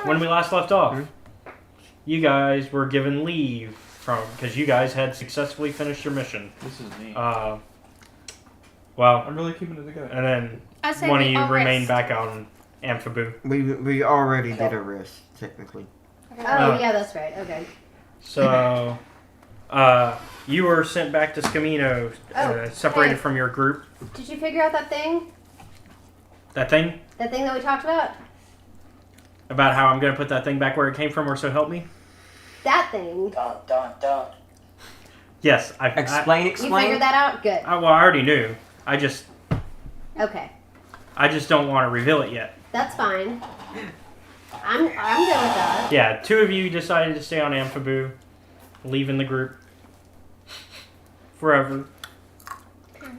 when we last left off, you guys were given leave because you guys had successfully finished your mission. This is me. Well, I'm really keeping it together. and then one of you remained back on Amphibu. We already did a rest, technically. Oh, yeah, that's right. Okay. So, you were sent back to Scamino, separated from your group. Did you figure out that thing? That thing? That thing that we talked about? About how I'm going to put that thing back where it came from, or so help me? That thing. Dun, dun, dun. Yes. Explain. You figured that out? Good. I already knew. Okay. I just don't want to reveal it yet. That's fine. I'm good with that. Yeah, 2 of you decided to stay on Amphibu, leaving the group forever.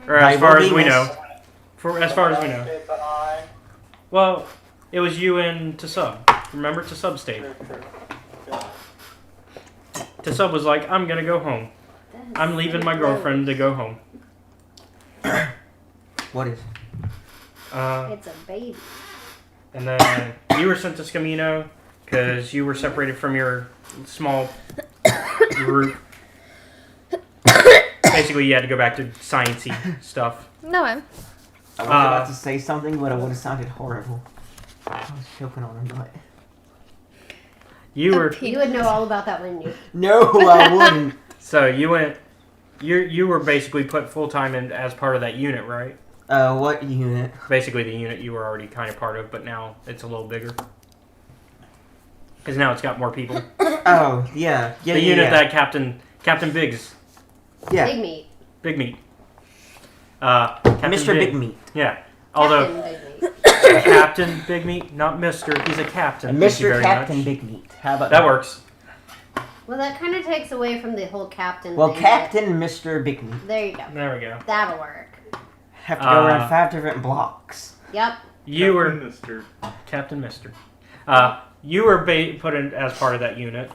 Or as far as we know. As far as we know. Stay behind. Well, it was you and Tasub. Remember, Tasub stayed. Tasub was like, I'm gonna go home. I'm leaving my girlfriend to go home. What is? It's a baby. And then you were sent to Scamino because you were separated from your small group. Basically, you had to go back to sciencey stuff. No, I was about to say something, but it would have sounded horrible. I was choking on her butt. You were. You would know all about that, wouldn't you? No, I wouldn't. So you went. You were basically put full time in as part of that unit, right? What unit? Basically, the unit you were already kind of part of, but now it's a little bigger. Because now it's got more people. Oh, yeah. The unit that Captain Biggs. Yeah. Big meat. Big Meat. Captain Mr. Big Meat. Yeah. Although, Captain Big Meat. Captain Big Meat, not Mr. He's a captain. Thank you Mr. very Captain much. Big Meat. How about That works. Well, that kind of takes away from the whole captain Well, thing. Captain Mr. Big Meat. There you go. There we go. That'll work. Have to go around 5 different blocks. Yep. You were Mister. Captain Mister. You were put in as part of that unit,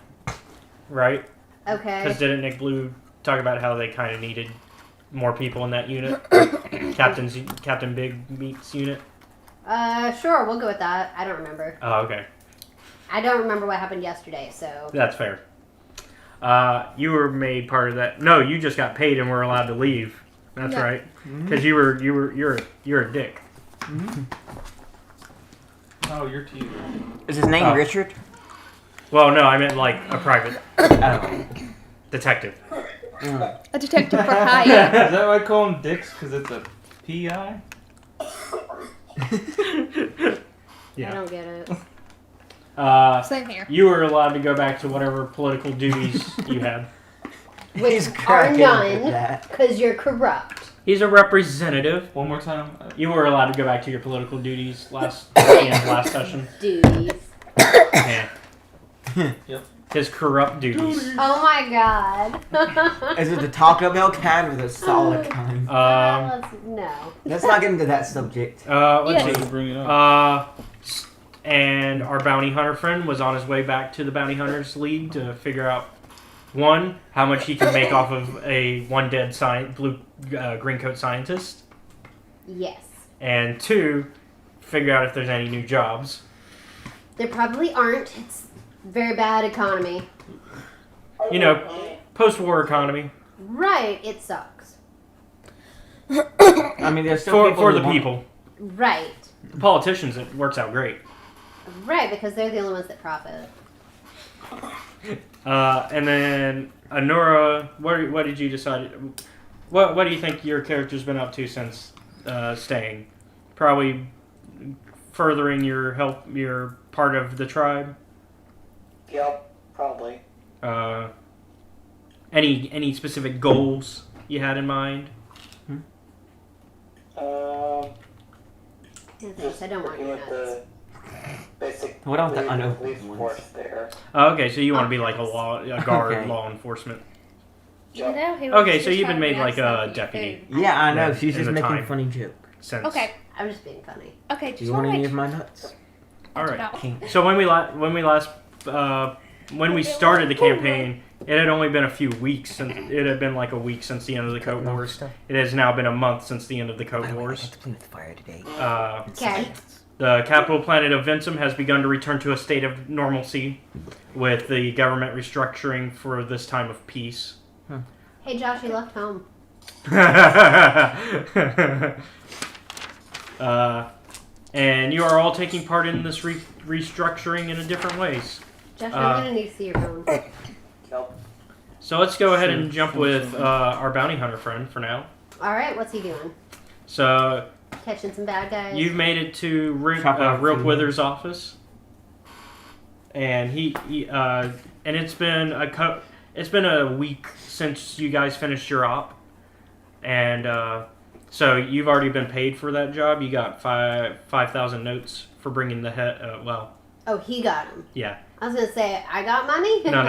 right? Okay. Because didn't Nick Blue talk about how they kind of needed more people in that unit? Captain Big Meat's unit? Sure, we'll go with that. I don't remember. Oh, okay. I don't remember what happened yesterday, so... That's fair. You were made part of that. No, you just got paid and were allowed to leave. That's Yeah. right. Because you're a dick. Mm-hmm. Oh, you're teasing. Is his name Richard? Well, no, I meant like a private Oh. detective. a detective for hire. Is that why I call him Dix? Because it's a PI? Yeah. I don't get it. Same here. You were allowed to go back to whatever political duties you had. Which He's are cracking up at none, that. because you're corrupt. He's a representative. One more time. You were allowed to go back to your political duties at the end of last session. Duties. Yeah. Yep. His corrupt duties. Oh my god. Is it the Taco Bell kind or the solid kind? No. Let's not get into that subject. Let's Yes. see. Bring it up. And our bounty hunter friend was on his way back to the Bounty Hunters League to figure out, one, how much he can make off of a one dead green coat scientist, Yes. and 2, figure out if there's any new jobs. There probably aren't. It's very bad economy. You know, post-war economy Right, it sucks. I mean, there's still for who the want- people. Right. The politicians, it works out great. Right, because they're the only ones that profit. And then Anura, what did you decide? What do you think your character's been up to since staying? Probably furthering your part of the tribe. Yep, probably. Any specific goals you had in mind? Thanks, I don't want your nuts. The basic. What about the police unopened ones? force there. Okay, so you want to be like a guard, Okay. law enforcement. You know, he was Okay, so just you've been trying made to like mess a up deputy. food. Yeah, I know. Yeah, She's in just the making time. a funny joke. Since. Okay. I'm just being funny. Okay, Do just you want want any to of my nuts? All right. No. Okay. So when we started the campaign, it had only been a few weeks since it had been like a week since the end of the Coat Wars. It has now been a month since the end of the Coat By the way, I Wars. got to play with fire today. Okay. The capital planet of Vincem has begun to return to a state of normalcy with the government restructuring for this time of peace. Hey, Josh, you left home. And you are all taking part in this restructuring in different ways. Josh, I'm going to need to see your phone. Kelp. So let's go ahead and jump with our bounty hunter friend for now. All right, what's he doing? So Catching some bad guys? you've made it to Chop Rope food. Wither's office, and and it's been a week since you guys finished your op, and so you've already been paid for that job. You got 5,000 notes for bringing the head. Oh, he got him. Yeah. I was going to say, I got money? No.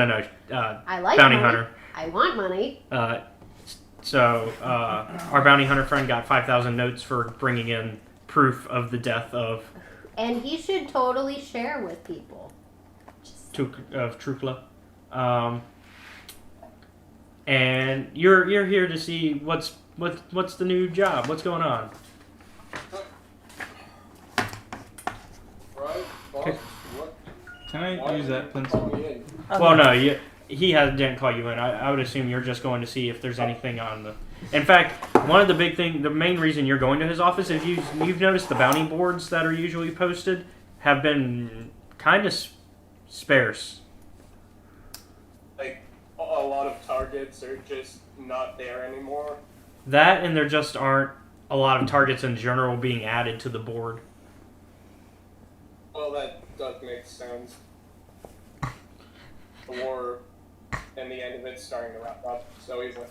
I like Bounty money. hunter. I want money. So our bounty hunter friend got 5,000 notes for bringing in proof of the death of And he should totally share with people. Trukla. And you're here to see what's the new job. What's going on? Right, boss? What? Can I Why use did that you pencil? call me in? Well, no, he didn't call you in. I would assume you're just going to see if there's anything on the. In fact, one of the the main reason you're going to his office is you've noticed the bounty boards that are usually posted have been kind of sparse. Like, a lot of targets are just not there anymore. That and there just aren't a lot of targets in general being added to the board. Well, that does make sense. The war and the end of it's starting to wrap up so easily.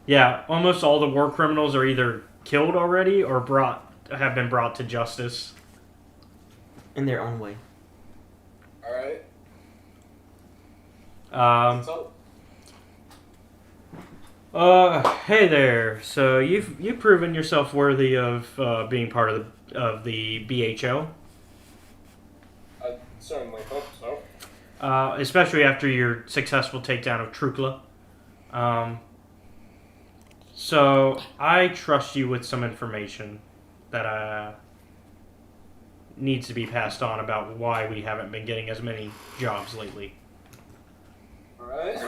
Yeah, almost all the war criminals are either killed already or have been brought to justice. In their own way. Alright? So, hey there. So you've proven yourself worthy of being part of the BHO. I certainly hope so. Especially after your successful takedown of Trukla. So I trust you with some information that needs to be passed on about why we haven't been getting as many jobs lately. Alright?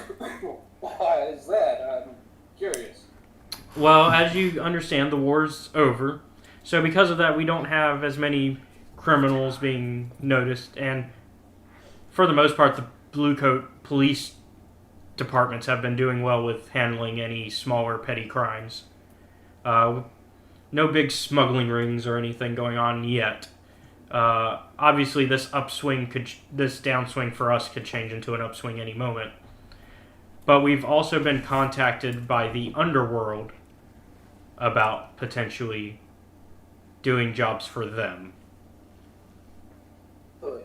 Why is that? I'm curious. Well, as you understand, the war's over. So because of that, we don't have as many criminals being noticed. And for the most part, the Blue Coat police departments have been doing well with handling any smaller petty crimes. No big smuggling rings or anything going on yet. Obviously, this downswing for us could change into an upswing any moment. But we've also been contacted by the underworld about potentially doing jobs for them. Really?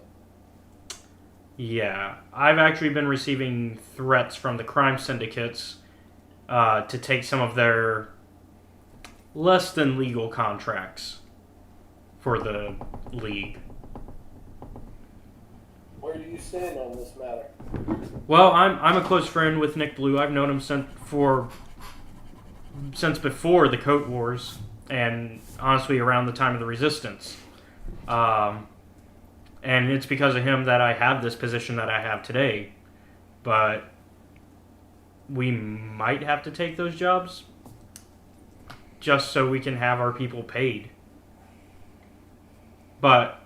Yeah, I've actually been receiving threats from the crime syndicates to take some of their less than legal contracts for the League. Where do you stand on this matter? Well, I'm a close friend with Nick Blue. I've known him since before the Coat Wars, and honestly around the time of the Resistance. And it's because of him that I have this position that I have today. But we might have to take those jobs just so we can have our people paid. But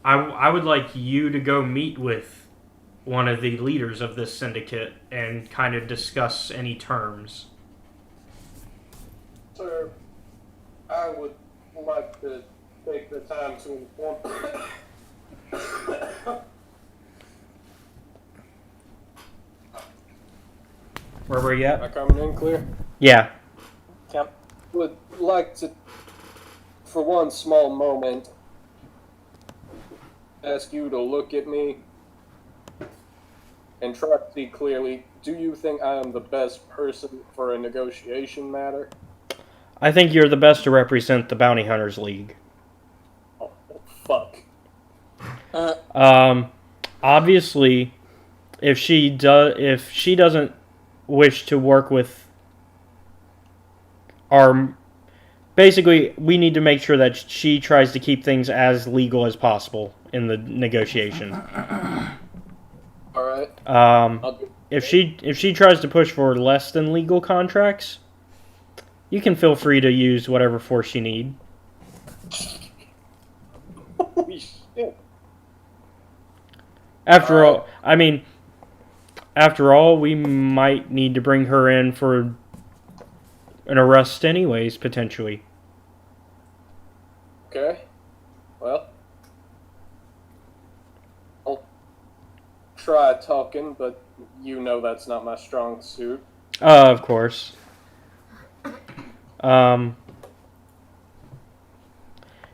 I would like you to go meet with one of the leaders of this syndicate and kind of discuss any terms. Sir, I would like to take the time to inform... Where were you Am I at? coming in clear? Yeah. Would like to, for one small moment, ask you to look at me and try to see clearly. Do you think I am the best person for a negotiation matter? I think you're the best to represent the Bounty Hunters League. Oh, fuck. Obviously, if she doesn't wish to work with our basically, we need to make sure that she tries to keep things as legal as possible in the negotiation. All right. If she tries to push for less than legal contracts, you can feel free to use whatever force you need. Holy shit. After all, we might need to bring her in for an arrest anyways, potentially. Okay. Well, I'll try talking, but you know that's not my strong suit. Of course.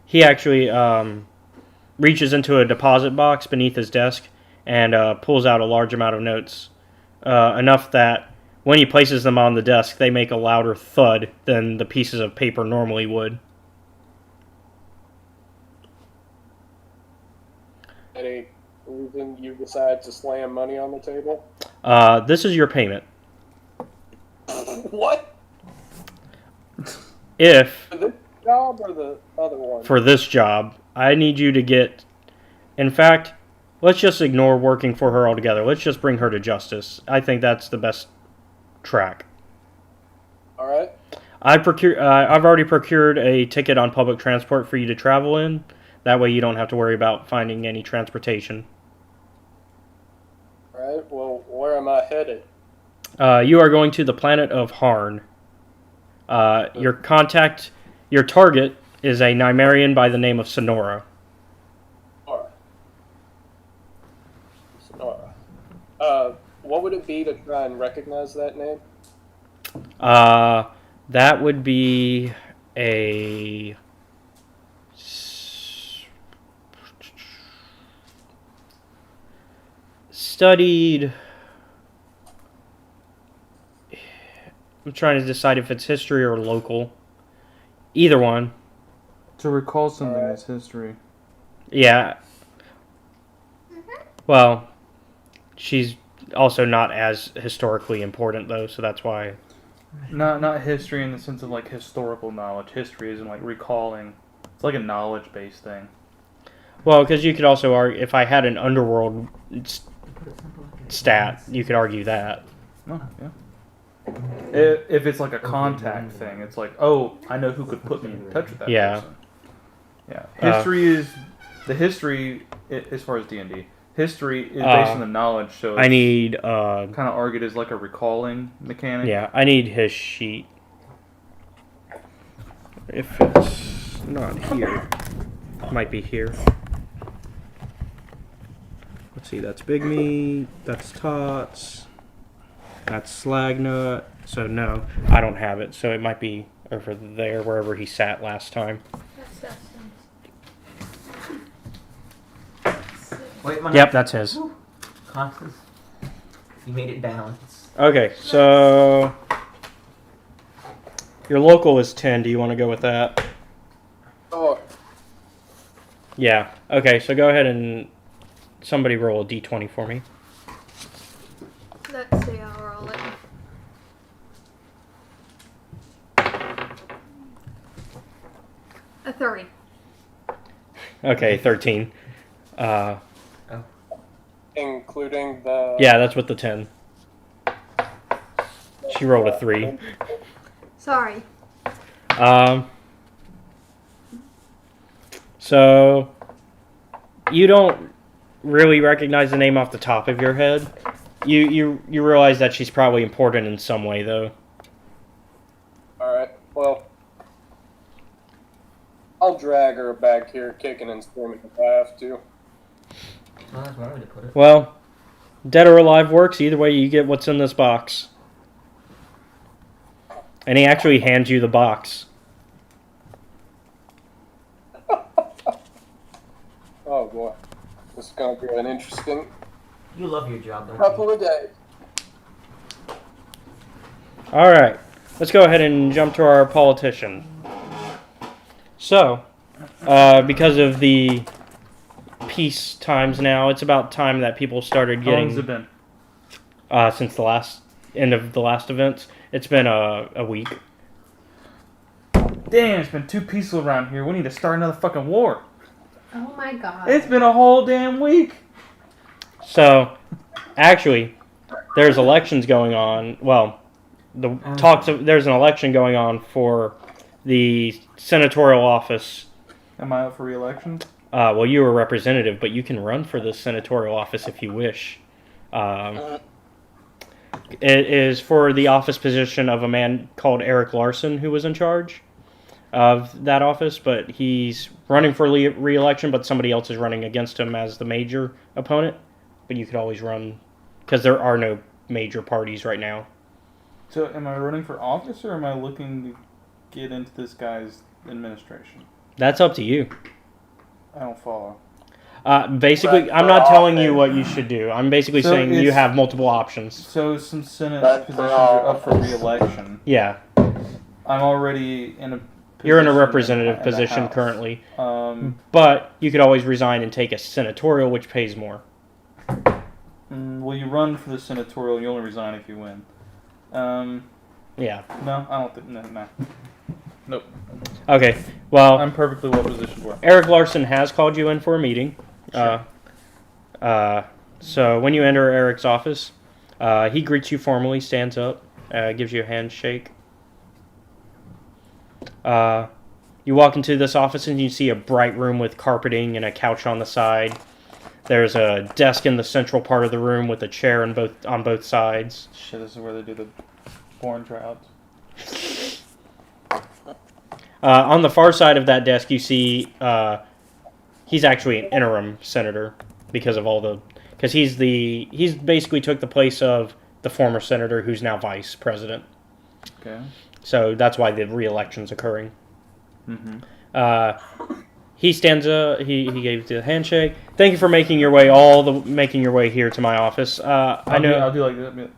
He actually reaches into a deposit box beneath his desk and pulls out a large amount of notes. Enough that when he places them on the desk, they make a louder thud than the pieces of paper normally would. Any reason you decide to slam money on the table? This is your payment. What? If, For this job or the other one? for this job, I need you to get... In fact, let's just ignore working for her altogether. Let's just bring her to justice. I think that's the best track. All right. I've already procured a ticket on public transport for you to travel in. That way you don't have to worry about finding any transportation. All right. Well, where am I headed? You are going to the planet of Harn. Your target is a Nimarian by the name of Sonora. Sonora. What would it be to try and recognize that name? That would be a... studied... I'm trying to decide if it's history or local. Either one. To recall something is history. Yeah. Well, she's also not as historically important, though, so that's why. Not history in the sense of like historical knowledge. History isn't like recalling. It's like a knowledge-based thing. Well, because you could also argue, if I had an underworld stat, you could argue that. Oh, yeah. If it's like a contact thing, it's like, oh, I know who could put me in touch with that person. Yeah. History is... The history, as far as D&D, history is based on the knowledge, so I need... kind of argued as like a recalling mechanic. Yeah, I need his sheet. If it's not here. It might be here. Let's see, that's Big Meat, that's Tots, that's Slag Nut. So no, I don't have it, so it might be over there, wherever he sat last time. Wait, Yep, that's his. Constance, you made it down. Okay, so your local is 10. Do you want to go with that? Oh, Yeah. Okay, so go ahead and somebody roll a d20 for me. Let's see, I'll roll it. A 30. Okay, 13. including the... Yeah, that's with the 10. She rolled a 3. Sorry. So you don't really recognize the name off the top of your head. You realize that she's probably important in some way, though. Alright, well... I'll drag her back here, kicking and screaming if I have to. Well, that's one way to put it. Well, dead or alive works. Either way, you get what's in this box. And he actually hands you the box. Oh boy. This is going to be an interesting You love your job, don't couple you? of days. Alright, let's go ahead and jump to our politician. So, because of the peace times now, it's about time that people started How long getting... has it been? Since the end of the last events. It's been a week. Damn damn, it's been too peaceful around here. We need to start another fucking war. Oh my god. It's been a whole damn week. So, actually, there's elections going on. Well, there's an election going on for the senatorial office. Am I up for re-election? Well, you were a representative, but you can run for the senatorial office if you wish. It is for the office position of a man called Eric Larson, who was in charge of that office, but he's running for re-election, but somebody else is running against him as the major opponent. But you could always run, because there are no major parties right now. So am I running for office, or am I looking to get into this guy's administration? That's up to you. I don't follow. Basically, I'm not telling you what you should do. I'm basically saying you have multiple options. So some Senate positions are up for re-election. Yeah. I'm already in a position. You're in a representative position currently. But you could always resign and take a senatorial, which pays more. Well, you run for the senatorial, you only resign if you win. Yeah. No, I don't think... No. Nope. Okay, well... I'm perfectly well positioned for it. Eric Larson has called you in for a meeting. Sure. So when you enter Eric's office, he greets you formally, stands up, gives you a handshake. You walk into this office and you see a bright room with carpeting and a couch on the side. There's a desk in the central part of the room with a chair on both sides. Shit, this is where they do the porn tryouts. On the far side of that desk, you see he's actually an interim senator because he's basically took the place of the former senator who's now vice president. Okay. So that's why the re-election's occurring. Mm-hmm. He stands up. He gave the handshake. Thank you for making your way here to my office. I know. I'll do like that.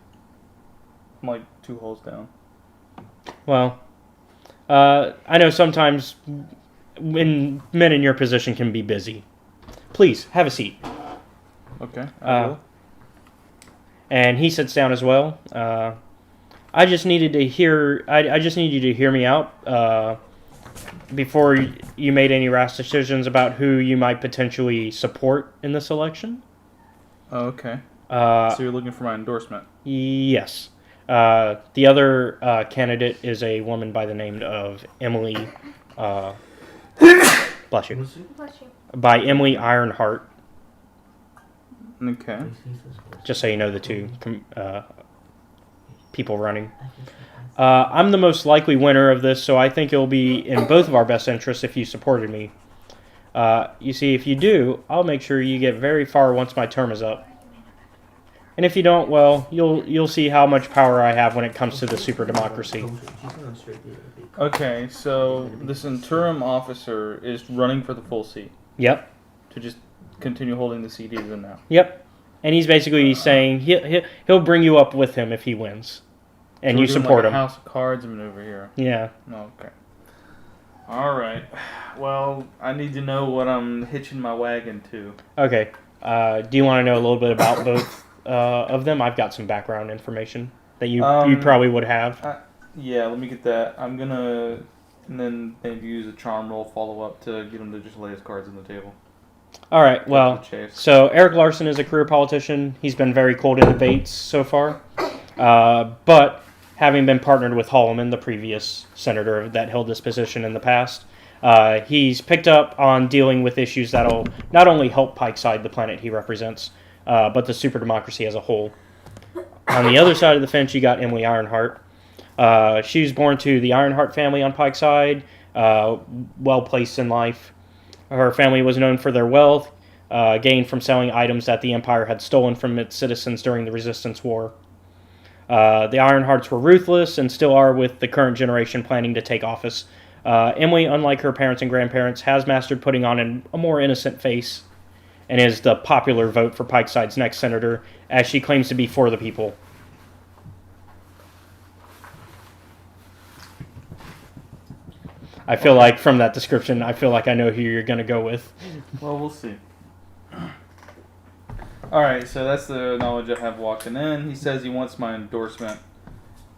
I'm like 2 holes down. Well, I know sometimes when men in your position can be busy. Please have a seat. Okay. I will. And he sits down as well. I just needed to hear. I just need you to hear me out before you made any rash decisions about who you might potentially support in this election. Oh, okay. So you're looking for my endorsement? Yes. The other candidate is a woman by the name of Emily. Bless you. By Emily Ironheart. Okay. Just so you know the two people running. I'm the most likely winner of this, so I think it'll be in both of our best interests if you supported me. You see, if you do, I'll make sure you get very far once my term is up. And if you don't, well, you'll see how much power I have when it comes to the super democracy. Okay, so this interim officer is running for the full seat. Yep. To just continue holding the seat he's in now. Yep. And he's basically saying he'll bring you up with him if he wins. And so you support like him. A House of Cards maneuver here. Yeah. Okay. All right. Well, I need to know what I'm hitching my wagon to. Okay. Do you want to know a little bit about both of them? I've got some background information that you probably would have. Yeah, let me get that. I'm gonna, and then maybe use a charm roll follow up to get him to just lay his cards on the table. All right. Well, so Eric Larson is a career politician. He's been very cold in debates so far, but having been partnered with Holloman, the previous senator that held this position in the past, he's picked up on dealing with issues that'll not only help Pikeside, the planet he represents, but the super democracy as a whole. On the other side of the fence, you got Emily Ironheart. She was born to the Ironheart family on Pikeside, well placed in life. Her family was known for their wealth, gained from selling items that the Empire had stolen from its citizens during the Resistance War. The Ironhearts were ruthless and still are with the current generation planning to take office. Emily, unlike her parents and grandparents, has mastered putting on a more innocent face and is the popular vote for Pikeside's next senator, as she claims to be for the people. I feel like from that description, I feel like I know who you're going to go with. Well, we'll see. Alright, so that's the knowledge I have walking in. He says he wants my endorsement.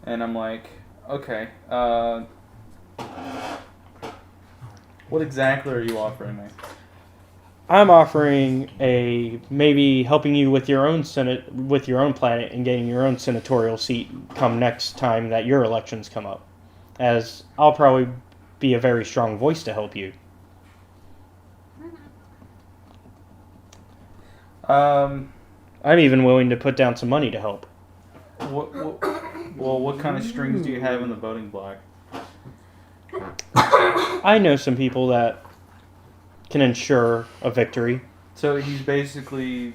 And I'm like, okay. What exactly are you offering me? I'm offering maybe helping you with your own planet and getting your own senatorial seat come next time that your elections come up, as I'll probably be a very strong voice to help you. I'm even willing to put down some money to help. What kind of strings do you have in the voting block? I know some people that can ensure a victory. So he's basically,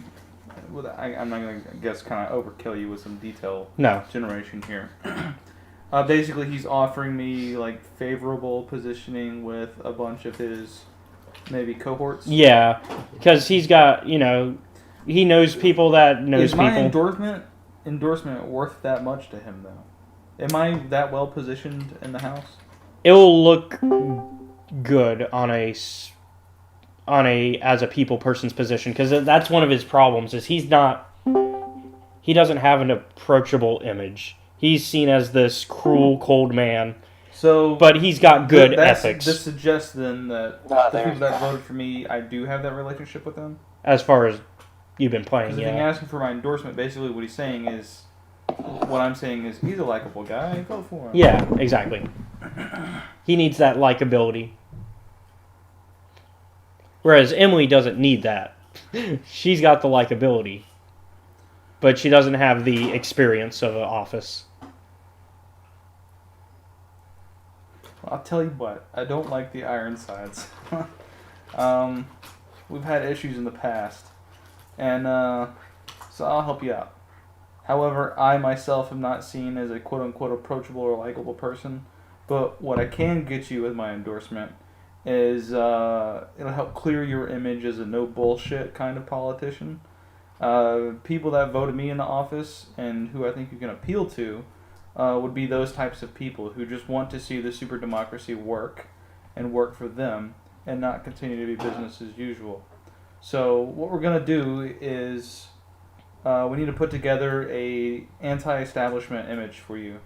I'm not going to guess kind of overkill you with some detail generation here. Basically, he's offering me like favorable positioning with a bunch of his maybe cohorts. Yeah, because he's got, he knows people that knows people. Is my endorsement worth that much to him though? Am I that well positioned in the house? It will look good on a as a people person's position, because that's one of his problems is he doesn't have an approachable image. He's seen as this cruel, cold man. But he's got good ethics. This suggests then that the people that voted for me, I do have that relationship with them. As far as you've been playing, Because if you're asking for my endorsement, basically what he's saying is, what I'm saying is, he's a likable guy. Vote for him. Yeah, exactly. He needs that likability. Whereas Emily doesn't need that. She's got the likability. But she doesn't have the experience of an office. I'll tell you what, I don't like the Ironsides. We've had issues in the past. And so I'll help you out. However, I myself am not seen as a quote-unquote approachable or likable person. But what I can get you with my endorsement is it'll help clear your image as a no bullshit kind of politician. People that voted me in the office and who I think you can appeal to would be those types of people who just want to see the super democracy work and work for them and not continue to be business as usual. So what we're going to do is we need to put together a anti-establishment image for you.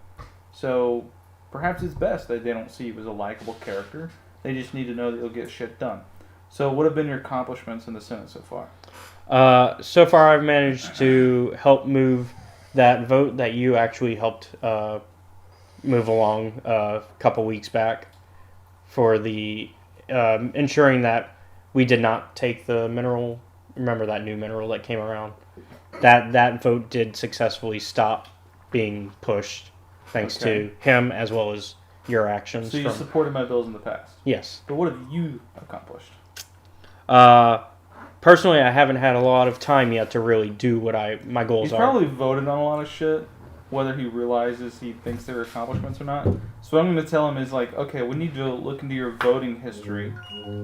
So perhaps it's best that they don't see you as a likable character. They just need to know that you'll get shit done. So what have been your accomplishments in the Senate so far? So far I've managed to help move that vote that you actually helped move along a couple weeks back for the ensuring that we did not take the mineral. Remember that new mineral that came around? That vote did successfully stop being pushed thanks to him as well as your actions. So you supported my bills in the past? Yes. But what have you accomplished? Personally, I haven't had a lot of time yet to really do what my goals are. He's probably voted on a lot of shit, whether he realizes he thinks they're accomplishments or not. So what I'm going to tell him is like, okay, we need to look into your voting history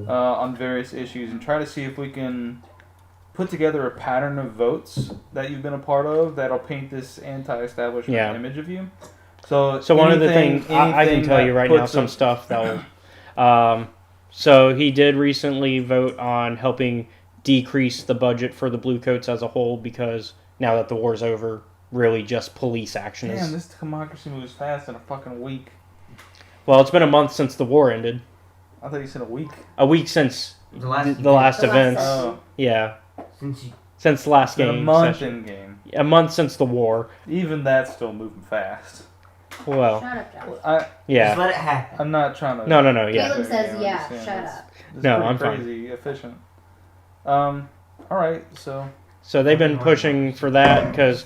on various issues and try to see if we can put together a pattern of votes that you've been a part of that'll paint this anti-establishment image of you. So one of the things I can tell you right now, some stuff that will... so he did recently vote on helping decrease the budget for the Bluecoats as a whole because now that the war's over, really just police action is... Damn, this democracy moves fast in a fucking week. Well, it's been a month since the war ended. I thought you said a week. A week since the last events. Oh. Yeah. Since the last game. A month in game. A month since the war. Even that's still moving fast. Well, shut up, Josh. Just let it happen. I'm not trying to... No, yeah. Caleb says, yeah, shut up. No, I'm crazy efficient. Alright, so... So they've been pushing for that because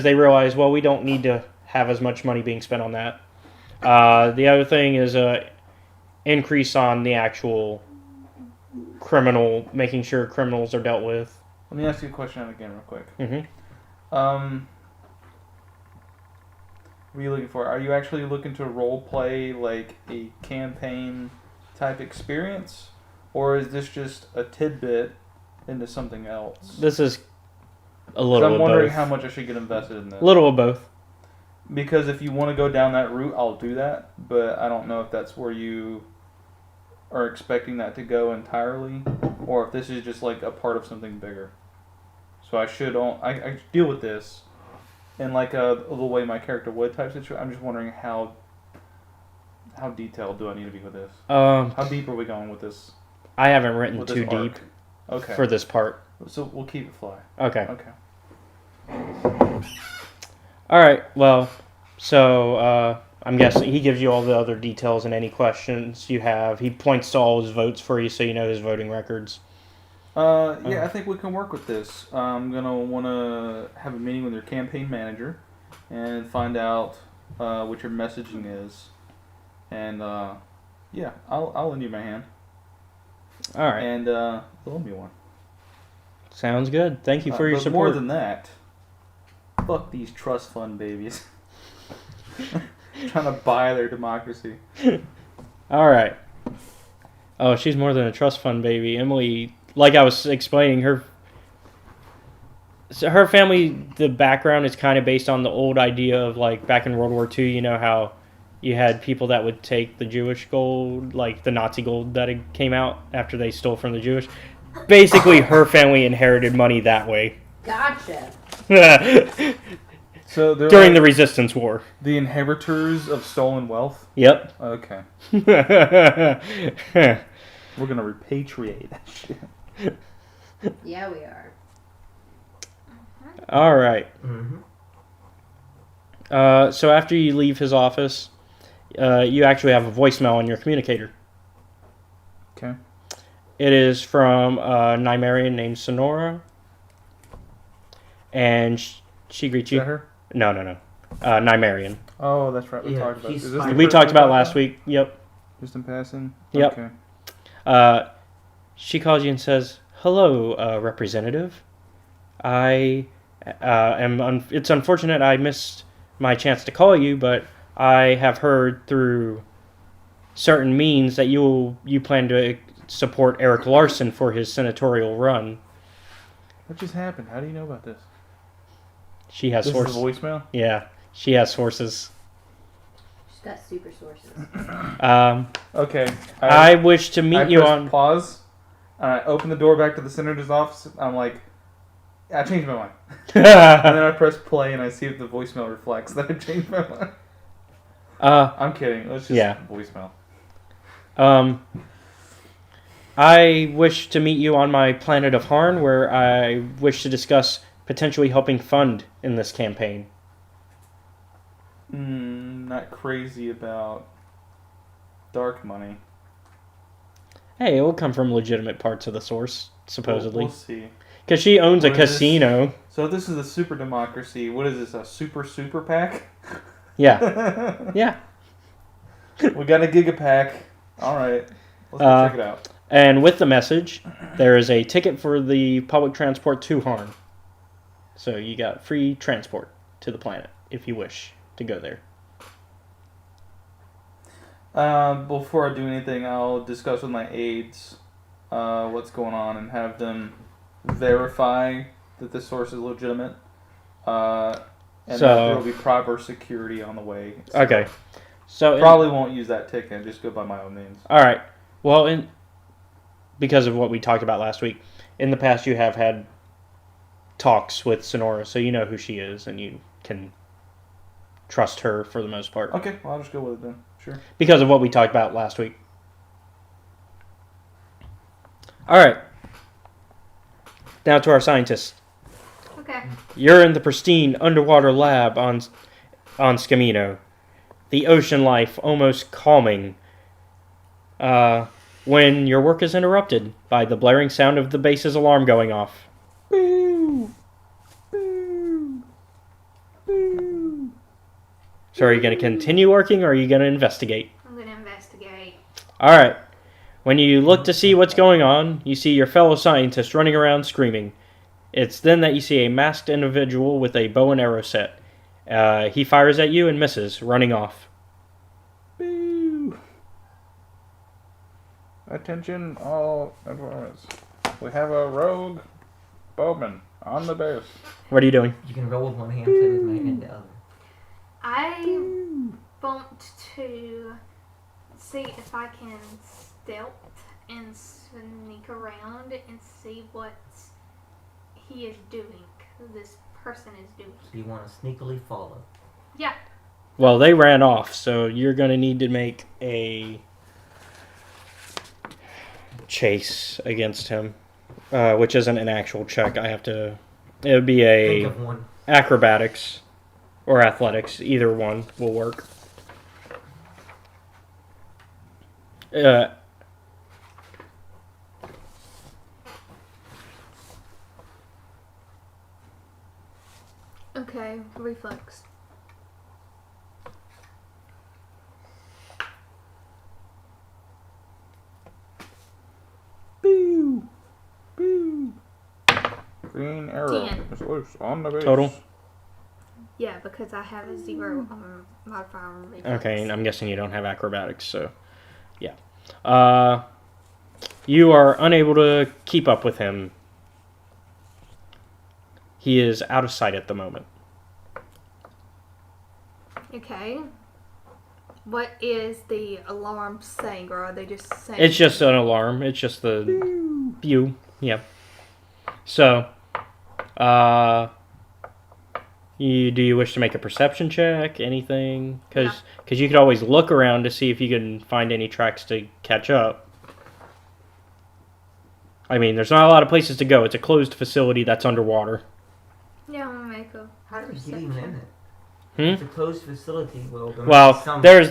they realize, well, we don't need to have as much money being spent on that. The other thing is increase on the actual making sure criminals are dealt with. Let me ask you a question again real quick. Mm-hmm. What are you looking for? Are you actually looking to role play like a campaign type experience? Or is this just a tidbit into something else? This is a little of both. I'm wondering how much I should get invested in this. A little of both. Because if you want to go down that route, I'll do that. But I don't know if that's where you are expecting that to go entirely. Or if this is just like a part of something bigger. So I deal with this in like the way my character would type situation. I'm just wondering how How detailed do I need to be with this? How deep are we going with this? I haven't written too deep for this part. So we'll keep it fly. Okay. Okay. All right. Well, so I'm guessing he gives you all the other details and any questions you have. He points to all his votes for you, so you know his voting records. Yeah, I think we can work with this. I'm gonna want to have a meeting with your campaign manager and find out what your messaging is, and yeah, I'll lend you my hand. All right. And loan me one. Sounds good. Thank you for your but support. More than that, fuck these trust fund babies. Trying to buy their democracy. All right. Oh, she's more than a trust fund baby. Emily, like I was explaining, her family, the background is kind of based on the old idea of, like, back in World War II, you know how you had people that would take the Jewish gold, like the Nazi gold that came out after they stole from the Jewish. Basically, her family inherited money that way. Gotcha. So during the Resistance War. The inheritors of stolen wealth? Yep. Okay. We're going to repatriate that shit. Yeah, we are. All right. Mm-hmm. So after you leave his office, you actually have a voicemail on your communicator. Okay. It is from a Nimarian named Sonora. And she greets you. Is that her? No. Nimarian. Oh, that's right. We Yeah, talked about she's Is this fine. the We first talked one about last week. Yep. Just in passing? Yep. Okay. She calls you and says, "Hello, Representative. I it's unfortunate I missed my chance to call you, but I have heard through certain means that you plan to support Eric Larson for his senatorial run." What just happened? How do you know about this? She has This sources. is a voicemail? Yeah, she has sources. She's got super sources. Okay. I wish to meet you on. Pause. I open the door back to the senator's office. I'm like, I changed my mind. And then I press play and I see if the voicemail reflects that I changed my mind. I'm kidding. Let's just voicemail. I wish to meet you on my planet of Harn, where I wish to discuss potentially helping fund in this campaign. Not crazy about dark money. Hey, it will come from legitimate parts of the source, supposedly. We'll see. Because she owns a casino. So this is a super democracy. What is this, a super PAC? Yeah. Yeah. We got a gigapack. All right. Let's go check it out. And with the message, there is a ticket for the public transport to Harn. So you got free transport to the planet, if you wish to go there. Before I do anything, I'll discuss with my aides what's going on and have them verify that the source is legitimate. And that there will be proper security on the way. So okay. So probably won't use that ticket. Just go by my own means. All right. Well, because of what we talked about last week, in the past you have had talks with Sonora, so you know who she is, and you can trust her for the most part. Okay, well, I'll just go with it then. Sure. Because of what we talked about last week. All right. Now to our scientists. Okay. You're in the pristine underwater lab on Scamino. The ocean life almost calming. When your work is interrupted by the blaring sound of the base's alarm going off. Boo! Boo! Boo! So are you going to continue working, or are you going to investigate? I'm going to investigate. Alright. When you look to see what's going on, you see your fellow scientist running around screaming. It's then that you see a masked individual with a bow and arrow set. He fires at you and misses, running off. Boo! Attention, all informants. We have a rogue bowman on the base. What are you doing? You can roll with one hand, play with my hand the other. I want to see if I can stealth and sneak around and see what this person is doing. So you want to sneakily follow. Yeah. Well, they ran off, so you're going to need to make a chase against him, which isn't an actual check. It would be Think a of one. acrobatics or athletics. Either one will work. Okay, reflex. Boo! Boo! Green arrow 10. is loose on the base. Total? Yeah, because I have a 0 on modifier on reflex. Okay, and I'm guessing you don't have acrobatics, so yeah. You are unable to keep up with him. He is out of sight at the moment. Okay. What is the alarm saying, or are they just saying? It's just an alarm. It's just the pew. Yeah. So, do you wish to make a perception check? Anything? Because you could always look around to see if you can find any tracks to catch up. I mean, there's not a lot of places to go. It's a closed facility that's underwater. Yeah, I'm gonna make a. How do we get even in it? Hmm? It's a closed facility. Well, there's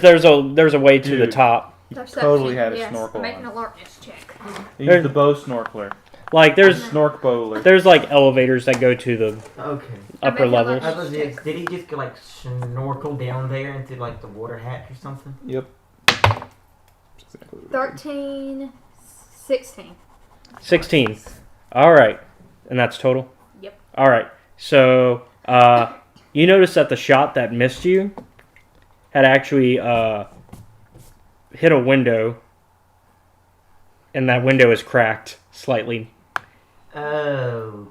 a way to the Dude. top. Perception, Totally had a yes. snorkel Make on. an alertness check. Use the bow snorkeler. Like there's Snork bowler. like elevators that go to the Okay. upper Make an levels. I was, did he just like snorkel down there into like the water hatch or something? Yep. 13, 16. 16. All right, and that's total. Yep. All right. So you notice that the shot that missed you had actually hit a window, and that window is cracked slightly. Oh.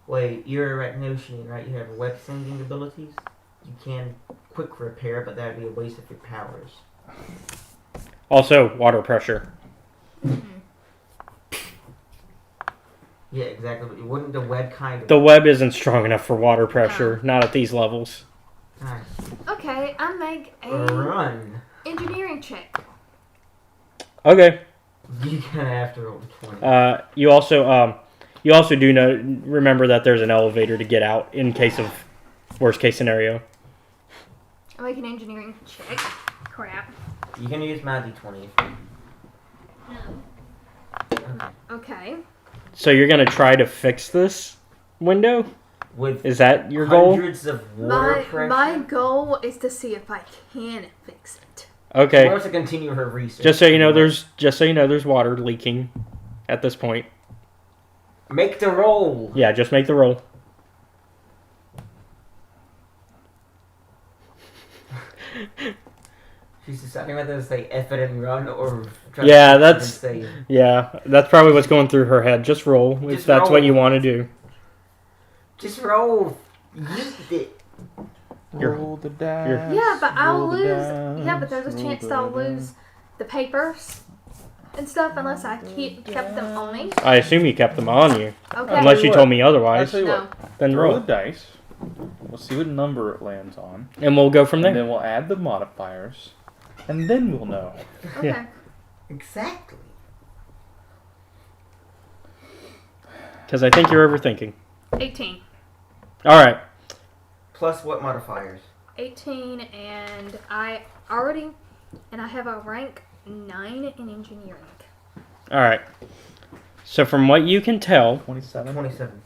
Wait, you're a Arachnosian, right? You have web sending abilities? You can quick repair, but that would be a waste of your powers. Also, water pressure. Yeah, exactly. But wouldn't the web kind of... The web isn't strong enough for water pressure, not at these levels. Nice. Okay, I make a Run. engineering check. Okay. You gotta have to roll 20. You also do remember that there's an elevator to get out in case of worst case scenario. I make an engineering check. Crap. You can use my d20 if you... Okay. Okay. So you're gonna try to fix this window? With Is that your goal? hundreds of water pressure? My goal is to see if I can fix it. She Okay. wants to continue her research. Just so you know, there's water leaking at this point. Make the roll. Yeah, just make the roll. She's deciding whether to say F it and run or try Yeah, to that's- say Yeah, that's probably what's going through her head. Just roll if Just that's what roll. you want to do. just roll. Yeet it. Roll the dice. Yeah, but I'll roll the lose. Yeah, but dice, there's a roll chance the that I'll dice. lose the papers and stuff unless I kept them on me. I assume you kept them on you, Okay. unless you what. told me I'll otherwise. tell you No. what. Then Roll roll, the dice. We'll see what number it lands on. and we'll go from And there. then we'll add the modifiers. And then we'll know. Okay. Yeah. Exactly. Because I think you're overthinking. 18. All right. Plus what modifiers? 18, and I have a rank 9 in engineering. All right. So from what you can tell, 27. 27.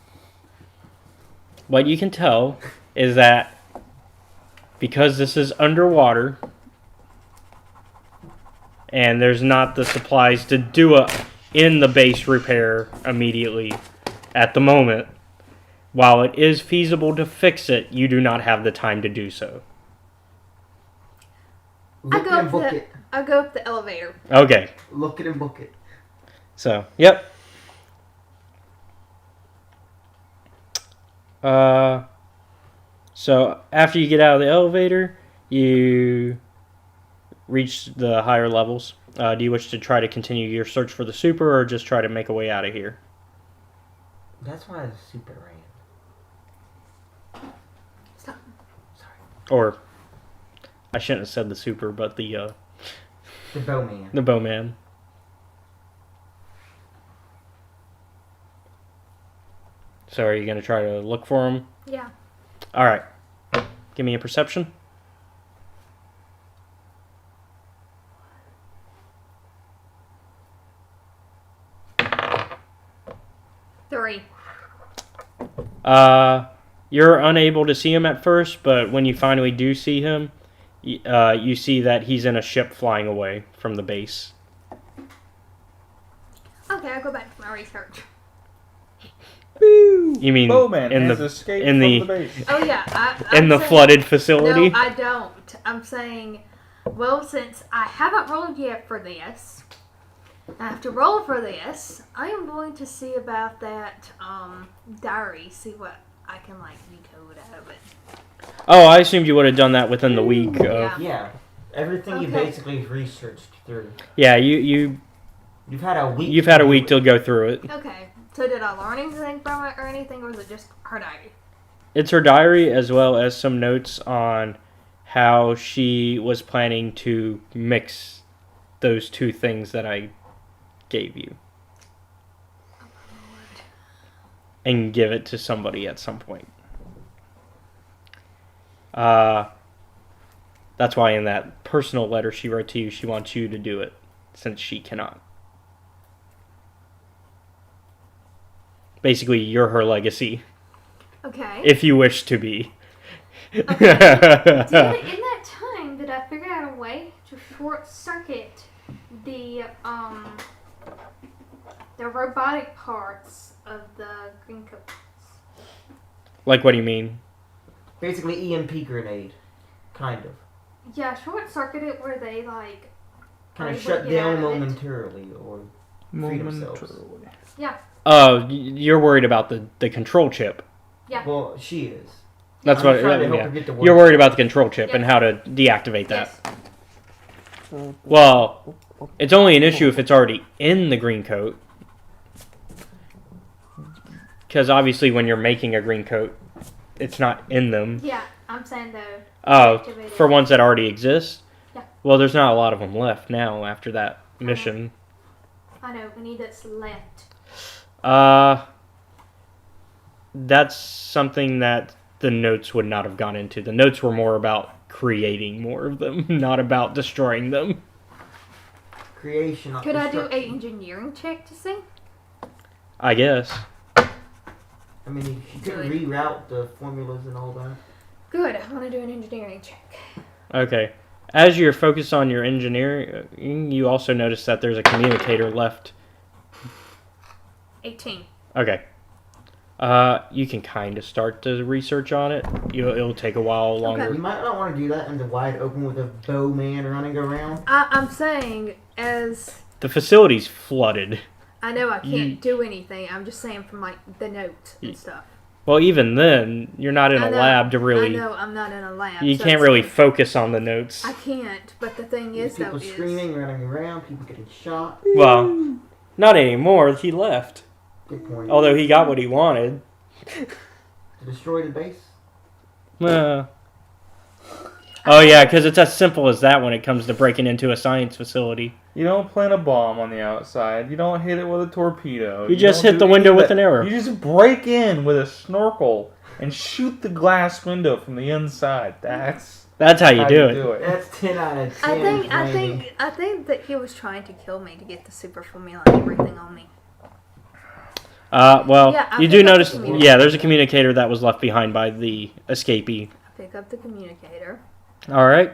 what you can tell is that because this is underwater and there's not the supplies to do a in the base repair immediately at the moment, while it is feasible to fix it, you do not have the time to do so. Look it and book it. I go up the elevator. Okay. Look it and book it. So, yep. So after you get out of the elevator, you reach the higher levels. Do you wish to try to continue your search for the super, or just try to make a way out of here? That's why the super ran. Stop. Or I shouldn't have said the super, but the bowman. the bowman. So are you going to try to look for him? Yeah. All right. Give me a perception. Three. You're unable to see him at first, but when you finally do see him, you see that he's in a ship flying away from the base. Okay, I'll go back to my research. Boo! You mean Bowman in has the escaped in the from the base. Oh yeah, in I'm the saying, flooded facility? No, I don't. I'm saying, well, since I haven't rolled yet for this, I have to roll for this. I am going to see about that diary. See what I can like decode out of it. Oh, I assumed you would have done that within the week. Yeah. Yeah. Everything you Okay. basically researched through. Yeah, you've had a week. had a week to go through it. Okay. So did I learn anything from it or anything, or was it just her diary? It's her diary as well as some notes on how she was planning to mix those two things that I gave you. And give it to somebody at some point. That's why in that personal letter she wrote to you, she wants you to do it, since she cannot. Basically, you're her legacy, Okay. if you wish to be. In that time, did I figure out a way to short circuit the robotic parts of the green coats? Like, what do you mean? Basically, EMP grenade, kind of. Yeah, short circuit it where they like Kind of Like, shut get out down of it. momentarily, or free themselves. yeah. Oh, you're worried about the control chip. Yeah. Well, she is. That's I'm what. trying to help Yeah. her get to work. You're worried about the control chip Yeah. and how to deactivate that. Yes. Well, it's only an issue if it's already in the green coat. Because obviously, when you're making a green coat, it's not in them. Yeah. I'm saying though. Oh, deactivate for it. ones that already exist. Yeah. Well, there's not a lot of them left now after that mission. I know we need that's left. That's something that the notes would not have gone into. The notes were more about creating more of them, not about destroying them. Creation. not Could I do destruction. a engineering check to see? I guess. I mean, she could Good. reroute the formulas and all that. Good. I want to do an engineering check. Okay. As you're focused on your engineering, you also notice that there's a communicator left. 18. Okay. You can kind of start the research on it. It'll take a while longer. You might not want to do that in the wide open with a bowman running around. I'm saying as The facility's flooded. I know I can't do anything. I'm just saying from like the notes and stuff. Well, even then, you're not in I a know, lab to really... I know I'm not in a lab. You so can't it's really like- focus on the notes. I can't. But the thing is, People though, screaming, running around, people getting shot. Well, not anymore. He left. Good point. Although he got what he wanted. To destroy the base? Oh, yeah, because it's as simple as that when it comes to breaking into a science facility. You don't plant a bomb on the outside. You don't hit it with a torpedo. You just don't hit do the window any of with that. an arrow. You just break in with a snorkel and shoot the glass window from the inside. That's how you how do you it. do it. That's 10 out of 10. I think that he was trying to kill me to get the super formula and everything on me. Well, Yeah, I you do pick up the notice, communicator. yeah, there's a communicator that was left behind by the escapee. I pick up the communicator. All right.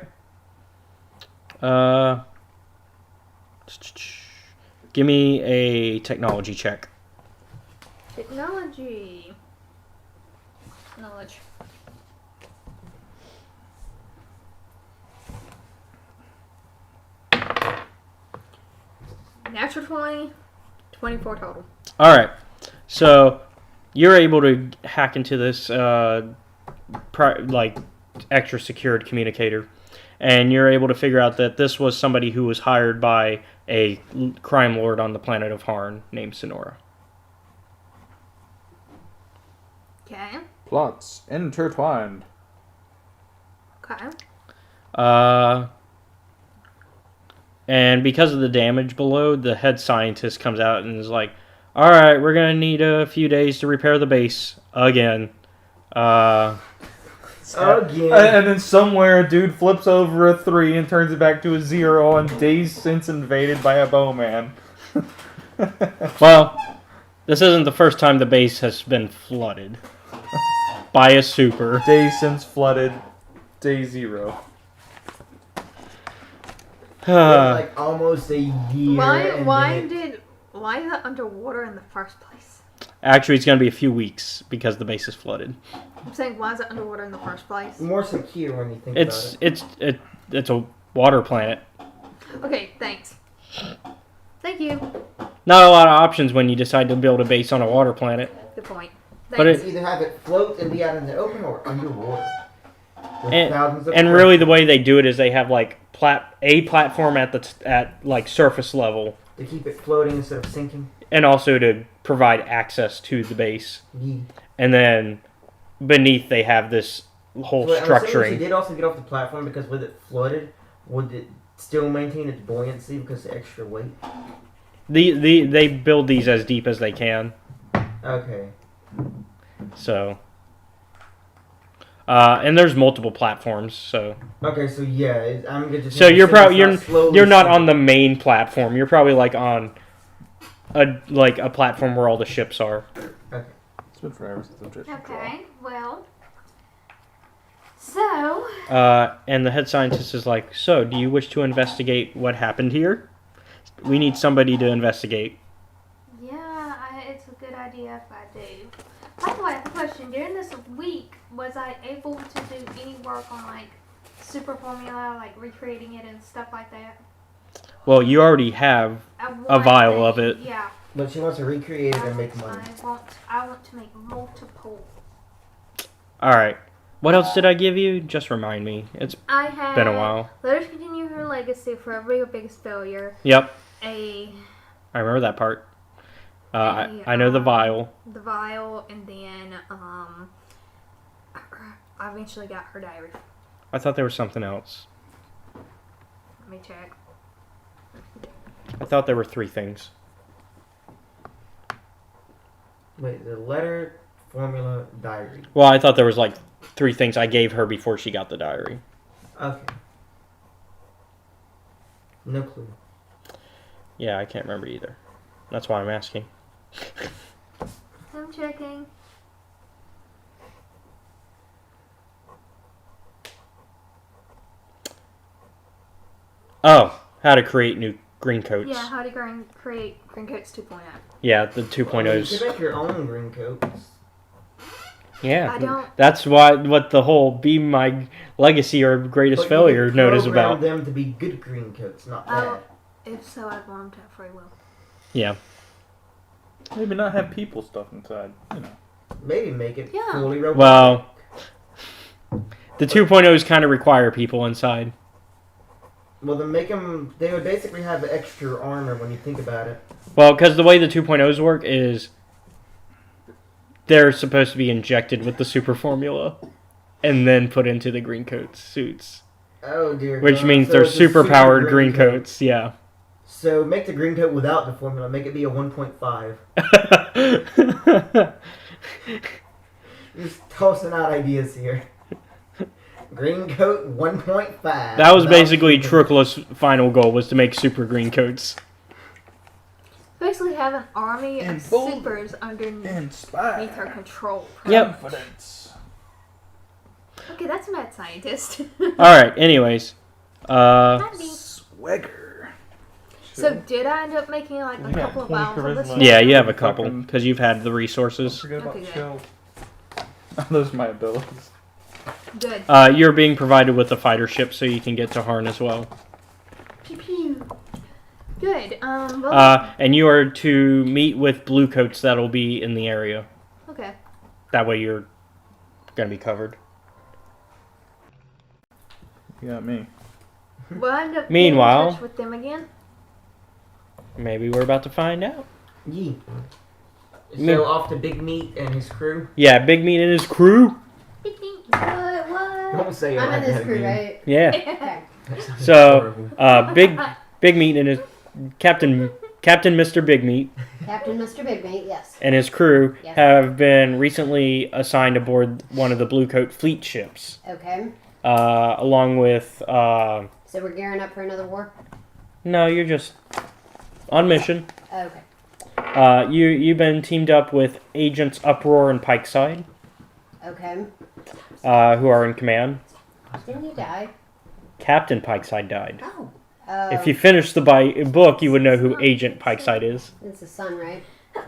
Give me a technology check. Technology. Knowledge. Natural 20, 24 total. All right. So you're able to hack into this extra secured communicator, and you're able to figure out that this was somebody who was hired by a crime lord on the planet of Harn named Sonora. Okay. Plots intertwined. Okay. And because of the damage below, the head scientist comes out and is like, all right, we're going to need a few days to repair the base again. Again. And then somewhere a dude flips over a 3 and turns it back to a 0 on days since invaded by a bowman. Well, this isn't the first time the base has been flooded by a super. Days since flooded, day 0. It's like almost a year. Why is it underwater in the first place? Actually, it's going to be a few weeks because the base is flooded. I'm saying, why is it underwater in the first place? More secure when you think about it. It's a water planet. Okay, thanks. Thank you. Not a lot of options when you decide to build a base on a water planet. Good point. But Thanks. Either have it float and be out in the open or underwater. Thousands of And really, the way they do it is they have like a platform at like surface level, to keep it floating instead of sinking. and also to provide access to the base. Yeah. And then beneath they have this whole So, I'm assuming she structuring. did also get off the platform because with it flooded, would it still maintain its buoyancy because of the extra weight? They build these as deep as they can. Okay. So, and there's multiple platforms. So, Okay, so yeah, I'm gonna just. so you're probably slowly you're not on sinking. the main platform. You're probably like on a platform where all the ships are. Okay. It's been forever since I've just Okay, well. So. And the head scientist is like, so do you wish to investigate what happened here? We need somebody to investigate. Yeah, it's a good idea if I do. By the way, I have a question. During this week, was I able to do any work on, like, super formula, like recreating it and stuff like that? Well, you already have a vial of it. Yeah. But she wants to recreate it and make money. I want to make multiple. All right. What else did I give you? Just remind me. It's I had been a while. Let us continue her legacy for every biggest failure. Yep. I I remember that part. I know the vial. The vial, and then I eventually got her diary. I thought there was something else. Let me check. I thought there were 3 things. Wait, the letter, formula, diary. Well, I thought there was like 3 things I gave her before she got the diary. Okay. No clue. Yeah, I can't remember either. That's why I'm asking. I'm checking. Oh, how to create new green coats. Yeah, how to create Green Coats 2.0. Yeah, the You 2.0s. can make your own green coats. Yeah, I don't- that's what the whole "Be My Legacy" or Greatest But Failure you can note is program about. them to be good green coats, not bad. Oh, if so, I'd want them to have free will. Yeah. Maybe not have people stuff inside, you know. Maybe make it Yeah. fully robotic. Well, the 2.0s kind of require people inside. Well, then make them. They would basically have extra armor when you think about it. Well, because the way the 2.0s work is they're supposed to be injected with the super formula and then put into the green coat suits. Oh dear. Which God. mean So they're it's a super powered green green coat. coats, yeah. So make the green coat without the formula. Make it be a 1.5. Just tossing out ideas here. Green coat 1.5. That was basically Truckla's final goal, was to make super green coats. Basically, have an army And of bold. supers underneath Inspire. her control. Yep. Confidence. Okay, that's a mad scientist. Alright, anyways. Not me. Swagger. So did I end up making like a Yeah, couple of 20 vials of this? charisma. Yeah, you have a couple, Fucking- because you've had the resources. Forget about Okay, good. chill. Those are my abilities. Good. You're being provided with a fighter ship, so you can get to Harn as well. Pew pew. Good. Well, And you are to meet with blue coats that'll be in the area. okay. That way you're gonna be covered. You got me. We'll end up Meanwhile- getting in touch with them again. Maybe we're about to find out. Yee. Me- So off to Big Meat and his crew. Yeah, Big Meat and his crew. What? Don't Don't say I'm in it this like crew, that again. right? Yeah. Okay. So, Big Meat and his Captain Mr. Big Meat Captain Mr. Big Mate, yes. and his crew Yes. have been recently assigned aboard one of the Blue Coat fleet ships, Okay. along with. So we're gearing up for another war? No, you're just on mission. Okay. You've been teamed up with Agents Uproar and Pikeside, Okay. who are in command. Didn't you die? Captain Pikeside died. Oh. If you finish the book, you would know who Agent Pikeside is. It's the son, right?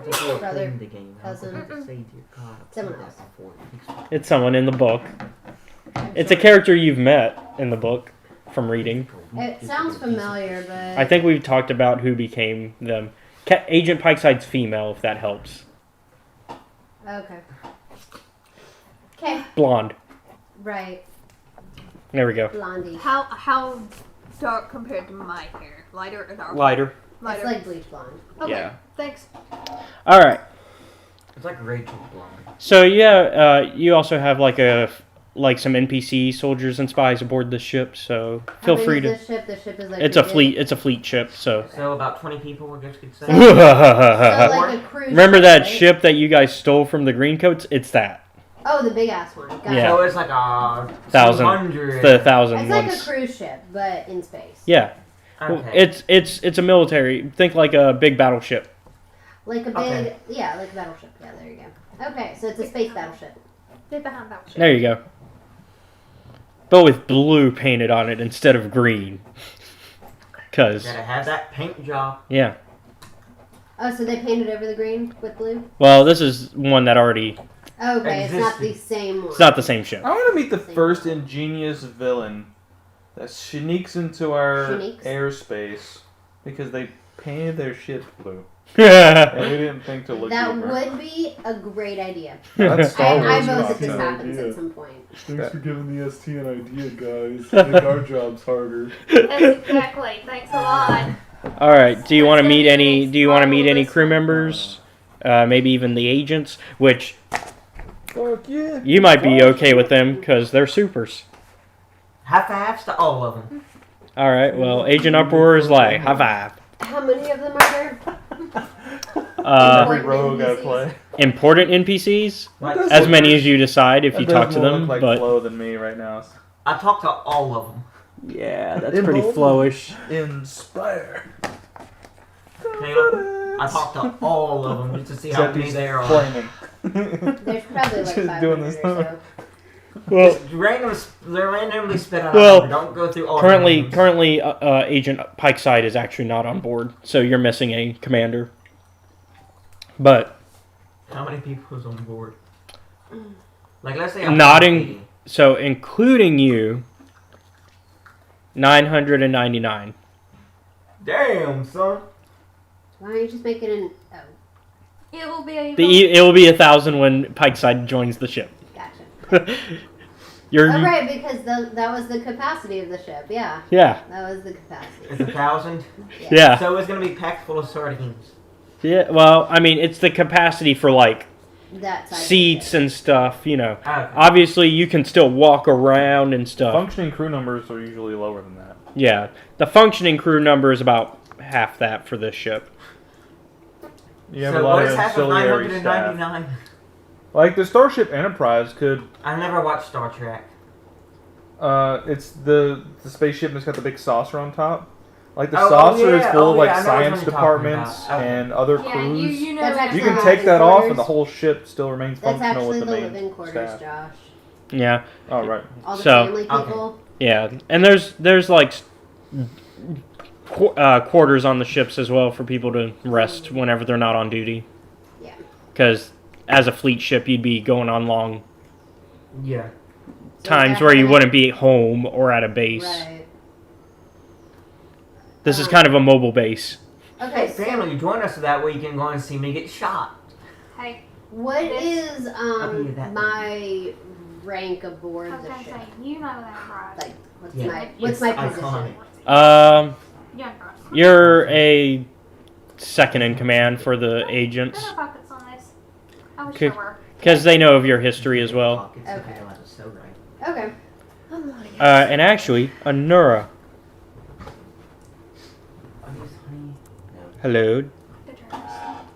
Before Brother, playing the game, I was cousin. going to say to your God, Someone that else. before. It's someone in the book. It's a character you've met in the book from reading. It sounds familiar, but... I think we've talked about who became them. Agent Pikeside's female, if that helps. Okay. Okay. Blonde. Right. There we go. Blondie. How dark compared to my hair? Lighter or darker? Lighter. It's like bleach blonde. Okay, Yeah. thanks. All right. It's like Rachel Blonde. So yeah, you also have like some NPC soldiers and spies aboard the ship. So feel free to. This ship? The ship is like... It's a fleet. It's a fleet ship. So. So about 20 people, I guess you could say. So like a cruise Remember ship, that right? ship that you guys stole from the Greencoats? It's that. Oh, the big ass one. Got Yeah. it. So it's like a 1,000. 200. The 1,000 It's like ones. a cruise ship, but in space. Yeah. Well, Okay. it's a military. Think like a big battleship. Like a big... Okay. Yeah, like a battleship. Yeah, there you go. Okay, so it's a space battleship. Stay behind that shit. There you go. But with blue painted on it instead of green. Cause Gotta have that paint job. yeah. Oh, so they painted over the green with blue? Well, this is one that already. Okay, it's not the Existed. same one. It's not the same ship. I want to meet the first ingenious villain that sneaks into our Sneaks? airspace because they painted their ship blue. And we didn't think to look That deeper. would be a great idea. That's Star I Wars vote that content. this happens idea. at some point. Thanks for giving the ST an idea, guys. Make our jobs harder. That's exactly. Thanks a lot. All right. Do you want to That's meet gonna be any? next Do you want to meet Marvel any list. crew members? Maybe even the agents, which Fuck yeah. you might be okay with them because they're supers. Half-halves to all of them. All right. Well, Agent Uproar is like high five. How many of them are there? Every Important row gotta NPCs. play. Important NPCs, Like, does as look many like- as you decide if That you does talk to more them. look like But Flo than me right now. I talked to all of them. yeah, that's pretty flowish. Inspire. Caleb, I talked to all of them just to see how Except many he's there are. flaming. There's probably like Just 500 doing or this. so. Well, They're randomly spit out. Well, Don't go through all. currently, the names. Agent Pikeside is actually not on board, so you're missing a commander. But How many people is on board? Like, let's say I'm Nodding. so including you, 999. Damn, son. Why don't you just make it an... Oh, It will be a. It will be 1,000 when Pikeside joins the ship. gotcha. You're Oh, right, because that was the capacity of the ship. Yeah, yeah, that was the capacity. It's 1,000. yeah, So it's gonna be packed full of sardines. yeah. Well, I mean, it's the capacity for like That side of the seats ship. and stuff. You know, Okay. obviously you can still walk around and stuff. Functioning crew numbers are usually lower than that. Yeah, the functioning crew number is about half that for this ship. You have So a lot what of is half of auxiliary staff. 999? Like the Starship Enterprise could. I never watched Star Trek. It's the spaceship that's got the big saucer on top. Like the Oh, saucer is yeah. full of like I know which science one you're talking departments about. Okay. and other Yeah, crews. you know. That's You actually can the take living that off, quarters. and the whole ship still remains That's functional actually with the the living main quarters, staff. Josh. Yeah, Oh right. All the So- family Okay. people. yeah, and there's like quarters on the ships as well for people to rest whenever they're not on duty. Yeah. Because as a fleet ship, you'd be going on long Yeah. So times that where you kind wouldn't be at home or at a base. Right. This is kind of a mobile base. Hey, Okay, so family, join us so that way you can go and see me get shot. Hey, what is I'll be that my rank aboard I was the gonna ship? say you know that, right? Like, what's Yeah, what's my it's position? iconic. Yeah, right. You're a second in command for the There agents are pockets on this. I wish Okay. there were. because they know of your history as well. Pockets, Okay. so right. Okay. And actually, Anura. Hello.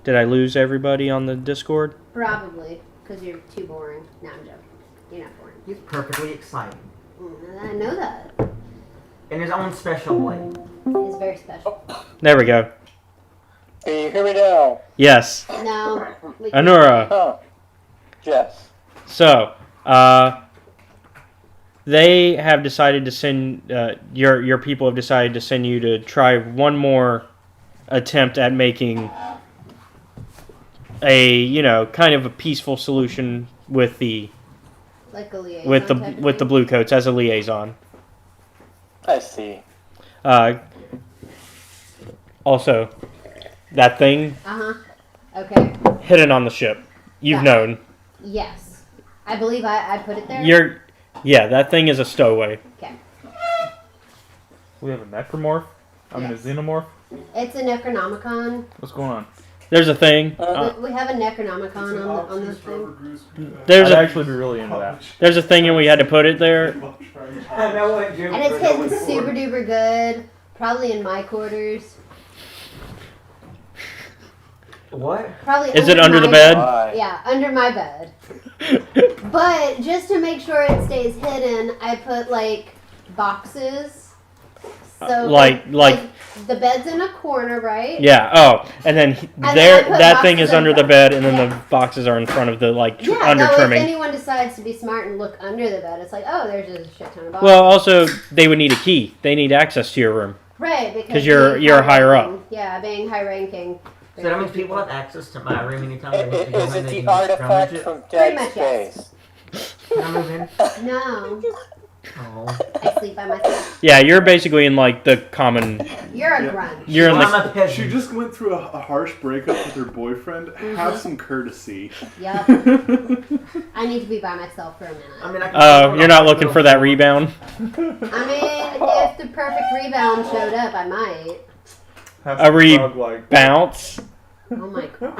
Did I lose everybody on the Discord? Probably, because you're too boring. No, I'm joking. You're not boring. He's perfectly exciting. I know that. In his own special way. He's very special. There we go. Can you hear me now? Yes. No. we can't. Anura. Huh. Yes. So, they have decided to send, your people have decided to send you to try one more attempt at making a, kind of a peaceful solution with the, Like a liaison with the, type of with the thing? blue coats as a liaison. I see. Also, that thing Uh-huh. Okay. hidden on the ship. You've Yeah. known. Yes. I believe I put it there. That thing is a stowaway. Okay. We have a necromorph. I mean, a Yes. xenomorph. It's a Necronomicon. What's going on? There's a thing. We have a Necronomicon on the thing. There's I'd a actually be really into that. there's a thing, and we had to put it there. I know what Jupiter And it's hidden super duper good. Probably in my quarters. What? Probably. Is it under the my bed? Why? Yeah, under my bed. But just to make sure it stays hidden, I put like boxes. So Like- the bed's in a corner, right? Yeah. Oh, and then I there put that thing boxes is under in the front. bed, and then Yeah. the boxes are in front of the Yeah, under that way if trimming. anyone decides to be smart and look under the bed, it's like, oh, there's a shit ton of boxes. Well, also they would need a key. They need access to your room. right, 'cause you're being higher up. high-ranking- Yeah, being high ranking. So that means people have access to my room anytime they want to go Is in, it they the can just artifact rummage it. from Pretty Dead much, yes. Space? Can I move in? No, Oh. I sleep by myself. Yeah, you're basically in like the common. You're a Yeah. grunt. You're in Well, the. I'm a peasant. She just went through a harsh breakup with her boyfriend. Have some courtesy. Yep. I need to be by myself for a minute. I mean, I can Oh, you're not looking for that rebound. I mean, if the perfect rebound showed up, I might. Has A to be frog-like. Bounce. Oh my god.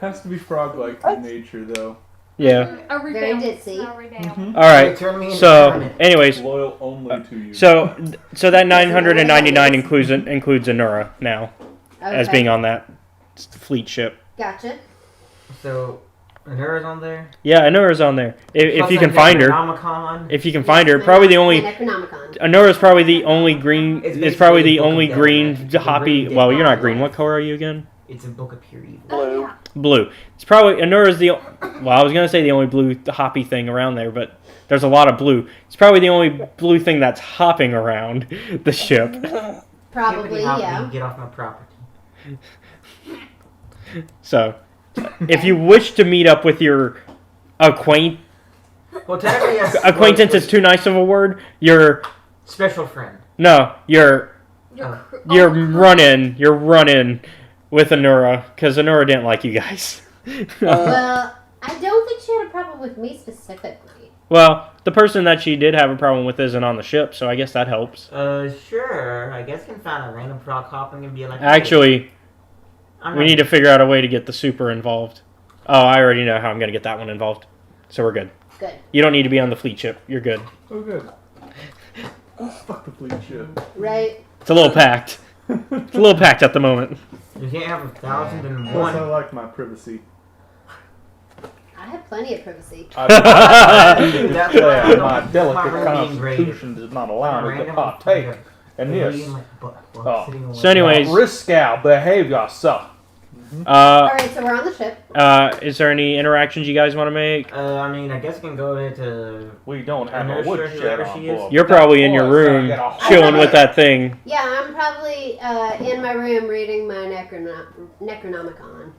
Has to be frog-like in nature, though. Yeah. A Very rebound. ditzy. Not a rebound. All right. Turn me into So, Kermit. anyways, Loyal only to you. so that 999 includes Anura now as Okay. being on that fleet ship. Gotcha. So, Anura's on there? Yeah, Anura's on there. If Plus you can that find her. Necronomicon. If you can find her, probably the only. Necronomicon. Anura's probably the only green. It's It's probably basically the a book only of green Dead. The hoppy. green Well, Dead. you're not green. What color are you again? It's a book of pure evil. Blue. Blue. It's probably Anura's the. Well, I was gonna say the only blue hoppy thing around there, but there's a lot of blue. It's probably the only blue thing that's hopping around the ship. Probably, Hippity-hoppity, yeah. Get off my property. So, if you wish to meet up with your Well, technically, yes. acquaintance is too nice of a word. Your Special friend. your Oh. your run-in with Anura because Anura didn't like you guys. Well, I don't think she had a problem with me specifically. Well, the person that she did have a problem with isn't on the ship, so I guess that helps. Sure. I guess you can find a random frog hopping and be like, hey, Actually, I'm we not- need to figure out a way to get the super involved. Oh, I already know how I'm going to get that one involved. So we're good. Good. You don't need to be on the fleet ship. You're good. Oh, good. Fuck the fleet ship. Right? It's a little packed. It's a little packed at the moment. You can't have 1,001. Plus, I like my privacy. I have plenty of privacy. That's why I don't- My delicate my being graded. constitution does not allow me to Random partake fucking- in Being this. like, but- Oh. sitting on So anyways- Risque behavior, sir. Alright, so we're on the ship. Is there any interactions you guys want to make? I mean, I guess we can go into. We don't have a Inertia, woodshed whoever on she is. board. You're probably in your room, chilling with that thing. Yeah, I'm probably in my room reading my Necronomicon.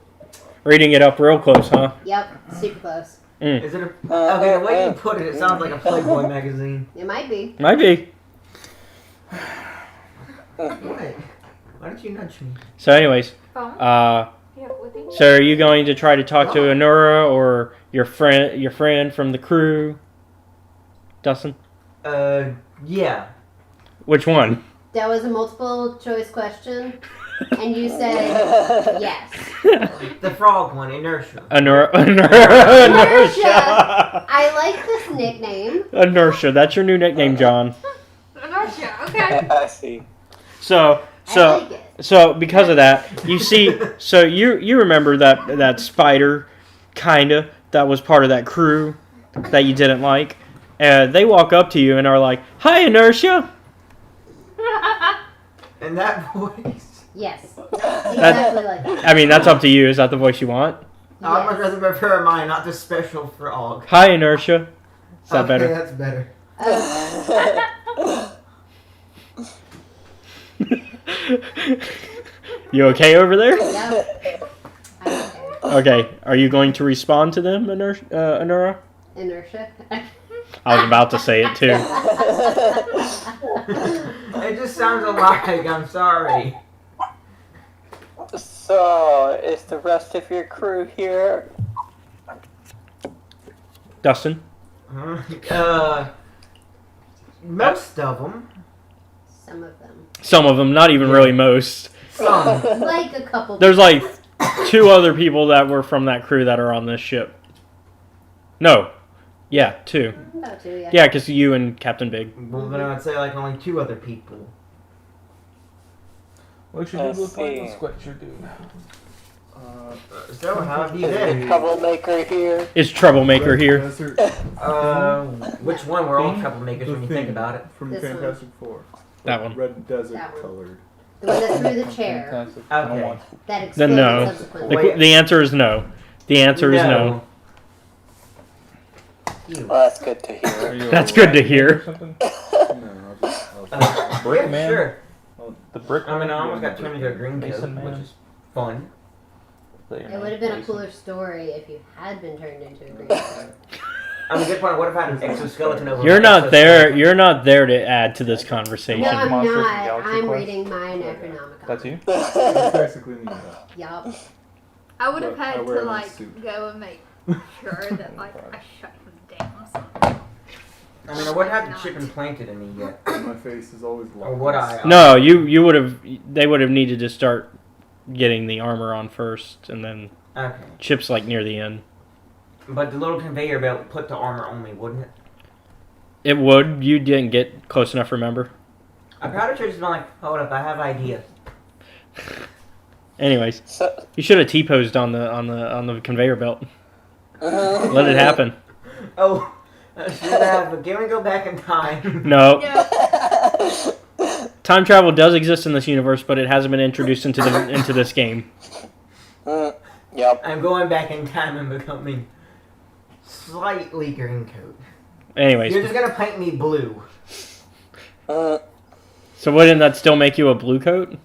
Reading it up real close, huh? Yep, super close. Is it a. Okay, the way you put it, it sounds like a Playboy magazine. It might be. Might be. What? Why did you nudge me? So anyways, Phone? uh, Yeah, with you. so are you going to try to talk to Anura or your friend from the crew? Dustin? Yeah. Which one? That was a multiple choice question. And you say yes. The frog one, inertia. Inertia. I like this nickname. Inertia. That's your new nickname, John. Inertia. Okay. I see. So I like it. So because of that, you see, so you remember that spider, kinda, that was part of that crew that you didn't like. They walk up to you and are like, "Hi, Inertia." And that voice. Yes. Exactly like that. I mean, that's up to you. Is that the voice you want? I'd much rather prefer mine, not the special frog. Hi, Inertia. Is that better? That's better. You okay over there? Yeah. Okay. Are you going to respond to them, Anura? Inertia. I was about to say it too. It just sounds alike, I'm sorry. So, is the rest of your crew here? Dustin? Most of them. Some of them. Some of them, not even really most. Some. Like a couple. There's like 2 other people that were from that crew that are on this ship. No. Yeah, 2. About 2, yeah. Yeah, because you and Captain Big. Well, then I'd say like only 2 other people. What should Let's you look like? see. Let's what you do. So how have you Is the been? troublemaker here? Is Troublemaker here? Desert, Which one? We're all troublemakers when you think about it. From This one. Fantastic Four. That one. Red desert That one. colored. The one that threw the chair. Fantastic. Okay. I don't want- That Then exploded no. subsequently. The answer is no. The answer is no. You. Well, that's good to Are hear. you a That's good to rat hear. or something? No, I'll Brick Yeah, man? sure. The brick. I mean, I almost got turned into a green coat, Mason which man. is fun. It would have been a cooler story if you had been turned into a green coat. I mean, good point. What if I had an exoskeleton over? You're my not there. exoskeleton? You're not there to add to this conversation. No, I'm Monsters not. and Galaxy I'm Quest? reading my Necronomicon. That's you? That's basically me. Though. Yup. I would have But I had wear to my like suit. go and make sure that like I shut him down. So. I mean, I wouldn't have the chip implanted in me yet. My face is always Or lost. would I? No, you would have. They would have needed to start getting the armor on first, and then Okay. Chip's like near the end. But the little conveyor belt put the armor on me, wouldn't it? It would. You didn't get close enough. Remember. I probably should have just been like, hold up, I have ideas. Anyways, So, you should have T-posed on the conveyor belt. Let it happen. Oh, I should have, but can we go back in time? No. Yeah. Time travel does exist in this universe, but it hasn't been introduced into this game. Yep. I'm going back in time and becoming slightly green coat. Anyways, You're just gonna paint me blue. so wouldn't that still make you a blue coat?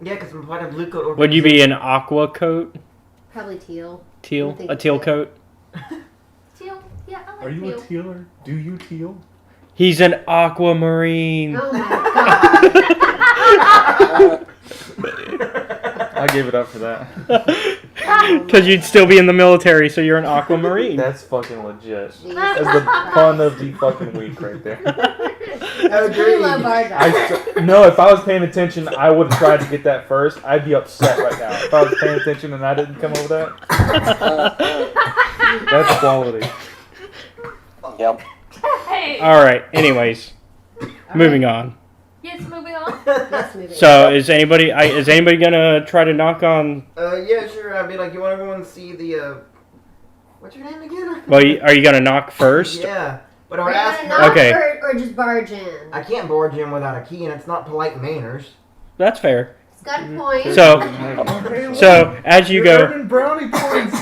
Yeah, because I'm part of blue coat. Would you be an aqua coat? Probably teal. Teal? I think A teal so. coat? Teal. Yeah, I like Are you teal. a tealer? Do you teal? He's an aquamarine. Oh my god. I gave it up for that. Because you'd still be in the military, so you're an aquamarine. That's fucking legit. Jeez. That's the pun of the fucking week right there. That's pretty low bar, guys. No, if I was paying attention, I would have tried to get that first. I'd be upset right now. If I was paying attention and I didn't come over that, that's quality. Yep. Hey. All right. Anyways, moving on. Yes, moving on. Yes, moving So is anybody gonna try to knock on? Yeah, sure. I'd be like, you want to go and see the, what's your name again? Well, are you gonna knock first? Yeah, but I Are would you ask gonna her. knock Okay. or just barge in? I can't barge in without a key, and it's not polite manners. That's fair. It's got a point. So Okay, as you you're go, earning brownie points.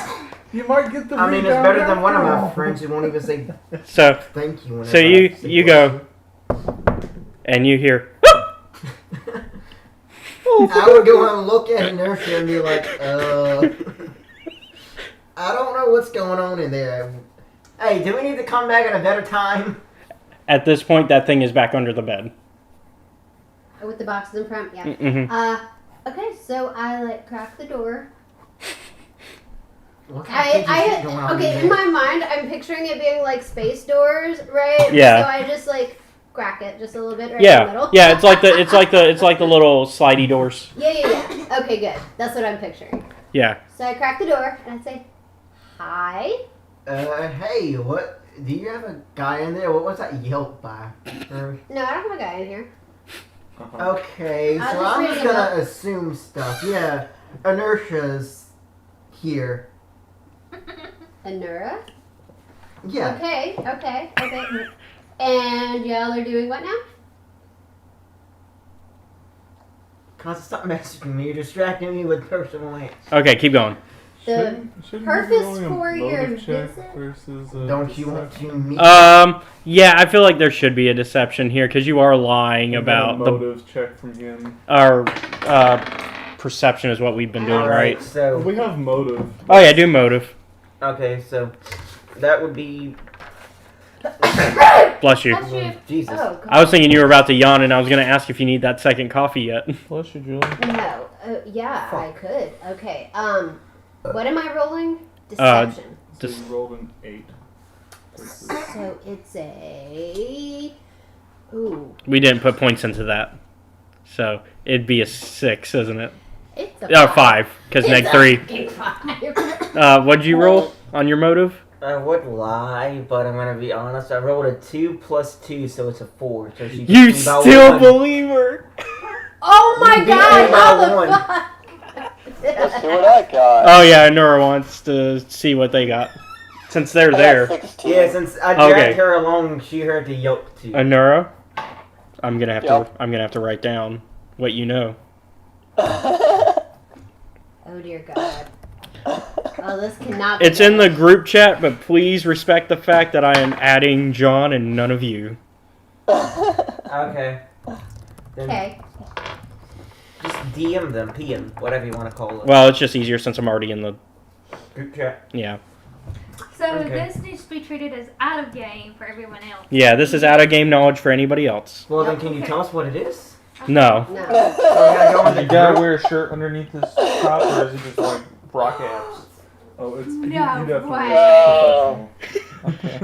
You might get the. I mean, it's rebound better than one of after my all. friends who won't even say so thank you. So you go. And you hear. I would go and look at Inertia and be like, I don't know what's going on in there. Hey, do we need to come back at a better time? At this point, that thing is back under the bed. With the boxes in front, yeah. Mm-hmm. Okay, so I like crack the door. What kind of kinky shit going on Okay, in in there? my mind, I'm picturing it being like space doors, right? Yeah. So I just like crack it just a little bit right in the Yeah, middle. yeah. It's like the little slidey doors. Yeah. Okay, good. That's what I'm picturing. Yeah. So I crack the door and I say, "Hi." Hey, what? Do you have a guy in there? What was that yelp by? No, I don't have a guy in here. Okay, I was so just I'm just reading gonna about- assume stuff. Yeah, Inertia's here. Anura? Yeah. Okay. And y'all are doing what now? Cause stop messaging me. You're distracting me with personal answers. Okay, keep going. The purpose for your visit? Versus, Don't you want to meet? Yeah, I feel like there should be a deception here because you are lying about the motive check from him. our perception is what we've been doing, right? So We have motive. Oh yeah, do motive. okay, so that would be Bless you. Bless you. Jesus. Oh, God. I was thinking you were about to yawn, and I was going to ask if you need that second coffee yet. Bless you, Julie. No. Yeah, I could. Okay. What am I rolling? Deception. So you rolled an 8. So it's a. Ooh. We didn't put points into that, so it'd be a 6, isn't it? It's a Oh, 5, because It's neg a 3. fucking 5. What'd you roll on your motive? I would lie, but I'm gonna be honest. I rolled a 2 plus 2, so it's a 4. So she You beat me by still one. believe her? Oh my You beat God! me by How the one. fuck? Let's see what I got. Oh yeah, Nora wants to see what they got, since they're I got there. 16. Yeah, since I dragged Okay. her along, she heard the yelp too. Nora, I'm gonna have Yep. to write down what you know. Oh dear God. Oh, this cannot be It's in good. the group chat, but please respect the fact that I am adding John and none of you. Okay. Then Okay. just DM them, PM, whatever you want to call it. Well, it's just easier since I'm already in the Group chat. yeah. So Okay. this needs to be treated as out of game for everyone else. Yeah, this is out of game knowledge for anybody else. Well, then can you tell us what it is? No. No. So we gotta go in the The guy group. wear a shirt underneath his top, or is he just like rock abs? Oh, it's No you definitely way. are professional. Okay.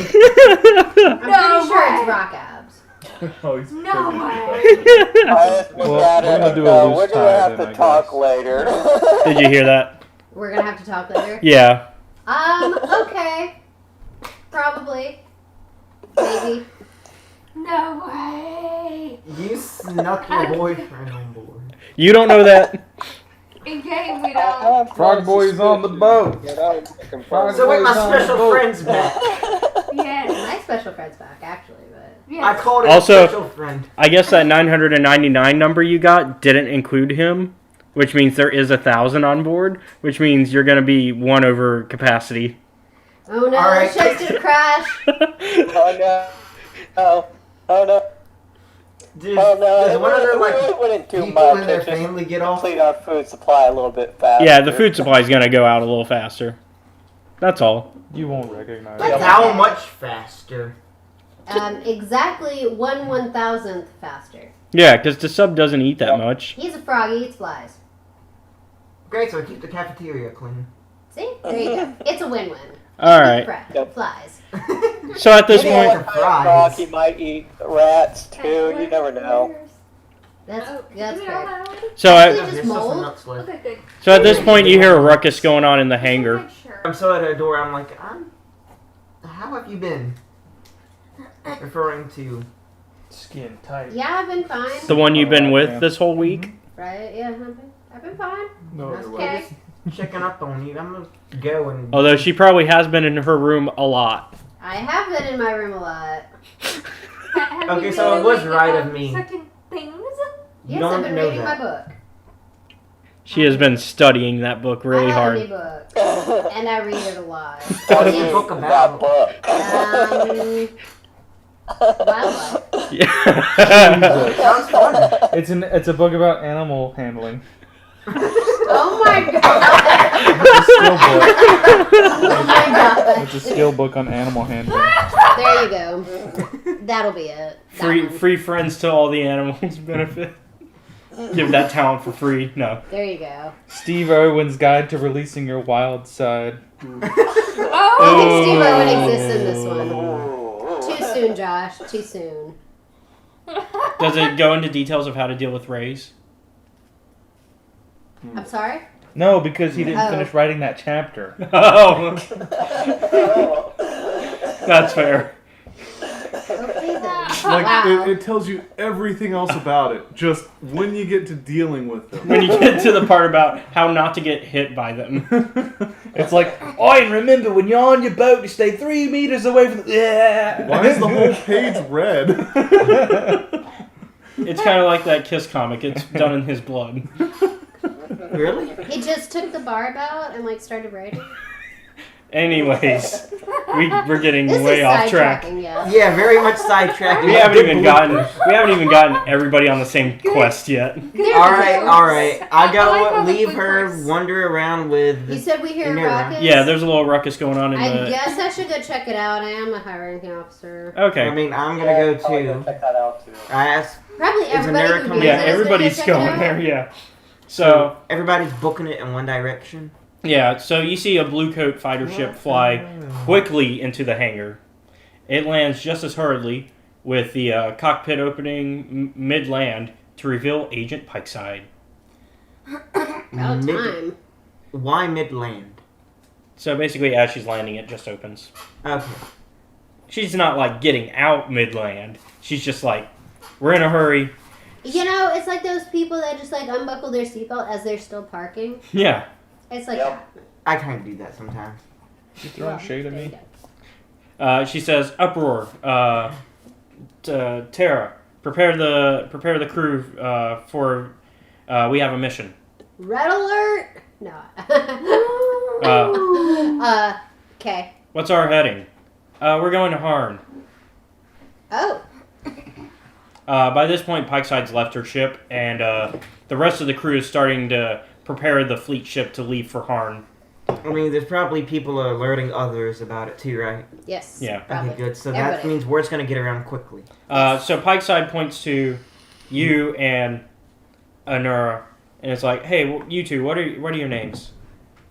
I'm pretty sure it's way. rock abs. Oh, he's No perfectly way. professional. Well, we're gonna do a loose We're tie gonna have then, to I talk guess. later. Did you hear that? We're gonna have to talk later. Yeah. Okay. Probably. Maybe. No way. You snuck your boyfriend on board. You don't know that. In game we don't. Frog Boy's on the boat. Frog So wait, my Boy's on the special boat. friend's back. Yes. My special friend's back, actually, but. Yes. I called it Also- a special friend. I guess that 999 number you got didn't include him, which means there is 1,000 on board, which means you're going to be 1 over capacity. Oh no, All right. the ship's gonna crash. Oh no. Oh no. Does, Oh no. does one of their we like wouldn't do people much. in their It's just family get off? complete our food supply a little bit faster. Yeah, the food supply is going to go out a little faster. That's all. You won't recognize That's it. How okay. much faster? Exactly 1/1000th faster. Yeah, because the sub doesn't eat that much. He's a frog, he eats flies. Great, so I keep the cafeteria clean. See? There you go. It's a win-win. All right. Yep. Flies. So at this Maybe point, like a fries. Rocky might eat rats too. You never know. That's Oh, that's do we all correct. have one? so Actually, at, just There's still some mold? nuts left. Okay, good. so at this point, you hear a ruckus going on in the hangar. Make sure. I'm so at her door, I'm like, how have you been? Referring to... Skin tight. Yeah, I've been fine. The one you've been with Yeah. this whole week. Right? Yeah, I've been fine. No That's other okay. way. Just checking up on you. I'm gonna go and... Although she probably has been in her room a lot. I have been in my room a lot. Have Okay, you so been it was doing, right of me. Certain things. You Yes, don't I've been know reading that. my book. She has been studying that book really I have hard. a book, and I read it a lot. What's the book about? That book. Wildlife. Yeah. Sounds fun. It's a book about animal handling. Oh my god! Skill book. Oh my god! It's a skill book on animal handling. There you go. That'll be it. That one. free friends to all the animals benefit. Give that talent for free. No. There you go. Steve Irwin's Guide to Releasing Your Wild Side. I Oh. think Steve Irwin exists in this one. Too soon, Josh. Too soon. Does it go into details of how to deal with rays? I'm sorry? No, because he didn't Oh. finish writing that chapter. Oh, that's fair. Okay then. Like Wow. it tells you everything else about it. Just when you get to dealing with them. When you get to the part about how not to get hit by them. It's like, oh, and remember, when you're on your boat, you stay 3 meters away from the... Yeah. Why is the whole page red? It's kind of like that Kiss comic. It's done in his blood. Really? He just took the barb out and like started writing. All we're getting This way is off track. sidetracking, yeah. Yeah, very much sidetracked. We haven't even gotten everybody on the same quest yet. Alright. I I like go how the leave food her, works. wander around with... You said we hear You're near, right? rockets? Yeah, there's a little ruckus going on in I the. guess I should go check it out. I am a high-ranking officer. Okay. I mean, I'm gonna go too. Check that out too. I asked... Probably Is everybody America who coming? reads Yeah, it is everybody's gonna go check it going out. there. Yeah. So Everybody's booking it in one direction. yeah, so you see a blue coat fighter ship fly quickly into the hangar. It lands just as hurriedly, with the cockpit opening mid-land to reveal Agent Pikeside. About Mid- time. Why Midland? So basically, as she's landing, it just opens. Okay. She's not like getting out mid-land. She's just like, we're in a hurry. You know, it's like those people that just like unbuckle their seatbelt as they're still parking. Yeah. It's like Yep. I kind of do that sometimes. You throwing shade at there you me? go. She says, "Uproar, Tara, prepare the crew for we have a mission." Red alert! No. Okay. What's our heading? We're going to Harn. Oh. By this point, Pikeside's left her ship, and the rest of the crew is starting to prepare the fleet ship to leave for Harn. I mean, there's probably people alerting others about it too, right? Yes. Yeah. Probably. Okay, good. So that Everybody. means word's gonna get around quickly. So Pikeside points to you and Anura, and it's like, "Hey, you two, what are your names?"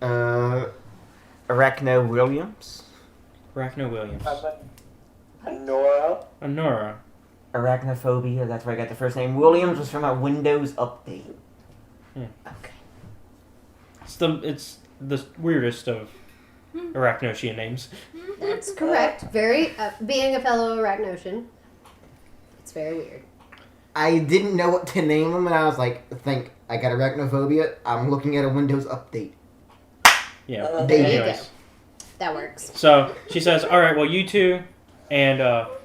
Arachno Williams. Arachno Williams. Nora. Anura. Arachnophobia, that's where I got the first name. Williams was from a Windows update. Okay. It's the weirdest of Arachnotian names. That's correct. Very, being a fellow Arachnosian, it's very weird. I didn't know what to name him, and I was like, I got arachnophobia. I'm looking at a Windows update. Yeah. There you Anyways. go. That works. So she says, "All right, well, you two and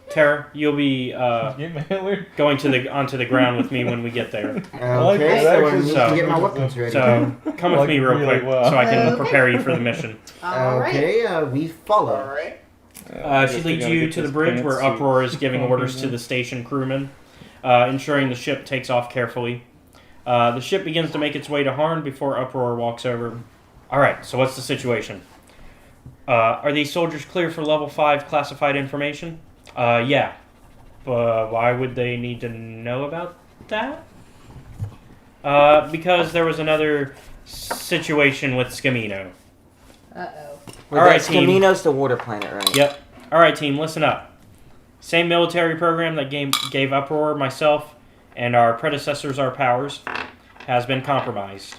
Tara, you'll be going onto the ground with me when we get there. Okay, so I need to get my weapons ready. So come with me real quick so I can Okay. prepare you for the mission." All right. Okay, we follow. Alright. She leads you to the bridge where Uproar is giving orders to the station crewmen, ensuring the ship takes off carefully. The ship begins to make its way to Harn before Uproar walks over. "All right, so what's the situation? Are these soldiers clear for level 5 classified information?" Yeah. But why would they need to know about that? Because there was another situation with Scamino. Uh-oh. Well, All right, that team. Scamino's the water planet, right? Yep. All right, team, listen up. Same military program that gave Uproar, myself, and our predecessors our powers has been compromised.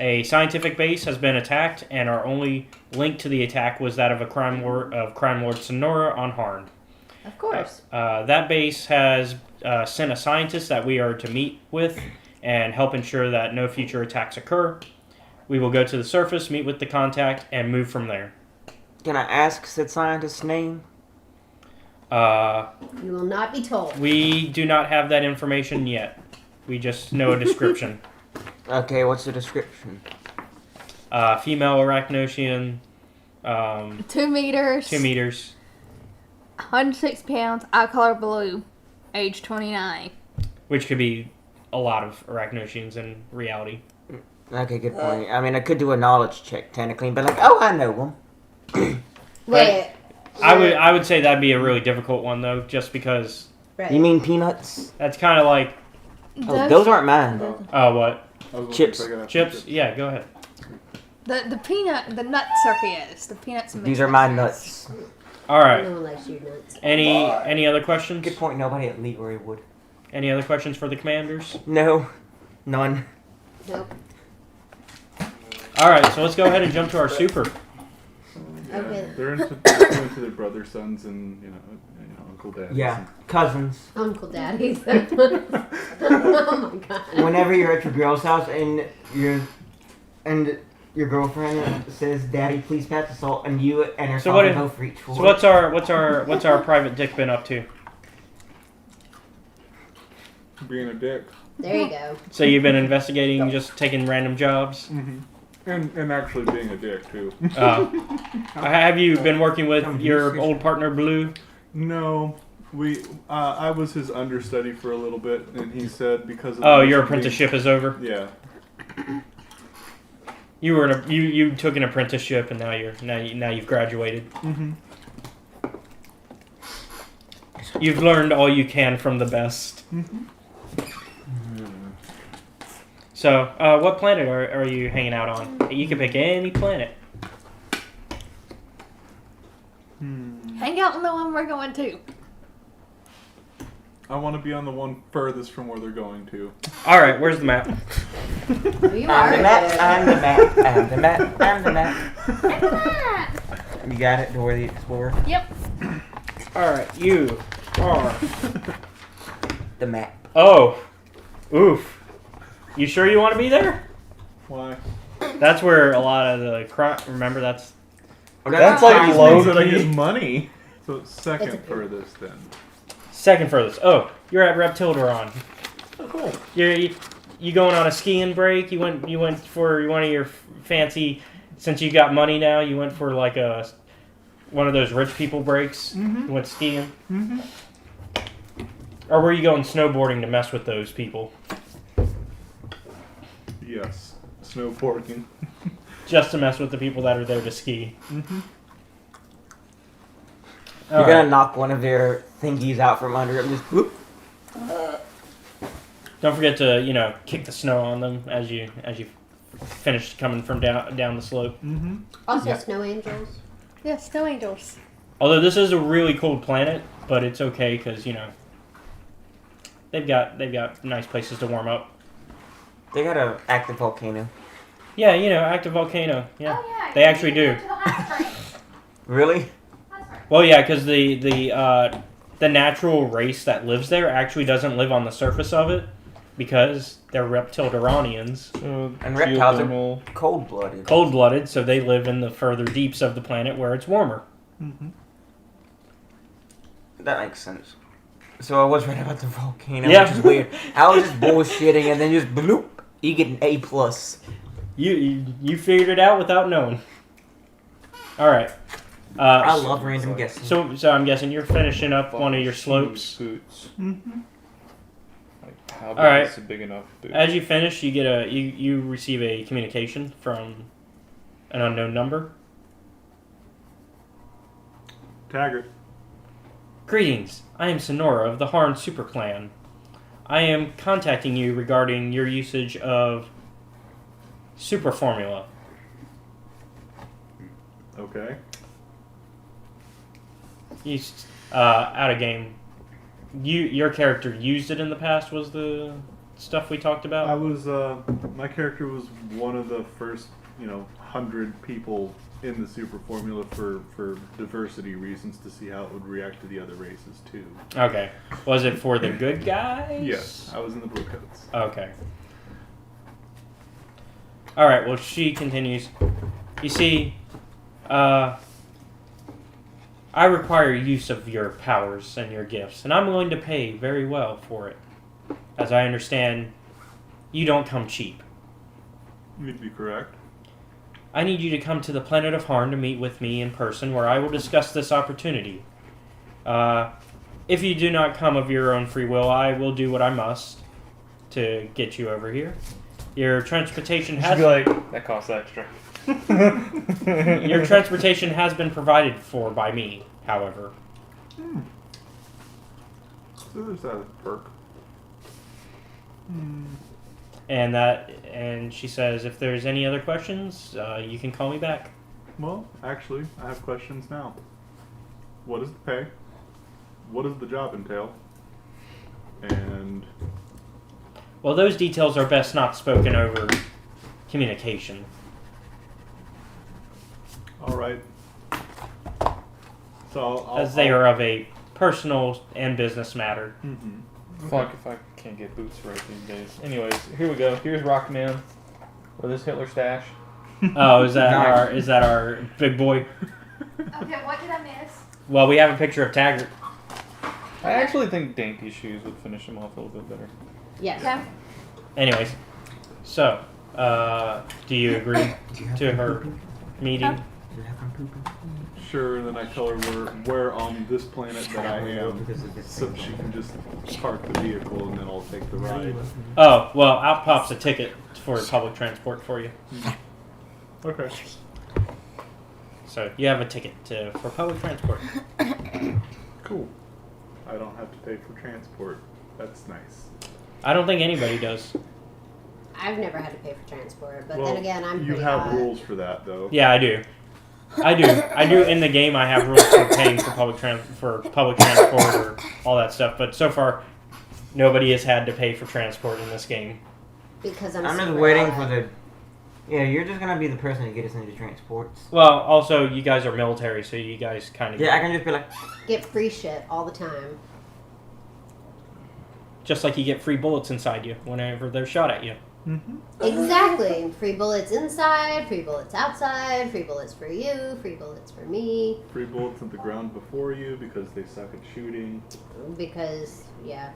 A scientific base has been attacked, and our only link to the attack was that of crime lord Sonora on Harn. Of course. That base has sent a scientist that we are to meet with and help ensure that no future attacks occur. We will go to the surface, meet with the contact, and move from there. Can I ask said scientist's name? You will not be told. We do not have that information yet. We just know a description. Okay, what's the description? Female Arachnosian, 2 meters. 2 meters. 106 pounds. Eye color blue. Age 29. Which could be a lot of Arachnosians in reality. Okay, good point. I mean, I could do a knowledge check technically, but like, oh, I know him. Wait. I would say that'd be a really difficult one though, just because Right. You mean peanuts? that's kind of like Oh, those aren't mine. what Chips. chips? Yeah, go ahead. The nut circus. The peanuts and These are my mixes. nuts. All right. No one likes you nuts. Any other questions? Good point. Nobody at Leroy would. Any other questions for the commanders? No, none. Nope. All right, so let's go ahead and jump to our super. Yeah, Okay. they're into their brother, sons, and Uncle Dad. Yeah, cousins. Uncle Daddy. Oh my god. Whenever you're at your girl's house and your girlfriend says, "Daddy, please pass the salt," and you and her So father both reach for So it. what's our private dick been up to? Being a dick. There you go. So you've been investigating, just taking random jobs. Mm-hmm. And actually being a dick too. Have you been working with your old partner Blue? No, I was his understudy for a little bit, and he said because of Your apprenticeship is over. Yeah. You were you took an apprenticeship, and now you've graduated. Mm-hmm. You've learned all you can from the best. Mm-hmm. So, what planet are you hanging out on? You can pick any planet. Hang out on the one we're going to. I want to be on the one furthest from where they're going to. All right, where's the map? You I'm are. the map. I'm the map. I'm the map. I'm the map. Look at that. You got it, Dora the Explorer. Yep. All right, you are. The map. Oh, oof. You sure you want to be there? Why? That's where a lot of the crime. Remember, that's That's Like like low that I low-key. get money. So it's It's second a- furthest then. second furthest. Oh, you're at Reptilderon. Oh, cool. You going on a skiing break? You went for one of your fancy. Since you got money now, you went for like one of those rich people breaks. Mm-hmm. You went skiing, Mm-hmm. or were you going snowboarding to mess with those people? Yes. Snowboarding. Just to mess with the people that are there to ski. Mm-hmm. You're All gonna right. knock one of their thingies out from under it. Just whoop. Don't forget to kick the snow on them as you finish coming from down the slope. Mm-hmm. Also, Yeah. snow angels. Yeah, snow angels. Although this is a really cold planet, but it's okay because they've got nice places to warm up. They got an active volcano. Yeah, active volcano. Yeah, Oh, yeah. they actually do. To the hot springs. Really? Hot springs. Well, yeah, because the natural race that lives there actually doesn't live on the surface of it because they're Reptilderonians, So And reptiles are geothermal. cold-blooded. cold-blooded, so they live in the further deeps of the planet where it's warmer. Mm-hmm. That makes sense. So I was right about the volcano, Yeah. which is weird. I was just bullshitting, and then just bloop, you get an A+. You figured it out without knowing. All right. I love random guessing. So I'm guessing you're finishing up one of your slopes. Boots. Mm-hmm. Like how big Alright. is a big enough boot? As you finish, you get you receive a communication from an unknown number. Taggart. Greetings. I am Sonora of the Harn Super Clan. I am contacting you regarding your usage of super formula. Okay. Out of game. Your character used it in the past. Was the stuff we talked about? I was, my character was one of the first, 100 people in the super formula for diversity reasons to see how it would react to the other races too. Okay. Was it for the good guys? Yes, I was in the blue coats. Okay. Alright, well, she continues. You see, I require use of your powers and your gifts, and I'm willing to pay very well for it. As I understand, you don't come cheap. You'd be correct. I need you to come to the planet of Harn to meet with me in person, where I will discuss this opportunity. If you do not come of your own free will, I will do what I must to get you over here. Your transportation You should has be like, that costs extra. your transportation has been provided for by me, however. So there's that perk. And she says, if there's any other questions, you can call me back. Well, actually, I have questions now. what is the pay? What does the job entail? And Well, those details are best not spoken over communication. all right. So As they are of a personal and business matter. Mm-hmm. Fuck if I can't get boots right these days. Anyways, here we go. Here's Rockman with his Hitler stash. Oh, is that our big boy? Okay, what did I miss? Well, we have a picture of Taggart. I actually think dainty shoes would finish him off a little bit better. Yes. Okay. Anyways, so do you agree to her meeting? Sure, then I tell her where on this planet that I am, so she can just park the vehicle and then I'll take the ride. Oh, well, out pops a ticket for public transport for you. Okay. So you have a ticket for public transport. Cool. I don't have to pay for transport. That's nice. I don't think anybody does. I've never had to pay for transport, but Well, then again, I'm you pretty have hot. rules for that though. Yeah, I do. I do. In the game, I have rules for paying for public transport or all that stuff. But so far, nobody has had to pay for transport in this game. Because I'm just super waiting hot. for the. Yeah, you're just gonna be the person to get us into transports. Well, also, you guys are military, so you guys kind of Yeah, I can just be like, Get free shit all the time. just like you get free bullets inside you whenever they're shot at you. Mm-hmm. Exactly. Free bullets inside, free bullets outside, free bullets for you, free bullets for me. Free bullets at the ground before you because they suck at shooting. Because, yeah.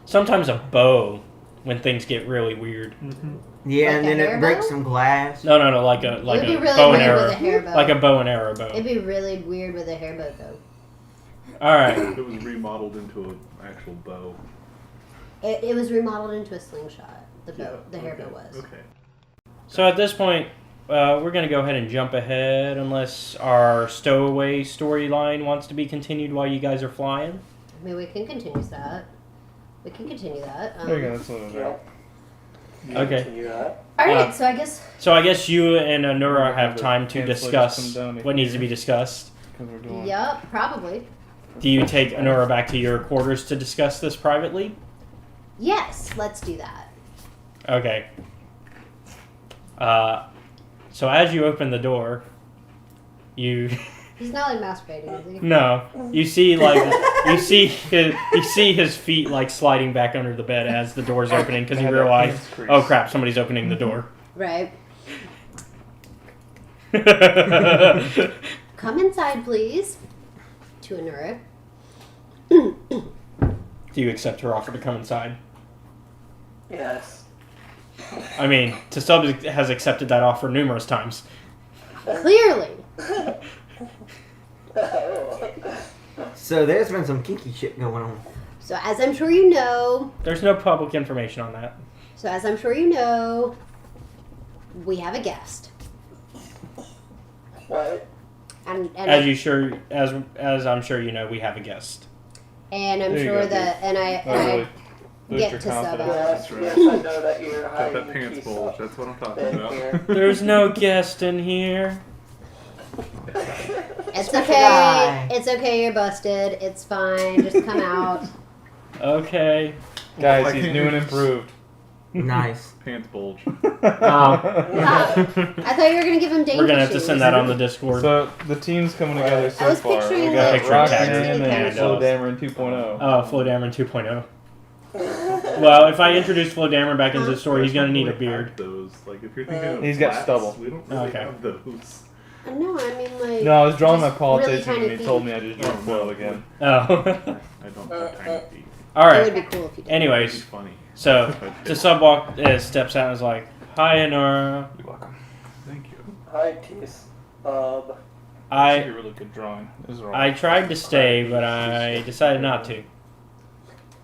Sometimes a bow when things get really weird. Mm-hmm. yeah, Like and a then hair it breaks bow? some glass. No, like It a would be really bow and weird arrow, with a hair bow. like a bow and arrow bow. It'd be really weird with a hair bow, though. All right. It was remodeled into an actual bow. It was remodeled into a slingshot. The bow, Yeah, the hair okay, bow was. Okay. So at this point, we're going to go ahead and jump ahead unless our stowaway storyline wants to be continued while you guys are flying. I mean, we can continue that. We can continue that. There you go. That's what it was. Right. Okay. Continue that. All right, so I guess So I guess you and Anura have The time to cancellations discuss come down what needs to here. be discussed. Because we're doing. Yup, probably. Do you take Anura back to your quarters to discuss this privately? Yes, let's do that. Okay. So as you open the door, you He's not like masturbating, is he? no, you see his feet like sliding back under the bed as the door's opening because you realize, oh crap, somebody's opening the door. Right. Come inside, please. To Anura. Do you accept her offer to come inside? Yes. I mean, Tasub has accepted that offer numerous times. Clearly. So there's been some kinky shit going on. So as I'm sure you know, There's no public information on that. we have a guest. What? And As I'm sure you know, we have a guest. and I'm There you sure go, that and I Oh, really? and Boost Get your to sub confidence. out. Yes, right. yes, I know that you're Got hiding that the pants key bulge. stuff That's what I'm talking in about. here. There's no guest in here. it's Special okay. guy. It's okay. You're busted. It's fine. Just come out. Okay. Guys, I he's can't new and use- improved. Nice. Pants bulge. I thought you were gonna give him danger We're gonna have to shoes. send that on the Discord. So the team's coming together so I was far. picturing, We got like, picture of Rockman Taggart and and, Flo Dameron 2.0. Flo Dameron 2.0. Well, if I introduce Flo Dameron back into the story, he's gonna need a Like, beard. have those. Like if you're thinking of He's got flats, stubble. We don't really Okay. have those. No, I mean like. No, I was drawing my just politician really tiny and he told feet. me I just drew Oh, Flo no. again. Oh. I don't have tiny feet. All It would right. be cool if you did. It'd be Anyways, funny. so Tasub steps out and is like, "Hi, Anura. You're welcome. Thank you. Hi, Tease. That's I a really good drawing. This is wrong. I tried to stay, but I decided not to.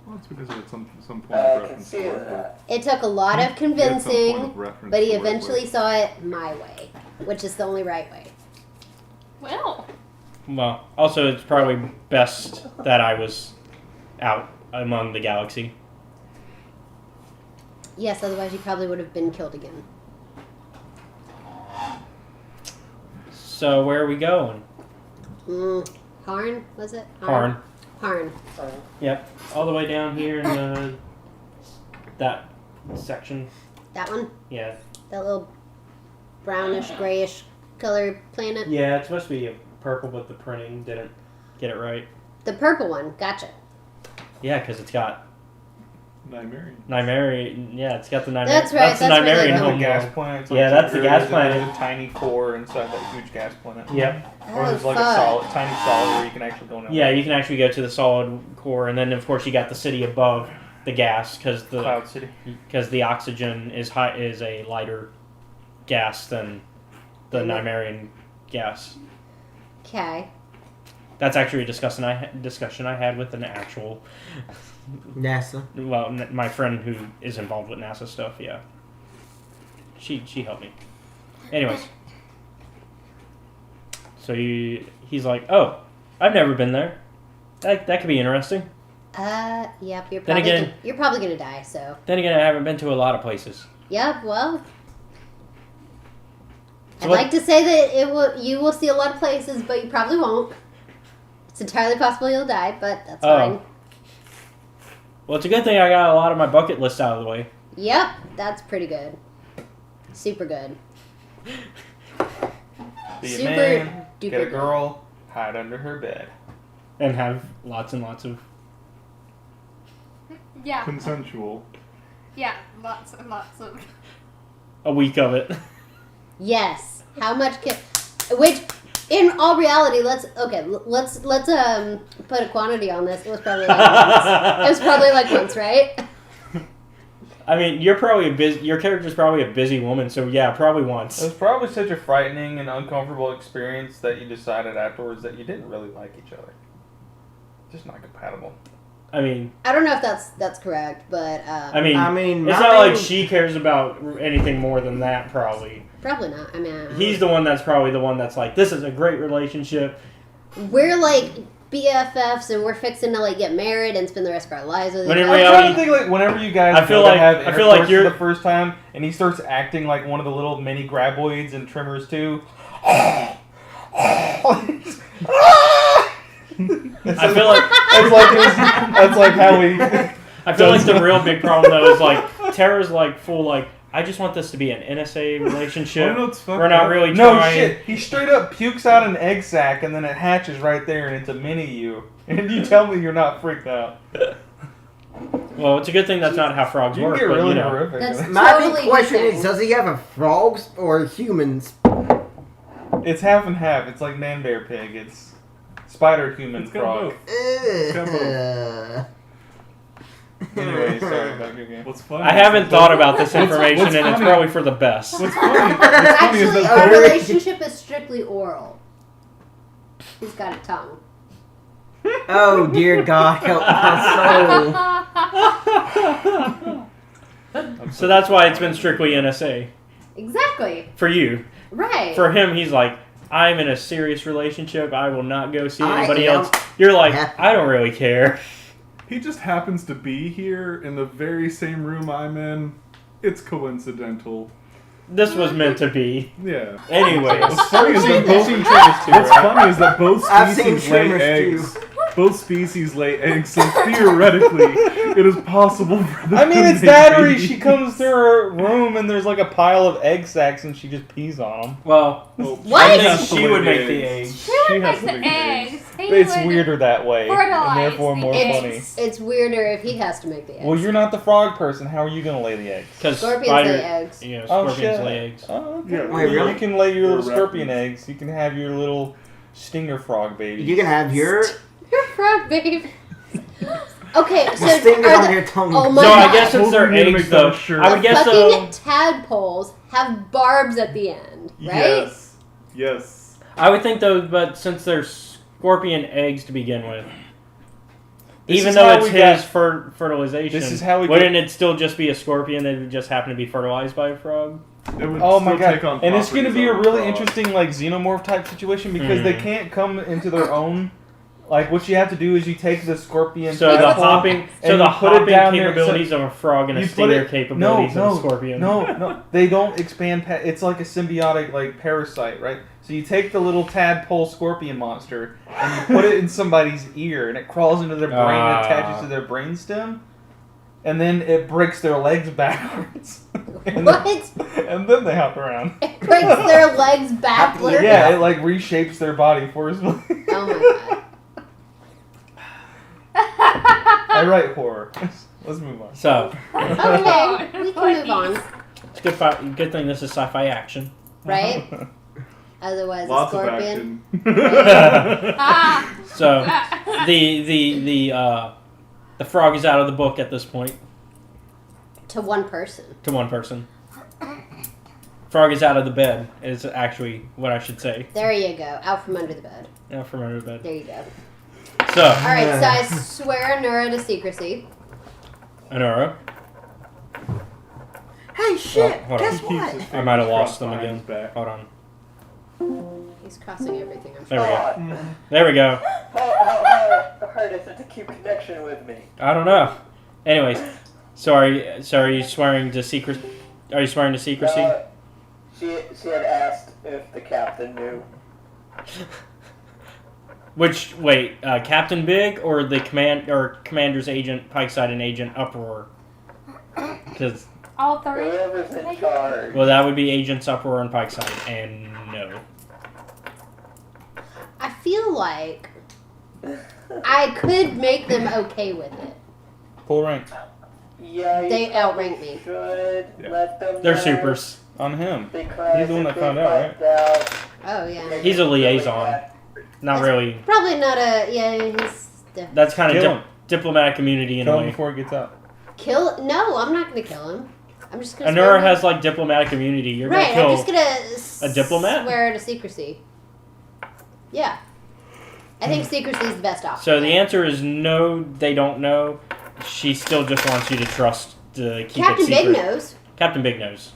Well, it's because of some point I of can reference see to it. that. It took a lot of He had some point convincing, of reference but he to it, eventually like- saw it my way, which is the only right way. Well, Well, also it's probably best that I was out among the galaxy. Yes, otherwise you probably would have been killed again. So where are we going? Harn, was it? Harn. Harn. Yep. All the way down here in that section. That one? Yeah. That little brownish, grayish color planet? Yeah, it's supposed to be purple, but the printing didn't get it right. The purple one. Gotcha. Yeah, because it's got Nimarian. Yeah, it's got the Nimarian. That's right. That's the That's Nimarian right. home gas world. planet. Yeah, that's the gas planet. There's a tiny core inside that huge gas planet. Yep. Or there's like a tiny solid where you can actually go in. Yeah, you can actually go to the solid core, and then of course you got the city above the gas because the Cloud City. Because the oxygen is a lighter gas than the Nimarian gas. Okay. That's actually a discussion I had with an actual NASA. Well, my friend who is involved with NASA stuff. Yeah, she helped me. Anyways, so he's like, oh, I've never been there. That could be interesting. Yep. You're Then probably gonna die. So. Then again, I haven't been to a lot of places. Yep. Well. So I'd like to say that you will see a lot of places, but you probably won't. It's entirely possible you'll die, but that's fine. Well, it's a good thing I got a lot of my bucket list out of the way. Yep, that's pretty good. Super good. Be a Super man, duper get a girl, hide under her bed. And have lots and lots of... Yeah. Consensual. Yeah, lots and lots of. A week of it. Yes. How much can... Which, in all reality, let's put a quantity on this. It was probably like once. It was probably like once, right? I mean, your character's probably a busy woman, so yeah, probably It once. was probably such a frightening and uncomfortable experience that you decided afterwards that you didn't really like each other. Just not compatible. I mean... I don't know if that's correct, but... I mean, it's my not like main- she cares about anything more than that, probably. Probably not. I mean... He's the one that's probably the one that's like, this is a great relationship. We're like BFFs and we're fixing to like get married and spend the rest of our lives with each When in other. I'm trying to think like whenever you guys I feel go to like- have I feel like intercourse you're- for the first time and he starts acting like one of the little mini graboids and Trimmers too. I feel like that's like how we. I feel like the real big problem though is like Tara's like full like I just want this to be an NSA relationship. Oh, no, it's fucked We're not up. really No trying. shit. He straight up pukes out an egg sac and then it hatches right there and it's a mini you. And you tell me you're not freaked out. Well, it's a good thing that's not how frogs You can work. get But, really you know. horrific. That's My totally big question different. is, does he have a frogs or humans? It's half and half. It's like man bear pig. It's spider human It's got frog. both. Anyway, sorry about your game. What's funny? I haven't thought about this information, what's and it's funny- probably for the best. What's funny? What's funny is Actually, that our both- relationship is strictly oral. He's got a tongue. Oh dear God, help my soul. So that's why it's been strictly NSA Exactly. for you. Right. For him, he's like, I'm in a serious relationship. I will not go see I anybody am. else. You're like, Yeah. I don't really care. He just happens to be here in the very same room I'm in. It's coincidental. This was meant to be. Yeah. Anyways. What's funny is that both Trimmers too, What's right? funny is that both I've seen species lay Trimmers eggs. too. Both species lay eggs, so theoretically, it is possible for them I mean, to it's make Dattery. babies. She comes to her room and there's like a pile of egg sacs and she just pees on them. Well, What? I She has think to she lay would make the eggs. She would She make has to the make the eggs. eggs. He It's would weirder that way, and fertilize therefore the more eggs. funny. It's weirder if he has to make the eggs. Well, you're not the frog person. How are you gonna lay the eggs? Because Scorpions lay eggs. Yeah, Oh, scorpions shit. lay eggs. Oh, okay. Yeah. Wait, really? You can lay your Or little scorpion raccoons. eggs. You can have your little stinger frog babies. You can have your You're a frog, babe. Okay, so stingers are on the, your tongue. oh my So god. I guess since they're Totally need to eggs, make that a though, shirt. I would guess fucking so. tadpoles have barbs at the end, right? Yes. Yes. I would think though, but since they're scorpion eggs to begin with, This even is though how it's we got- his fertilization, This is how we wouldn't it still just be a scorpion that would just happen to be fertilized by a frog? It would Oh my still take god! on And it's going to properties be a of really frog. interesting like xenomorph type situation because they can't come into their own Like what you have to do is you take the scorpion. So the tadpole hopping, and so the you put it hopping down there, capabilities of a frog and a you put stinger it- capabilities of a scorpion. No, they don't expand. It's like a symbiotic like parasite, right? So you take the little tadpole scorpion monster and you put it in somebody's ear, and it crawls into their brain and attaches to their brainstem, and then it breaks their legs backwards. and What? and then they hop around. It breaks their legs backwards. Yeah, it like reshapes their body forcibly. Oh my god. I write horror. Let's move on. So Okay, we can move on, it's good thing this is sci-fi action. right? Otherwise, Lots a of scorpion. action. So the frog is out of the book at this point. To one person. To one person. Frog is out of the bed is actually what I should say. There you go. Out from under the bed. Out from under the bed. There you go. So Alright, so I swear Nura to secrecy. Honora, Hey, shit! hold on. Guess He keeps what? his I might have fingers lost crossed them behind again. his back. Hold on. He's crossing everything. I'm There sure. we go. There we go. How hard is it to keep connection with me? I don't know. Anyways, so are you swearing to secret? Are you swearing to secrecy? She had asked if the captain knew. Which Captain Big or the commander's agent, Pikeside and Agent Uproar? Because All three. Whoever's in charge. well, that would be Agents Uproar and Pikeside, and no. I feel like I could make them okay with it. Full rank Yeah, you They probably outrank me. should Yeah. let them They're know, supers. on him. because He's the one if that they found out, find out, Oh yeah. He's a liaison. Not really. Probably not a he's That's kind Kill of him. diplomatic immunity in a Kill him way. before he gets out. kill. No, I'm not gonna kill him. I'm just gonna. Honora swear- has like diplomatic immunity. You're right. gonna kill. I'm just gonna a diplomat? Swear to secrecy. Yeah. I think secrecy is the best option. So the answer is no. They don't know. She still just wants you to trust to keep Captain it secret. Big knows Captain Big knows.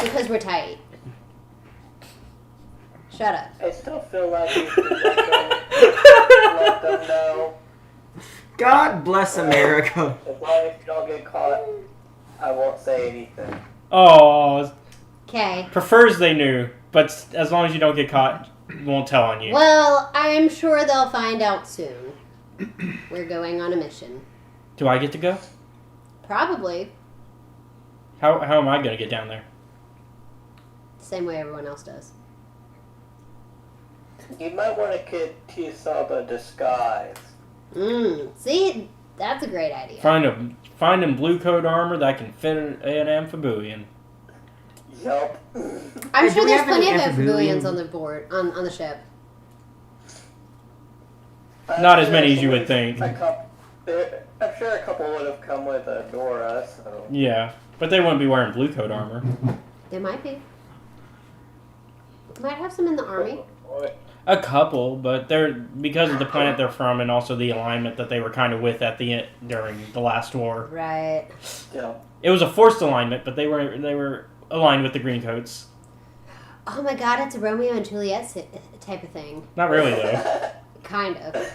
because we're tight. Shut up. I still feel like you should let them know. God bless America. As long as you don't get caught, I won't say anything. Oh, Okay. prefers they knew, but as long as you don't get caught, won't tell on you. Well, I'm sure they'll find out soon. We're going on a mission. Do I get to go? Probably How am I gonna get down there? the same way everyone else does. You might want to get T-Sub disguise. See, that's a great idea. Find him blue coat armor that can fit an amphibian. Yup. I'm Hey, sure do we there's have plenty of any amphibians amphibians? on the board on the ship. Not as many as you would think. I'm sure a couple would have come with Nora, so. Yeah, but they wouldn't be wearing blue coat armor. They might be. Might have some in the army. A couple, but they're because of the planet they're from and also the alignment that they were kind of with at the end during the last war. Right. Yeah. It was a forced alignment, but they were aligned with the Greencoats. Oh my god, it's a Romeo and Juliet type of thing. Not really though. Kind of.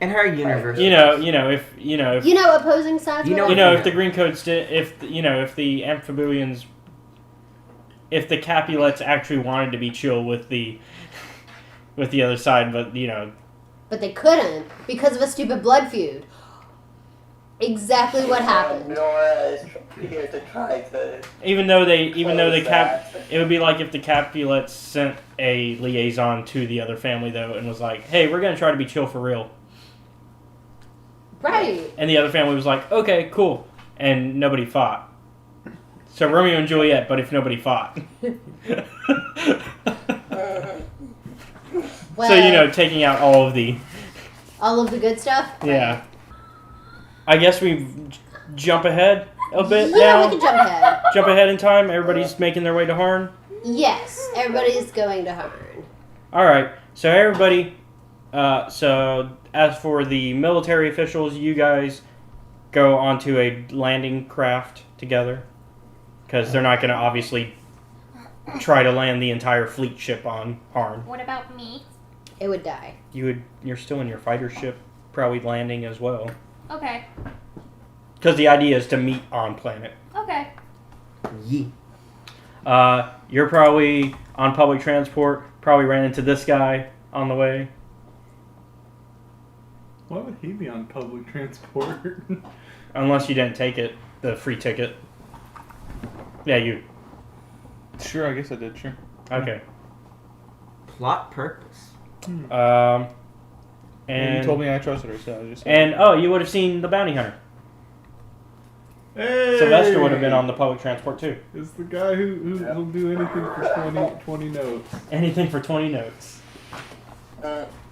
In her universe. You know, opposing sides. You know- whatever. If the Greencoats did, if the amphibians, if the Capulets actually wanted to be chill with the other side, but But they couldn't because of a stupid blood feud. Exactly what happened. Nora is here to try to. even though the that. it would be like if the Capulets sent a liaison to the other family though and was like, hey, we're gonna try to be chill for real, Right. and the other family was like, okay, cool, and nobody fought. So Romeo and Juliet, but if nobody fought. Well, So taking out all of the all of the good stuff. yeah. I guess we jump ahead a bit Yeah, now. we can jump ahead. Jump ahead in time. Everybody's making their way to Harn. Yes, everybody's going to Harn. All right. So everybody. So as for the military officials, you guys go onto a landing craft together because they're not going to obviously try to land the entire fleet ship on Harn. What about me? it would die. You're still in your fighter ship, probably landing as well. Okay. Because the idea is to meet on planet. Okay. Yeah. You're probably on public transport. Probably ran into this guy on the way. Why would he be on public transport? Unless you didn't take it, the free ticket. Yeah, you. Sure, I guess I did. Sure. Okay. Plot purpose. And you told me I trusted her, so I just. And you would have seen the bounty hunter. Hey! Sylvester would have been on the public transport too. It's the guy who will do anything for 20 notes. Anything for 20 notes.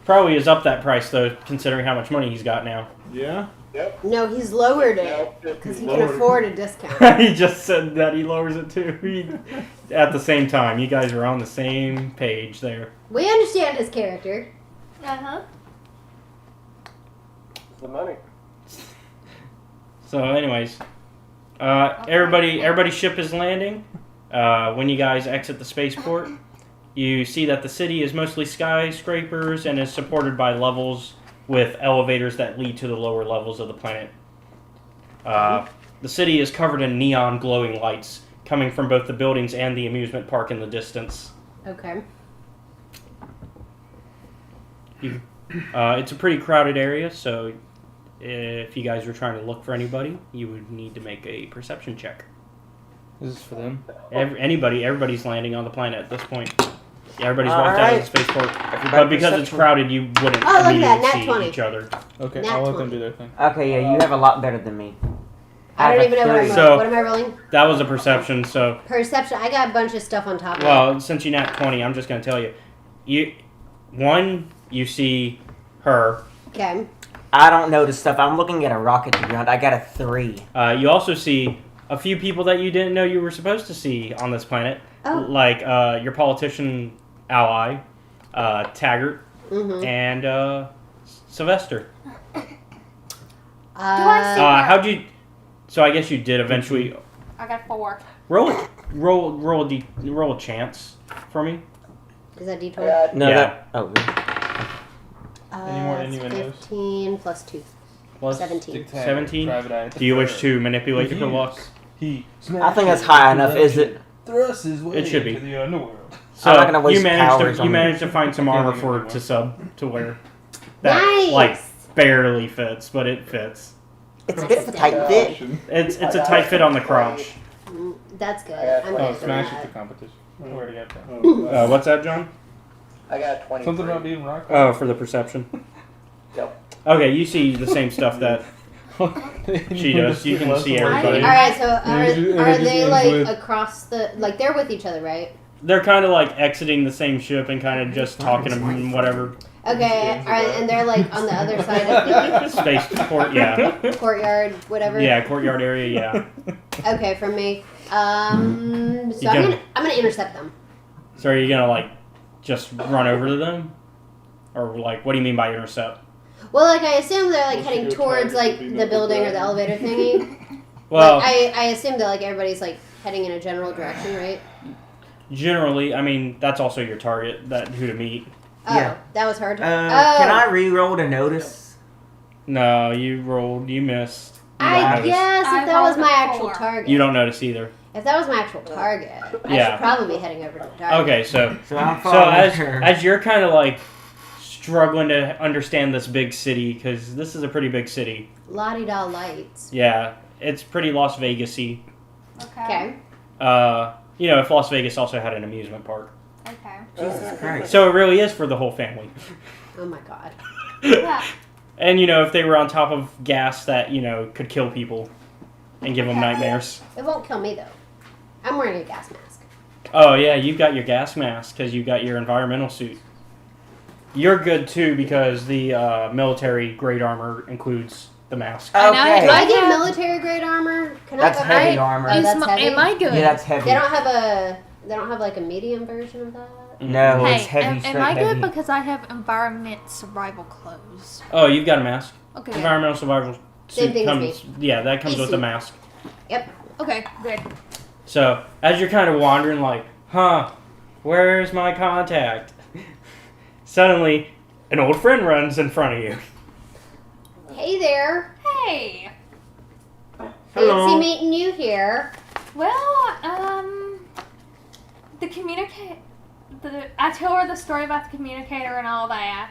Probably is up that price though, considering how much money he's got now. Yeah? Yep. No, he's lowered it Yep. because he Lowered can it. afford a discount. He just said that he lowers it too. At the same time, you guys are on the same page there. We understand his character. Uh-huh. The money. So, anyways, everybody's ship is landing. When you guys exit the spaceport, you see that the city is mostly skyscrapers and is supported by levels with elevators that lead to the lower levels of the planet. The city is covered in neon glowing lights coming from both the buildings and the amusement park in the distance. Okay. It's a pretty crowded area, so if you guys were trying to look for anybody, you would need to make a perception check. This is for them. Everybody's landing on the planet at this point. Everybody's All walked out of right. the spaceport. Everybody But because it's perception. crowded, you wouldn't Oh, look at immediately that, nat see 20. each other. Okay, Nat I'll let 20. them do their thing. Okay, yeah, you have a lot better than me. I don't have even a know what I'm three. rolling. So- What am I rolling? That was a perception, so... Perception. I got a bunch of stuff on top of it. Well, since you nat 20, I'm just going to tell you. You see her. Okay. I don't know the stuff. I'm looking at a rocket to ground. I got a 3. You also see a few people that you didn't know you were supposed to see on this planet. Oh. Like your politician ally, Taggart, Mm-hmm. and Sylvester. Do I see her? How'd you... So I guess you did eventually... I got 4. Roll a chance for me. Is that D20? Yeah. No, Yeah. that. Oh, good. Any more It's innuendos? 15 plus 2. Plus 17. 17? Private eye. Do you wish to manipulate your luck? He I think that's high enough, is it? Thrusts his way It should be. into the underworld. So I'm not gonna waste you powers on managed to find some I can't armor think for of it it to sub to wear. That Nice! like barely fits, but it fits. It's a tight fit. It's a tight fit on the crotch. That's good. Yeah. I'm Oh, good for smash that. it to competition. I already got that. Oh, What's that, John? I got 20. Something about being rock. Oh, for the perception. Yep. Okay, you see the same stuff that she does. You can see everybody. Alright, so And it just- are and it they just like ends with- across the. Like they're with each other, right? They're kind of like exiting the same ship and kind of just talking and whatever. Okay, alright, and they're like on the other side of Spaceport, yeah. the courtyard, whatever. Yeah, courtyard area, yeah. Okay, from me. So You I'm gonna intercept them. So are you gonna like just run over to them? Or like, what do you mean by intercept? Well, like I assume they're like Once heading you go towards target, like there'll be the no building or the driving. elevator thingy. Well, Like, I assume that like everybody's like heading in a general direction, right? generally, I mean, that's also your target, that who to meet. Oh, Yeah. that was hard. Can I re-roll to notice? No, you rolled, you missed. You don't I notice. guess I if that was rolled my a actual 4. target. You don't notice either. If that was my actual target, I Yeah. should probably be heading over to the target. Okay, so So I'm so following her. as you're kind of like struggling to understand this big city, because this is a pretty big city. La-di-da lights. Yeah, it's pretty Las Vegas-y. Okay. Okay. You know, if Las Vegas also had an amusement park. Okay. Jesus Christ. So it really is for the whole family. Oh my god. Yeah. And, you know, if they were on top of gas that, you know, could kill people and give them Okay. nightmares. It won't kill me though. I'm wearing a gas mask. Oh, yeah, you've got your gas mask because you've got your environmental suit. You're good, too, because the military grade armor includes the mask. And Do Okay. I get military grade armor? Can That's I? heavy I- armor. Oh, Is that's my- heavy? Am I good? Yeah, that's heavy. They don't have a. They don't have like a medium version of that. No, Hey, it's heavy. am straight I good heavy. because I have environment survival clothes? Oh, you've got a mask. Okay. Good. Environmental survival Same suit thing as comes. Yeah, that comes Easy. with the mask. Yep. Okay. Good. So, as you're kind of wandering, like, where's my contact? Suddenly, An old friend runs in front of you. Hey there. Hey. Fancy meeting you here. Well, I tell her the story about the communicator and all that.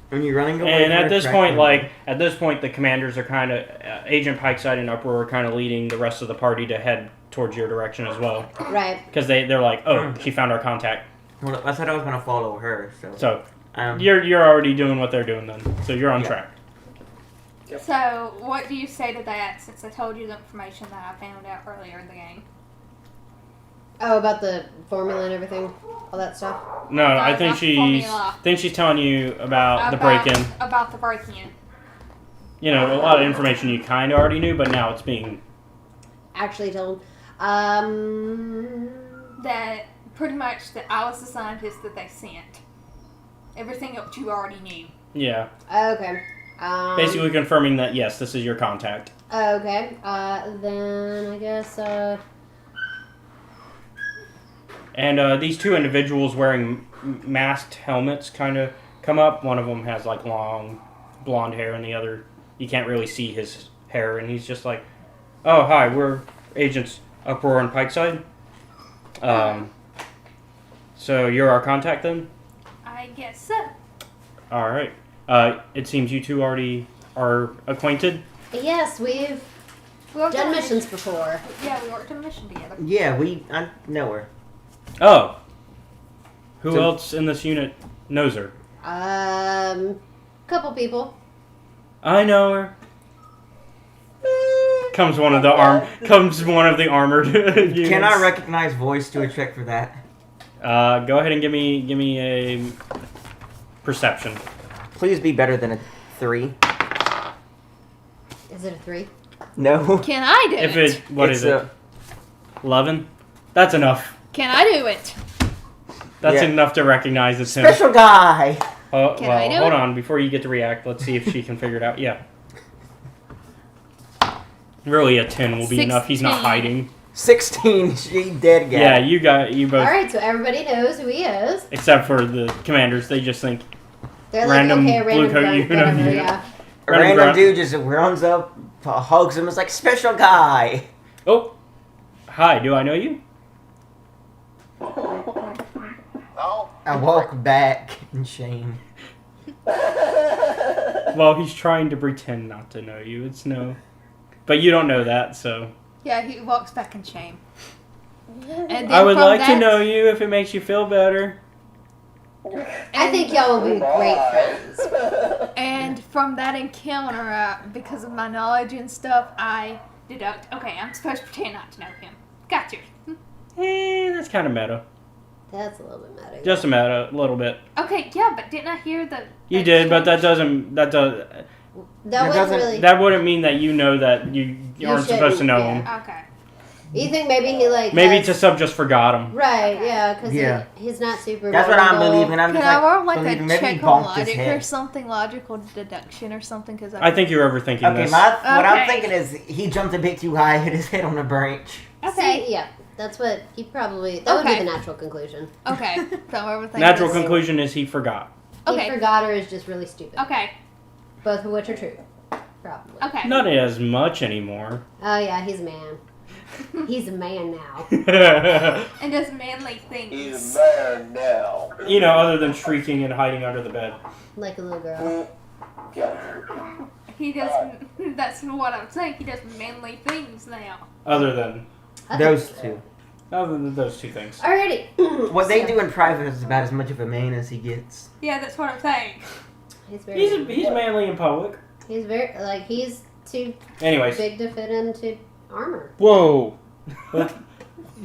When you're running away. And at this point, the commanders are kind of Agent Pikeside and Uproar are kind of leading the rest of the party to head towards your direction as well. Right. Because they're like, oh, she found our contact. Well, I said I was gonna follow her. So you're already doing what they're doing then. So you're on track. Yep. So what do you say to that? Since I told you the information that I found out earlier in the game. Oh, about the formula and everything, all that stuff. No, I think she's telling you about the break-in. About the break-in. You know, a lot of information you kind of already knew, but now it's being actually told. That pretty much that I was the scientist that they sent. Everything else you already knew. Yeah. Okay. Basically confirming that yes, this is your contact. Okay. Then I guess. And these two individuals wearing masked helmets kind of come up. One of them has like long blonde hair, and the other you can't really see his hair. And he's just like, "Oh, hi, we're Agents Uproar and Pikeside. So you're our contact then?" I guess so. All right. It seems you two already are acquainted. Yes, we've done missions before. Yeah, we worked on a mission together. Yeah, I know her. Oh. Who else in this unit knows her? Couple people. I know her. Comes one of the armored units. Can I recognize voice? Do a check for that? Go ahead and give me a perception. Please be better than a 3. Is it a 3? No. Can I do it? What is it? 11? That's enough. Can I do it? That's enough to recognize it's him. Special guy! Oh, Can I do hold it? on. Before you get to react, let's see if she can figure it out. Yeah. Really, a 10 will be enough. He's not 16. hiding. 16. She dead guy. Yeah, you both. Alright, so everybody knows who he is. Except for the commanders. They just think They're random like, okay, random blue coat grunt, unit. whatever, yeah. A random dude just runs up, hugs him, is like, special guy! Oh. Hi, do I know you? No. I walk back in shame. Well, he's trying to pretend not to know you. It's no. But you don't know that, so. Yeah, he walks back in shame. And then I would from like to that- know you if it makes you feel better. I think y'all will be great friends. And from that encounter, because of my knowledge and stuff, I deduct, okay, I'm supposed to pretend not to know him. Gotcha. That's kind of meta. That's a little bit meta. Just a little bit. Okay, yeah, but didn't I hear the... You did, but that wouldn't really. That wouldn't mean that you know that you aren't supposed to know yeah. him. Okay. You think maybe he like Maybe does- Tasub just forgot him. Right, yeah, because Yeah. he's not super. That's what I'm vulnerable. believing. I'm Can just I roll like believing a maybe he check on bonked his logic or head. something, logical deduction or something? Because I think you're overthinking Okay, this. what I'm Okay. thinking is he jumped a bit too high, hit his head on a branch. Okay. See, yeah, that's what he probably. That would be Okay. the natural conclusion. Okay. So overthinking. Natural this. conclusion is he forgot. Okay. He forgot or is just really stupid. Okay. Both of which are true. Probably. Okay. Not as much anymore. Oh yeah, he's a man. He's a man now. And does manly things. He's there now. You know, other than shrieking and hiding under the bed. Like a little girl. He does. That's what I'm saying. He does manly things now. Other than Those two. those two things. Alrighty. What they do in private is about as much of a man as he gets. Yeah, that's what I'm saying. He's very. He's manly in public. He's very like he's too Anyways. big to fit into armor. Whoa! I thought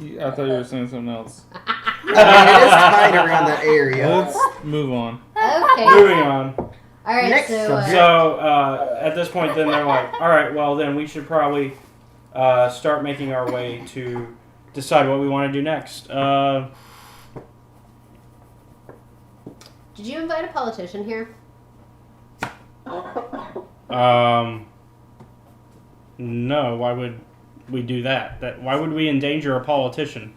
you were saying something else. It is tight around that area. Let's move on. Okay. Moving on. All right. Next so. subject. So at this point, then they're like, all right, well then we should probably start making our way to decide what we want to do next. Did you invite a politician here? No. Why would we do that? Why would we endanger a politician?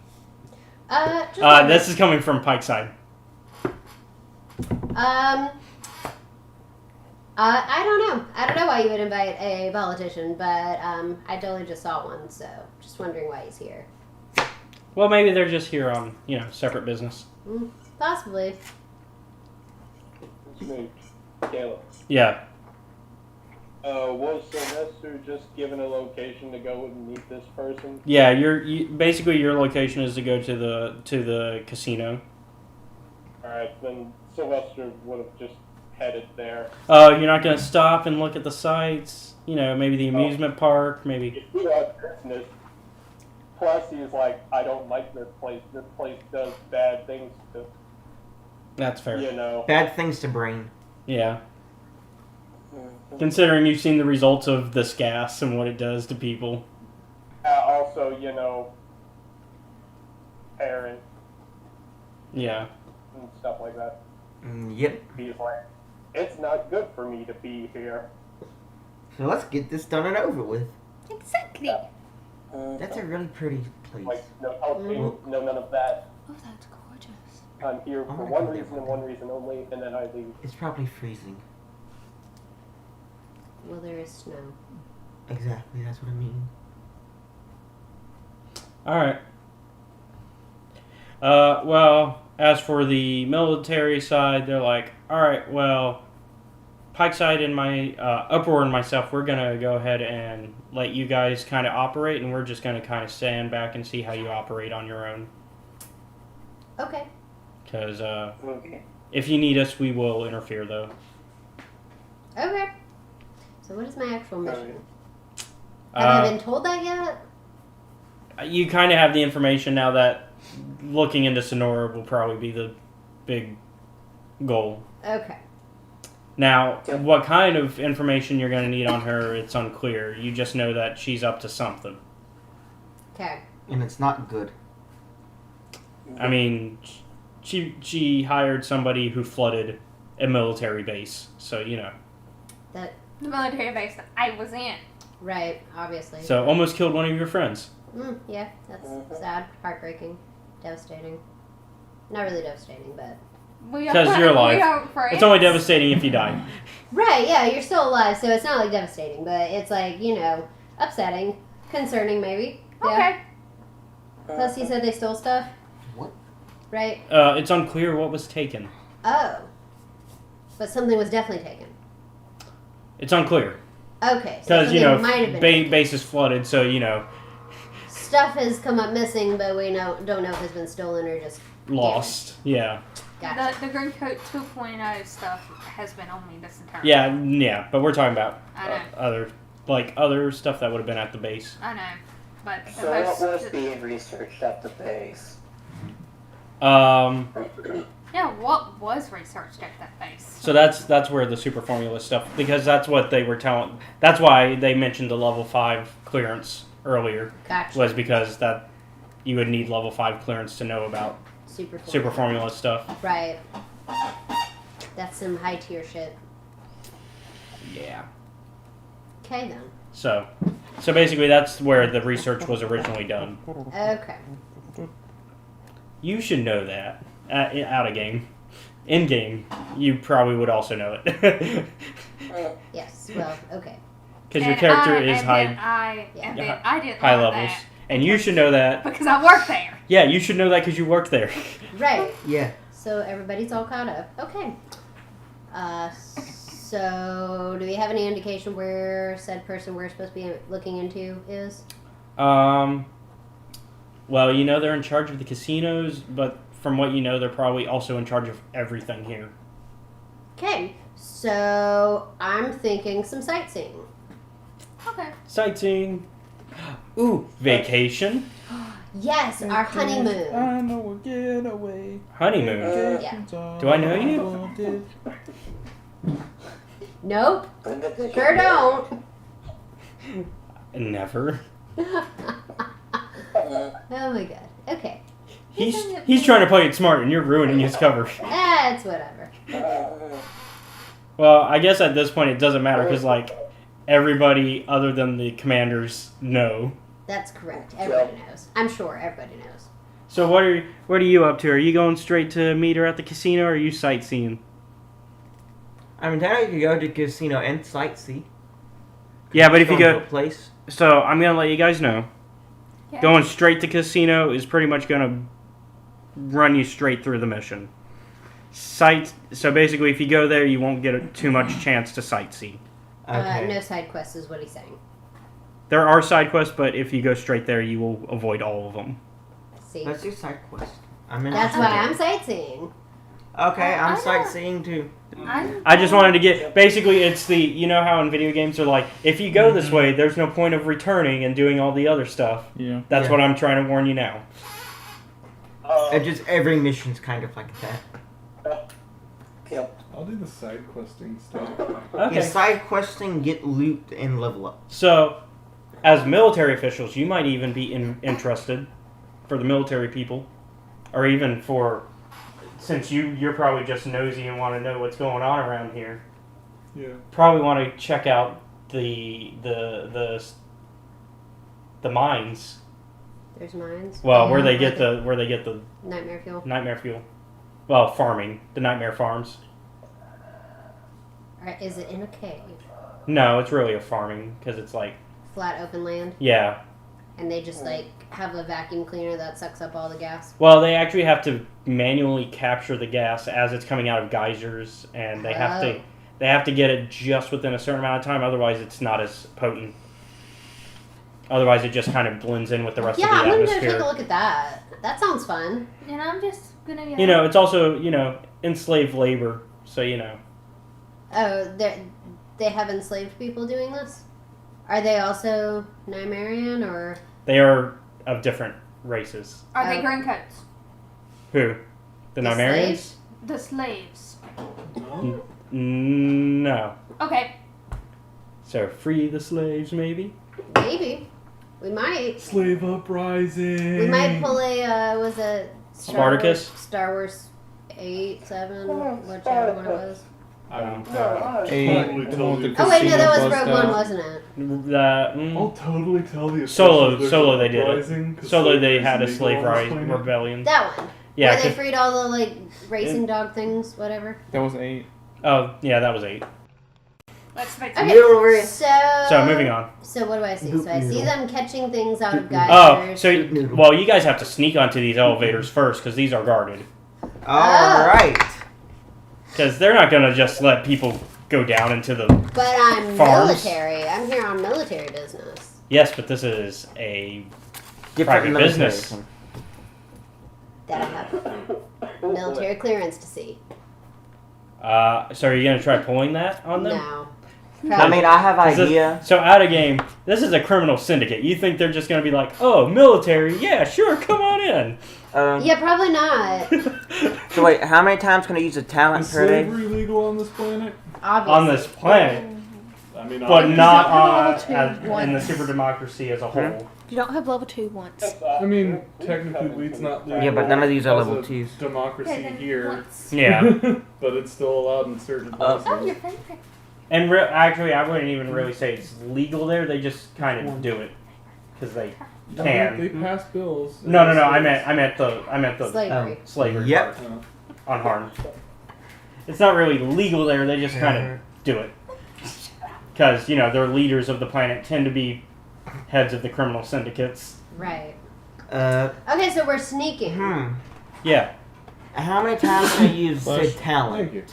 Just This is coming from Pikeside. I don't know. I don't know why you would invite a politician, but I totally just saw one, so just wondering why he's here. Well, maybe they're just here on, separate business. Possibly. It's me, Caleb. Yeah. Was Sylvester just given a location to go and meet this person? Yeah, basically your location is to go to the casino. Alright, then Sylvester would have just headed there. You're not going to stop and look at the sights? Maybe the amusement park, maybe. Business. Plus, he's like, I don't like this place. This place does bad things to, That's fair. Bad things to brain. Yeah. Considering you've seen the results of this gas and what it does to people. Also, parents Yeah. and stuff like that. Yep. He's like, it's not good for me to be here. So let's get this done and over with. Exactly. That's a really pretty place. Like, no talking, no none of that. Oh, that's gorgeous. I'm here Oh for my one God, reason and one reason only, and then I leave. It's probably freezing. Well, there is snow. Exactly, that's what I mean. Alright. Well, as for the military side, they're like, alright, well, Pikeside and my Uproar and myself, we're going to go ahead and let you guys kind of operate, and we're just going to kind of stand back and see how you operate on your own. Okay. Because if you need us, we will interfere, though. Okay. So what is my actual mission? Have I been told that yet? You kind of have the information now that looking into Sonora will probably be the big goal. Okay. Now, what kind of information you're going to need on her, it's unclear. You just know that she's up to something. Okay. And it's not good. I mean, she hired somebody who flooded a military base, so That The military base that I was in. right, obviously. So almost killed one of your friends. Yeah, that's sad, heartbreaking, devastating. Not really devastating, but Because you're alive. We aren't friends. It's only devastating if you die. right. Yeah, you're still alive, so it's not like devastating, but it's like upsetting, concerning maybe. Yeah. Okay. Plus, he said they stole stuff. What? Right. It's unclear what was taken. Oh. But something was definitely taken. It's unclear. Okay. So Because, something might have been base is flooded, so, stuff has come up missing, but we don't know if it's been stolen or just lost. Yeah. Gotcha. The Green Coat 2.0 stuff has been on me this entire Yeah, yeah, but we're talking about I know. other stuff that would have been at the base. I know. But the So what most- was being researched at the base? Yeah, what was researched at that base? So that's where the super formula stuff, because that's what they were telling. That's why they mentioned the level 5 clearance earlier. Gotcha. Was because that you would need level 5 clearance to know about super formula stuff. Right. That's some high tier shit. Yeah. Okay then. So basically that's where the research was originally done. Okay. You should know that. Out of game. In game, you probably would also know it. Yes. Well. Okay. Because your character is I didn't high know levels. that And you should know that. because I work there. Yeah, you should know that because you work there. Right. Yeah. So everybody's all caught up. Okay. So do we have any indication where said person we're supposed to be looking into is? Well, they're in charge of the casinos, but from what you know, they're probably also in charge of everything here. Okay. So I'm thinking some sightseeing. Okay. Sightseeing. Ooh, vacation. Yes, our honeymoon. I know a getaway. Honeymoon. Yeah. Do I know you? Nope. Sure don't. Never. Oh my god. Okay. He's trying to play it smart, and you're ruining his cover. That's whatever. Well, I guess at this point it doesn't matter because everybody other than the commanders know. That's correct. Everybody knows. I'm sure everybody knows. So what are you up to? Are you going straight to meet her at the casino, or are you sightseeing? I mean, technically, you could go to the casino and sightsee. Yeah, but if you Going to go, a place. so I'm gonna let you guys know. Yeah. Going straight to casino is pretty much gonna run you straight through the mission. So basically, if you go there, you won't get too much chance to sightsee. Okay. No side quests is what he's saying. There are side quests, but if you go straight there, you will avoid all of them. See, Let's do side quest. I'm in. that's why I'm sightseeing. Okay, I I'm know. sightseeing too. I just wanted to get basically it's the you know how in video games are like if you go this way, there's no point of returning and doing all the other stuff. Yeah. That's Yeah. what I'm trying to warn you now. And just every mission's kind of like that. Yep. I'll do the side questing stuff. Okay. Yeah, side questing, get loot, and level up. So, as military officials, you might even be interested for the military people, or even for since you're probably just nosy and want to know what's going on around here. Yeah. Probably want to check out the mines. There's mines. Well, where they get the Nightmare fuel. nightmare fuel. Well, farming the nightmare farms. Or is it in a cave? No, it's really a farming because it's like Flat open land, yeah. and they just like have a vacuum cleaner that sucks up all the gas. Well, they actually have to manually capture the gas as it's coming out of geysers, and they have Oh. to get it just within a certain amount of time. Otherwise, it's not as potent. Otherwise, it just kind of blends in with the rest Yeah, of I'm the gonna go atmosphere. take a look at that. That sounds fun. And I'm just gonna You know, it's also enslaved labor, so Oh, they have enslaved people doing this? Are they also Nimarian or? they are of different races. Are they Oh. green coats? Who? The Nimarians? slaves? The slaves. No. Okay. So free the slaves, maybe. Maybe. We might. Slave uprising. We might pull a was it Spartacus? Star Wars 8, 7, whichever one it was. I mean, Hey, totally the tell one the with the Oh wait, no, that was casino Rogue bust One, out. wasn't it? I'll totally tell the Solo officials they did it. uprising, 'cause Solo they slavery had a is slave illegal on this planet. rebellion. That one. Yeah. Where they 'cause- freed all the racing dog things, whatever. That was 8. oh yeah, that was 8. Let's make Okay. Noodle over. So moving on. So what do I see? Hoop So I see noodle. them catching things out of Hoop geysers. Oh, so Noodle. well, you guys have to sneak onto these elevators first because these are guarded. All right. Because they're not gonna just let people go down into the. But I'm Farms. military. I'm here on military business. Yes, but this is a Different Private military. business. That I have military clearance to see. So are you gonna try pulling that on them? No. I mean, I have 'Cause this- idea. So out of game, this is a criminal syndicate. You think they're just gonna be like, oh, military? Yeah, sure, come on in. Yeah, probably not. So wait, how many times can I use a talent Is per day? slavery legal on this planet? Obviously. on this planet, I mean, but obviously. not level as, two in the once. super democracy as a whole. You don't have level 2 once. I mean, technically, weed's not legal. Yeah, but none of these are as level a 2s. Democracy Okay, then here, once. Yeah, but it's still allowed in certain places. Oh, your favorite. and actually, I wouldn't even really say it's legal there. They just kind of do it because they They can. pass bills. No. I meant the Slavery. slavery Yep. part on Harn. It's not really legal there. They just kind of do it because their leaders of the planet tend to be heads of the criminal syndicates. Right. Uh, Okay, so we're sneaking. Yeah. How many times can I use Flush. said Thank talent? you.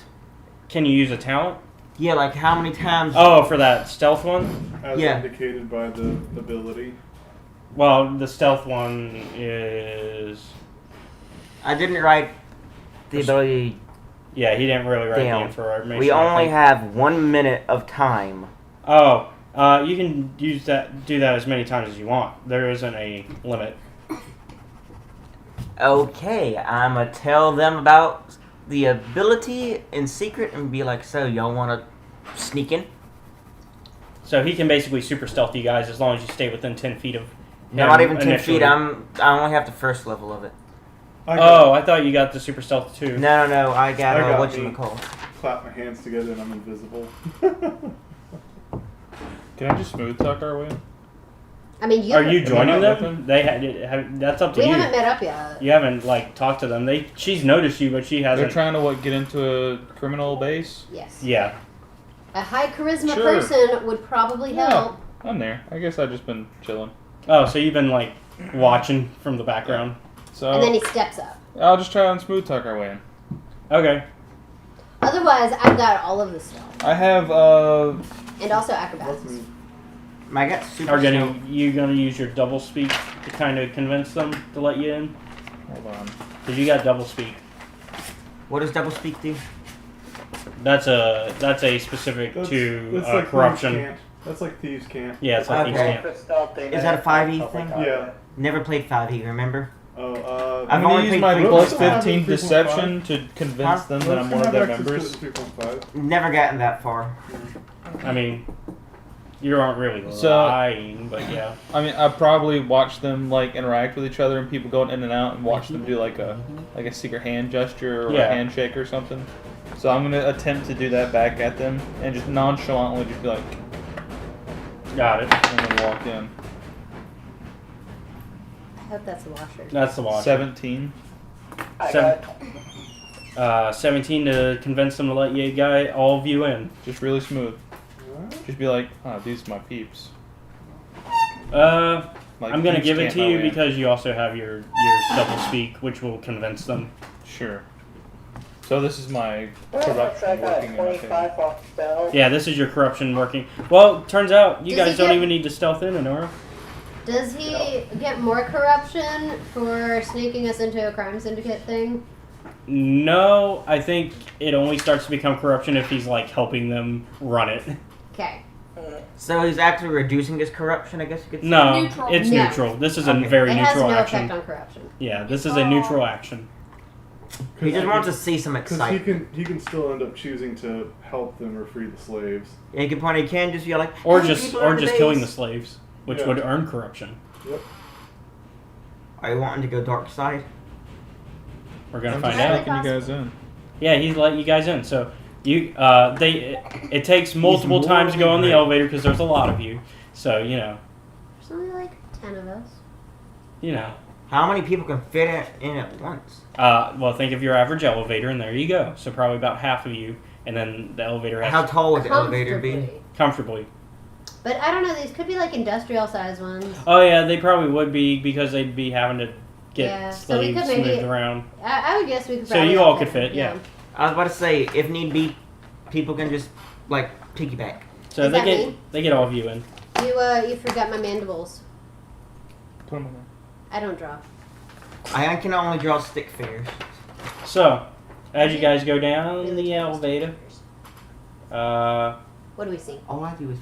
Can you use a talent? Yeah, like how many times? Oh, for that stealth one? As Yeah. indicated by the ability. Well, the stealth one is. I didn't write the ability. Yeah, he didn't really write Damn. the information. We I only think. have 1 minute of time. Oh, you can do that as many times as you want. There isn't a limit. Okay, I'ma tell them about the ability in secret and be like, so y'all wanna sneak in? So he can basically super stealth you guys as long as you stay within 10 feet of him. No, not even 10 initially. feet. I only have the first level of it. Oh, I thought you got the super stealth too. No. I got, I got whatchamacallit. Clap my hands together and I'm invisible. Can I just smooth talk our way? I mean, you Are you joining Am I not them? with They had. That's up to I mean, you. Are you joining with them? They had. That's up to We you. haven't met up yet. You haven't like talked to them. She's noticed you, but she They're hasn't. trying to get into a criminal base. Yes. Yeah. A high charisma Sure. person would probably help. I'm there. I guess I've just been chilling. Oh, so you've been like watching from the background. So And then he steps up. I'll just try and smooth talk our way in. Okay. Otherwise, I've got all of the stuff. I have And also acrobatics. I got super Are stealth. you gonna use your double speak to kind of convince them to let you in? hold on. Because you got double speak. What does double speak do? That's a specific to That's like corruption. Thieves Can't. That's like Thieves Can't. Yeah, it's like Okay. these can't. Is that a 5e thing? Yeah. Never played 5e, remember? Oh, I've I'm only gonna use played my three plus points. 15 deception to convince them that I'm one of their members. 3.5. Never gotten that far. I mean, you aren't really So- lying, but yeah. I mean, I probably watch them like interact with each other and people going in and out, and watch them do like a secret hand gesture or Yeah. a handshake or something. So I'm gonna attempt to do that back at them and just nonchalantly just be like, Got it. and then walk in. I hope that's a washer. That's the watch. 17. I Seven- got 17 to convince them to let all of you in. Just really smooth. Just be like, oh, these are my peeps. Like, I'm gonna peeps give it can't to my you way in. because you also have your double speak, which will convince them. Sure. So this is my I corruption got working in my favor. 25 off spell. Yeah, this is your corruption working. Well, turns out you Does he guys don't get- even need to stealth in, Honora. Does he get more corruption for sneaking us into a crime syndicate thing? No, I think it only starts to become corruption if he's like helping them run it. Okay. So he's actually reducing his corruption, I guess you could say? No, Neutral. it's No. neutral. This is Okay. a very It has neutral no action. effect on corruption. Yeah, this is a neutral action. He just wants to see some Because excitement. he can still end up choosing to help them or free the slaves. Yeah, you can point, he can just yell like, Or "Hey, just people are killing the base." slaves, which Yeah. would earn corruption. Yep. Are you wanting to go dark side? We're gonna I'm find just out. taking you guys in. Yeah, he's let you guys in. So it takes multiple He's times to go on the morally elevator because there's a lot of you. So There's only like 10 of us. How many people can fit in at once? Well, think of your average elevator, and there you go. So probably about half of you, and then the elevator has How to tall would the elevator be? Comfortably. comfortably. But I don't know, these could be like industrial size ones. Oh yeah, they probably would be because they'd be having to get Yeah, so we slaves could maybe- moved around. I would guess we could So probably you all all could fit, yeah. I was about to say, if need be, people can just, like, piggyback. So Is they that get me? they get all of you in. You forgot my mandibles. Put 'em in there. I don't draw. I can only draw stick figures. So as you guys go down the elevator, What do we see? All I do is...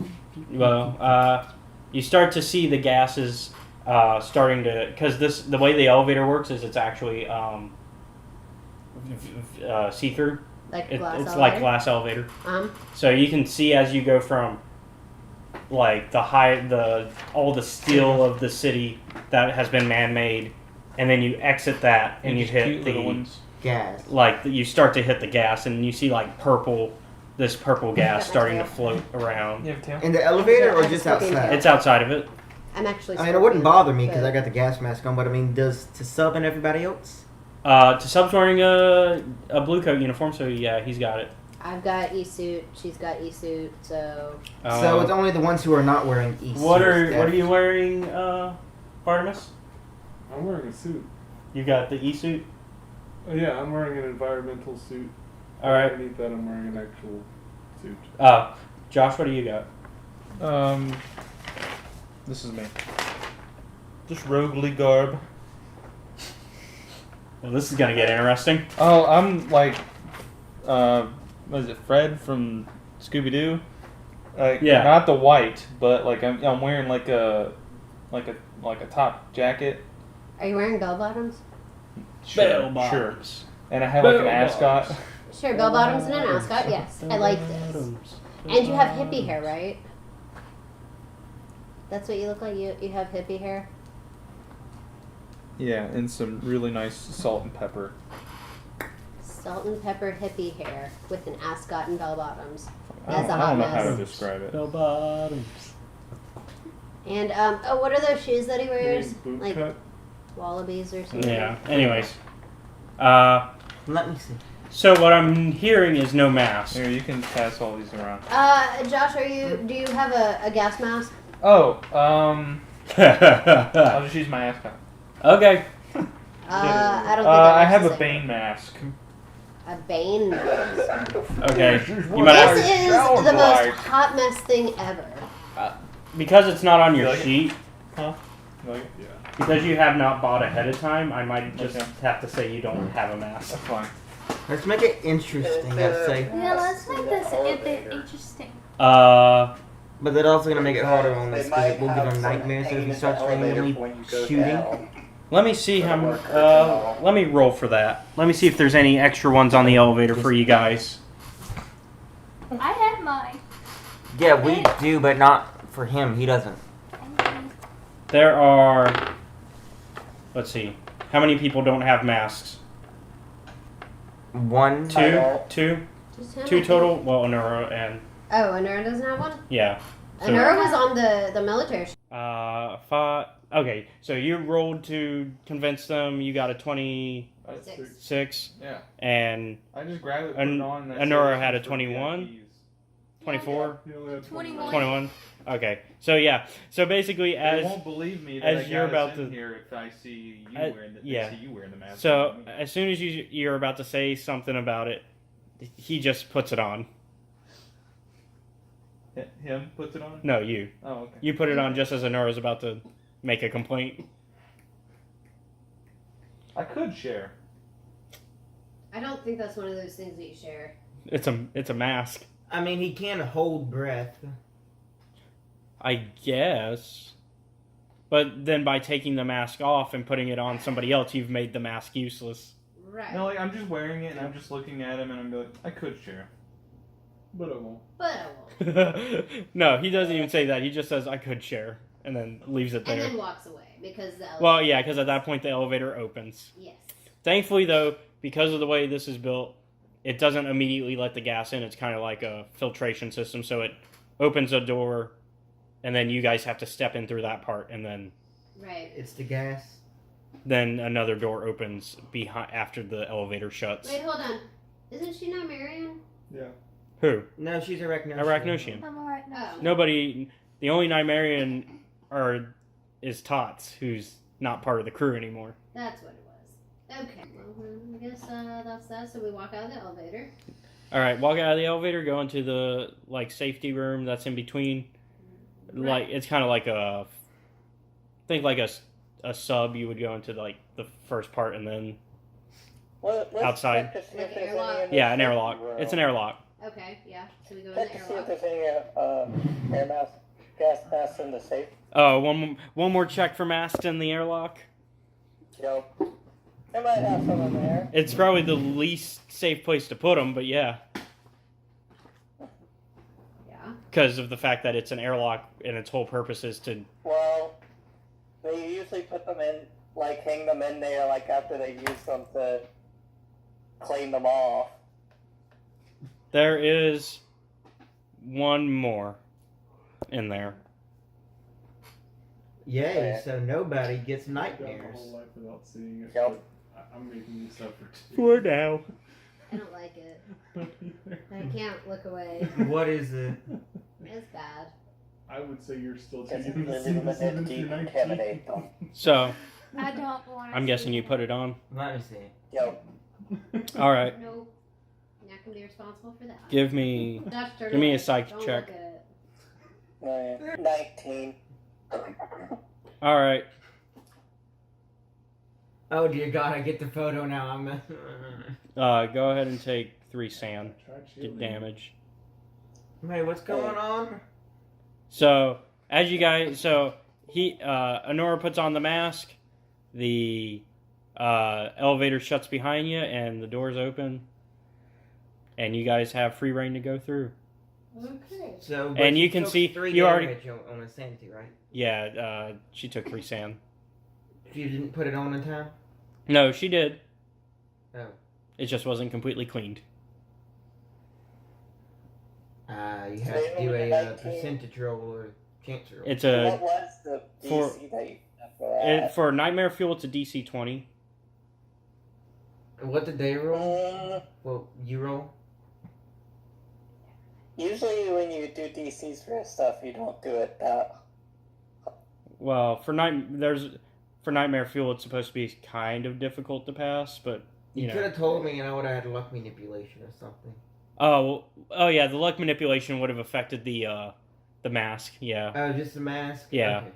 you start to see the gases starting to, because the way the elevator works is it's actually see-through. Like It's glass like elevator? glass elevator. Um, So you can see as you go from like all the steel of the city that has been man-made, and then you exit that and you just hit cute little the ones. Gas. you start to hit the gas and you see like this purple gas Got my starting to tail. float around. You have a tail? In the elevator or Yeah, just I'm smoking outside? It's outside of it. I'm actually. I mean, it wouldn't scorpion, bother me because but- I got the gas mask on, but I mean, does to sub and everybody else? To Sub's wearing a blue coat uniform, so yeah, he's got it. I've got e-suit. She's got e-suit. So So it's only the ones who are not wearing e what are you wearing, Artemis? I'm wearing a suit. You got the e-suit. Oh, yeah, I'm wearing an environmental suit. All right. Underneath that, I'm wearing an actual suit. Josh, what do you got? This is me. Just roguely garb. Well, this is gonna get interesting. Oh, I'm like, what is it, Fred from Scooby Doo? Yeah. Not the white, but like I'm wearing like a top jacket. are you wearing bell bottoms? Sure. And I have like an ascot. Sure, bell bottoms and an ascot. Yes, I like this. And you have hippie hair, right? That's what you look like. You have hippie hair. Yeah, and some really nice salt and pepper. Salt and pepper hippie hair with an ascot and bell bottoms. I don't, That's a I hot don't know how to mess. describe it. Bell bottoms. And what are those shoes that he wears? Boot Like cut. wallabies or something? Yeah. Anyways. Let me see. So what I'm hearing is no mask. Here, you can pass all these around. Josh, do you have a gas mask? Oh, I'll just use my ass pack. Okay. I don't think I have a matches Bane mask. A Bane mask. Okay. You might This have, is the most hot mess thing ever. because it's not on your like it? sheet. Huh? Like, Yeah. Because you have not bought ahead of time, I might just Okay. have to say you don't have a mask. that's fine. Let's make it interesting, I'd say. Yeah, let's make this a bit interesting. But that's also gonna make it harder on us because it will give them nightmares if he starts randomly shooting. let me see how. Let me roll for that. Let me see if there's any extra ones on the elevator for you guys. I had mine. Yeah, we do, but not for him. He doesn't. There are. Let's see. How many people don't have masks? One. Two Just him, I think. total. Well, Honora and Oh, Anura doesn't have one? yeah. So, Anura was on the military. five. Okay, so you rolled to convince them. You got a 26, Six. Yeah. and I just grabbed it, put An- it on. And Anora had a 21? 24, He only had 21. 21. Okay, so yeah, so basically They as won't believe me that as I you're got us about in to- here if I see you wearing the yeah. see you wearing the mask. so as soon as you're about to say something about it, he just puts it on. Him puts it on. No, you. Oh, okay. You put it on just as Anora's about to make a complaint. I could share. I don't think that's one of those things that you share. It's a mask, I mean, he can hold breath. I guess. But then by taking the mask off and putting it on somebody else, you've made the mask useless. Right. No, like I'm just wearing it and I'm just looking at him and I'm like, I could share. But it won't. But I won't. No, he doesn't even say that. He just says, I could share. And then leaves it And there. then walks away because the elevator. Well, yeah, because at that point the elevator opens. Yes. Thankfully, though, because of the way this is built, it doesn't immediately let the gas in. It's kind of like a filtration system. So it opens a door, and then you guys have to step in through that part. And Right. It's the gas. then another door opens behind after the elevator shuts. Wait, hold on. Isn't she Nimarian? Yeah. Who? No, she's Arachnosian. Arachnosian. I'm alright now. Oh. Nobody. The only Nimarian is Tots, who's not part of the crew anymore. That's what it was. Okay. Well, I guess that's that. So we walk out of the elevator. All right, walk out of the elevator, go into the safety room that's in between. Like it's kind of like think like a sub. You would go into the first part and then Let's outside. check to see Like if an there's airlock? any in the Yeah, an safety airlock. room. It's an airlock. Okay. Yeah. So we go in Check the to see if airlock. there's any air mask, gas masks in the safe. Oh, one more check for masks in the airlock. Yo, they might have some in there. It's probably the least safe place to put them, but yeah, Yeah. because of the fact that it's an airlock and its whole purpose is to. Well, they usually put them in, hang them in there, after they use them to clean them off. There is one more in there. Yay, so nobody gets I've got my nightmares. whole life without seeing it. Yep. but I'm making this effort. For now. I don't like it. I can't look away. What is it? It's bad. I would say you're still Because taking they're this leaving even them if to you're 19. intimidate them. So I don't want. I'm guessing you put it on. Let me see. Yo, All right, Nope. Not gonna be responsible for that. give me. Josh, turn Give me away. a psych Don't check. Look at it. 19. All right. Oh dear God, I get the photo now. I'm. Go ahead and take 3 sand Try shielding. damage. Wait, what's going on? So as you guys, Honora puts on the mask. The elevator shuts behind you, and the doors open, and you guys have free reign to go through. Okay. So, but And she you can took see- 3 you already- damage on insanity, right? Yeah, she took 3 sand. You didn't put it on in time. No, she did. Oh. It just wasn't completely cleaned. You have to do a 19. percentage roll. Cancer. It's What a was the for- DC that you got for that? for Nightmare Fuel. It's a DC 20. What did they roll? Mm, Well, you roll? usually when you do DCs for stuff, you don't do it that. Well, for Nightmare Fuel, it's supposed to be kind of difficult to pass, but You you could know. have told me and I would have had luck manipulation or something. Oh yeah, the luck manipulation would have affected the mask. Yeah, Oh, just a mask? Yeah. Okay.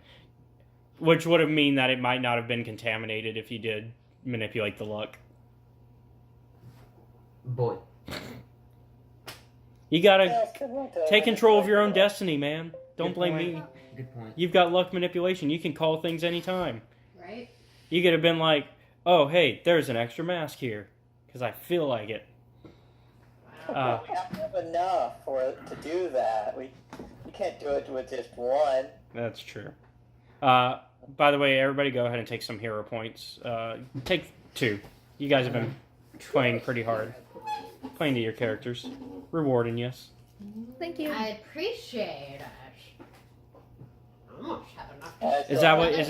which would have mean that it might not have been contaminated if you did manipulate the luck. Boy. You gotta Yeah, it's good to take control of your own destiny, man. Don't Good blame point. me. Good point. You've got luck manipulation. You can call things anytime. Right? You could have been like, "Oh, hey, there's an extra mask here, because I feel like it." We have to have enough to do that. We can't do it with just one. That's true. By the way, everybody go ahead and take some hero points. Take 2. You guys have been playing pretty hard. Playing to your characters. Rewarding, yes. Thank you. I appreciate it. I almost have enough. Is that what- Is is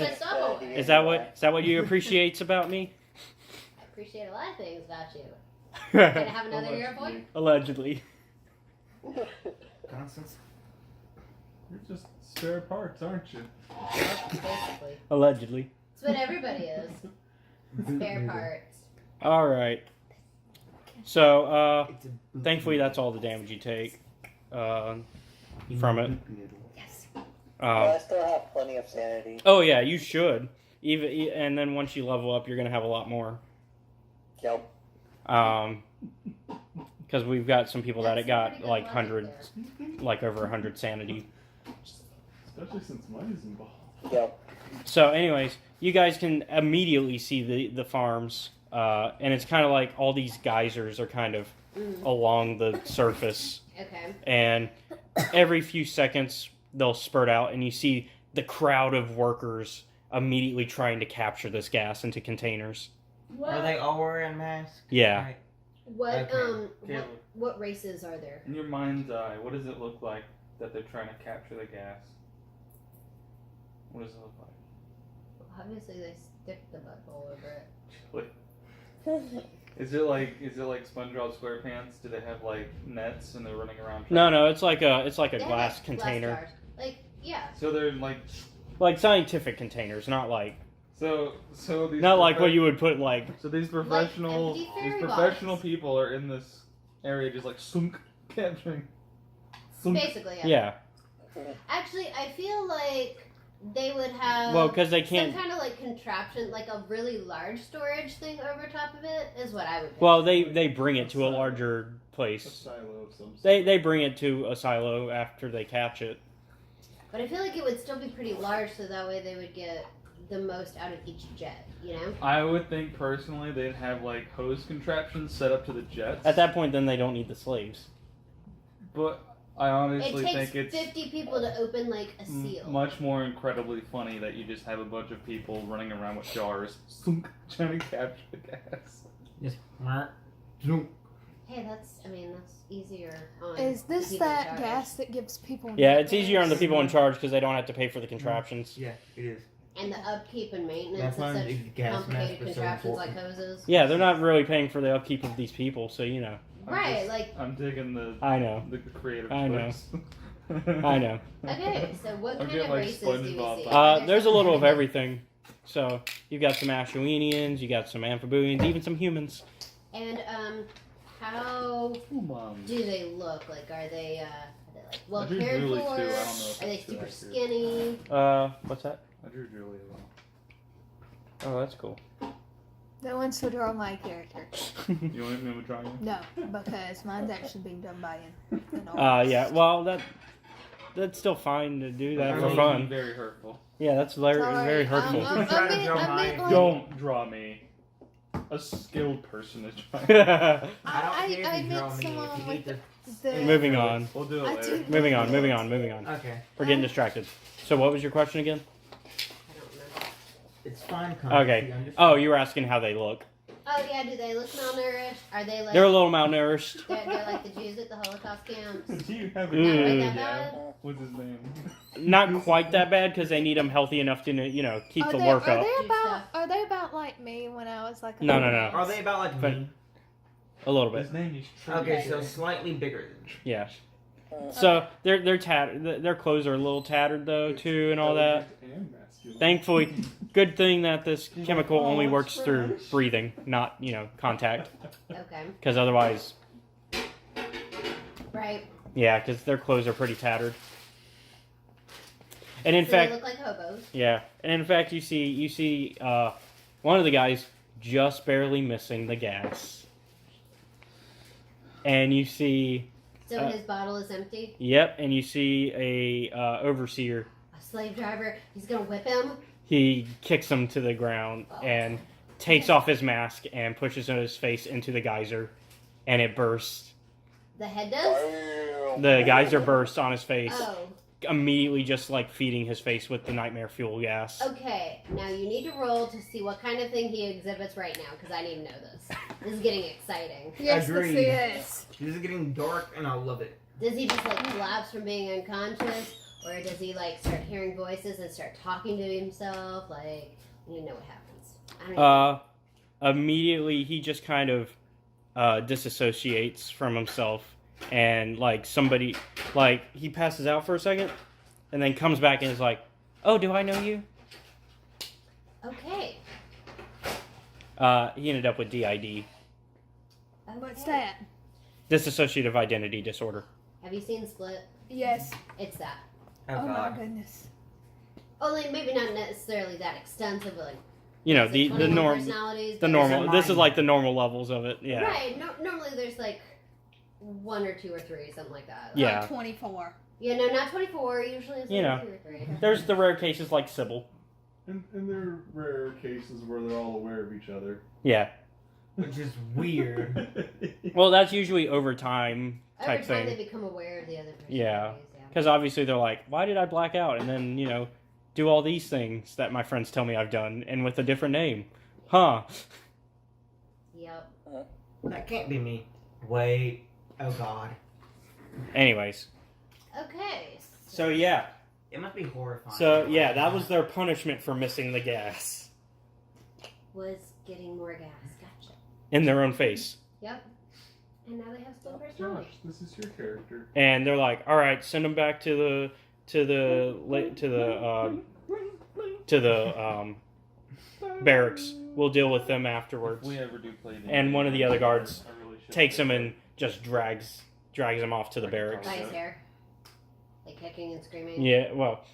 it- that what you appreciate about me? I appreciate a lot of things about you. Can I have another hero point? Allegedly. Constance? You're just spare parts, aren't you? Basically. Allegedly. It's what everybody is. Spare parts. Alright. So, It's a thankfully that's all the damage you take from it. Yes. I still have plenty of sanity. Oh yeah, you should. And then once you level up, you're gonna have a lot more. Yep. Because we've got some people that That's it got pretty good like logic hundreds, like over 100 sanity. Especially since money's involved. Yep. So, anyways, you guys can immediately see the farms, and it's kind of like all these geysers are kind of along the surface, Okay. and every few seconds they'll spurt out, and you see the crowd of workers immediately trying to capture this gas into containers. Are they all wearing masks? Yeah. Right. What Okay. Caleb. what races are there? In your mind's eye, what does it look like that they're trying to capture the gas? What does it look like? Obviously, they stick the butthole over it. Is it like SpongeBob SquarePants? Do they have like nets and they're running around? No, it's like a They have, glass like, container, jars. Like, yeah. So they're like like scientific containers, not like so these not like what you would put like. So these professional empty fairy professional bottles. people are in this area just like sunk capturing. Sunk. Basically, yeah. Yeah. Actually, I feel like they would have Well, because they can't. some kind of like contraption, like a really large storage thing over top of it, is what I would think. Well, they bring it to a larger A place. silo of some sort. They bring it to a silo after they catch it. But I feel like it would still be pretty large, so that way they would get the most out of each jet, you know? I would think personally they'd have like hose contraptions set up to the jets. At that point, then they don't need the slaves. But I honestly It takes think it's 50 people to open like a seal. much more incredibly funny that you just have a bunch of people running around with jars sunk, trying to capture the gas. Just Hey, that's easier on Is the this people in that charge. gas that gives people? Yeah, it's easier on the people in charge because they don't have to pay for the contraptions. Yeah, it is. And the upkeep and maintenance That's of why the such gas complicated masks are so contraptions like important. hoses. Yeah, they're not really paying for the upkeep of these people, so you know. Right, like, I'm taking the I know. creative I know. choice. I know. okay, so what I'm kind getting of like races do we SpongeBob see? vibes. There's a little of everything. So you've got some Ashwinians, you got some Amphibians, even some humans. And, how Humans. do they look? Like, are they like well I drew cared Julie, for? too. I don't know if Are they it's too super accurate. skinny? What's that? I drew Julie as well. Oh, that's cool. That wants to draw my character. You want me to draw you? No, because mine's actually being done by an artist. Yeah. Well, that's still fine to do that I for mean, fun. Very hurtful. Yeah, that's very Sorry, very hurtful. like, Don't draw me. A skilled person is trying. I don't I care if you draw meant me. someone If you with need the Moving on. We'll do it I later. do- Moving on. to. Okay. We're getting distracted. So what was your question again? I don't remember. It's fine, Okay. Oh, you were asking how they look. Oh yeah, do they look malnourished? Are they like? They're a little malnourished. They're like the Jews at the Holocaust camps. Do you have Not quite that yeah. bad. What's his name? Not quite that bad because they need them healthy enough to keep the work up. Are they about like me when I was like? No. Are they about like But- me? A little bit. His name is. Okay, so slightly bigger than me. Yeah. So they're tattered. Their clothes are a little tattered though too, and all that. And masculine. Thankfully, good thing that this chemical only works through breathing, not contact. Okay. Because otherwise, Right. yeah, because their clothes are pretty tattered. And in So fact, they look like hobos. yeah, and in fact, you see one of the guys just barely missing the gas, and you see, So his bottle is empty. yep, and you see a overseer. A slave driver. He's gonna whip him. He kicks him to the ground and takes off his mask and pushes his face into the geyser, and it bursts. The head does. The geyser bursts on his face, Oh. immediately just like feeding his face with the nightmare fuel gas. Okay. Now you need to roll to see what kind of thing he exhibits right now, because I need to know this. This is getting exciting. Yes, Agreed. this is. This is getting dark, and I love it. Does he just like collapse from being unconscious, or does he like start hearing voices and start talking to himself? Like, you know what happens. I don't know. Immediately he just kind of disassociates from himself, and like somebody, like he passes out for a second, and then comes back and is like, "Oh, do I know you?" Okay. He ended up with DID, Okay. What's that? dissociative identity disorder. Have you seen Split? Yes. It's that. Oh, Oh my God. goodness. Only maybe not necessarily that extensive, but like The 21 normal, personalities. the but- normal. This is like the normal levels of it. Yeah. Right. No, normally there's like 1 or 2 or 3, something like that. Yeah. Like 24. Yeah, no, not 24. Usually it's like 2 or 3. There's the rare cases like Sybil. And there are rare cases where they're all aware of each other. Yeah. Which is weird. Well, that's usually over time type Every time thing. they become aware of the other person. Yeah. Because obviously they're like, why did I black out? And then, do all these things that my friends tell me I've done, and with a different name. Huh. Yep. That can't be me. Wait. Oh, God. Anyways. Okay. So, yeah. It must be horrifying. So, yeah, that was their punishment for missing the gas. Was getting more gas. Gotcha. In their own face. Yep. And now they have split Josh, personality. this is your character. And they're like, all right, send them back to the barracks. We'll deal with them afterwards. If we ever do play the And one of the other guards I really should takes him and just drags him off to the barracks. By his hair. Like kicking and screaming. Yeah, well,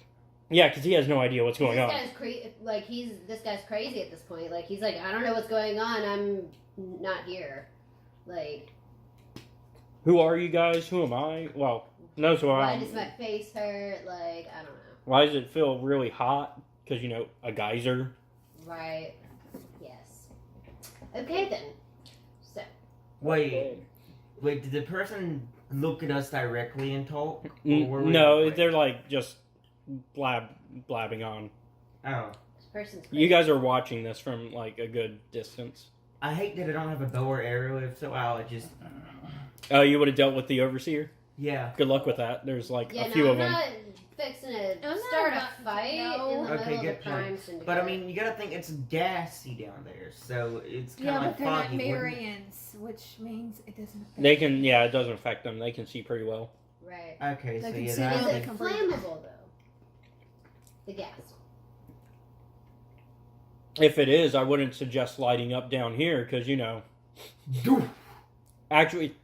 yeah, because he has no idea what's going on. This guy's crazy at this point. Like, he's like, I don't know what's going on. I'm not here. Like, Who are you guys? Who am I? Well, knows who I why am. does my face hurt? Like, I don't know. Why does it feel really hot? Because, a geyser. Right. Yes. Okay, then. So, Wait, did the person look at us directly and talk? Or were we No, like- they're like just blabbing on. Oh. this person's crazy. You guys are watching this from like a good distance. I hate that I don't have a bow or arrow, if so I'll just... Oh, you would have dealt with the overseer? Yeah. Good luck with that. There's like Yeah, a few no, of I'm them. not fixing to I'm not start about a to fight know. in the Okay, middle of good a crime point. syndicate. But I mean, you gotta think it's gassy down there, so it's kind Yeah, of but like they're not foggy. wouldn't it? Marians, which means it doesn't affect They can, yeah, it doesn't affect them. They can see pretty well. Right. Okay, They so can yeah, see that now Is they it can- flammable, though? The gas. If it is, I wouldn't suggest lighting up down here because, actually,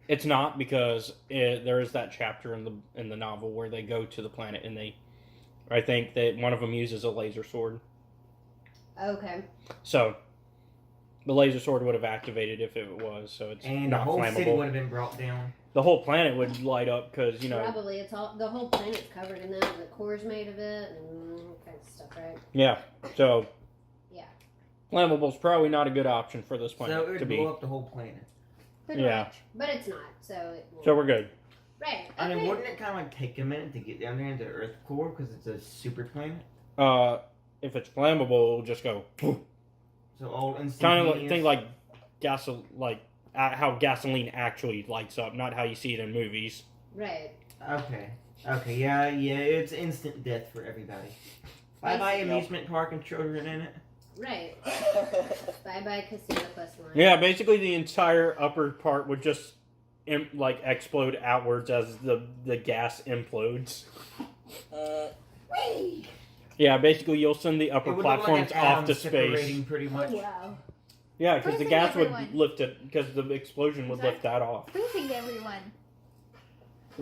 it's not because there is that chapter in the novel where they go to the planet and I think that one of them uses a laser sword. Okay. So, the laser sword would have activated if it was, so it's And the not whole city flammable. would have been brought down. The whole planet would light up because, Probably. It's all the whole planet's covered in that, and the core's made of it, and all kinds of stuff, right? yeah. So, Yeah. flammable's probably not a good option for this planet So it to would be. blow up the whole planet. Pretty Yeah. much. But it's not, so it will. So we're good. Right. I mean, okay. wouldn't it kind of like take a minute to get down there into the Earth core because it's a super planet? If it's flammable, it'll just go. Poof. So all Kind instantaneous. of think like how gasoline actually lights up, not how you see it in movies. Right. Okay. Okay. Yeah. It's instant death for everybody. Bye bye amusement park and children in it. Right. Bye bye Casino Quest Line. Yeah, basically the entire upper part would just explode outwards as the gas implodes. Whee! Yeah, basically you'll send the It upper would look platforms like an off atom to space. separating pretty much. Oh, wow. Yeah, because the Freezing gas everyone. would lift it, because the explosion would lift that off. Freezing everyone.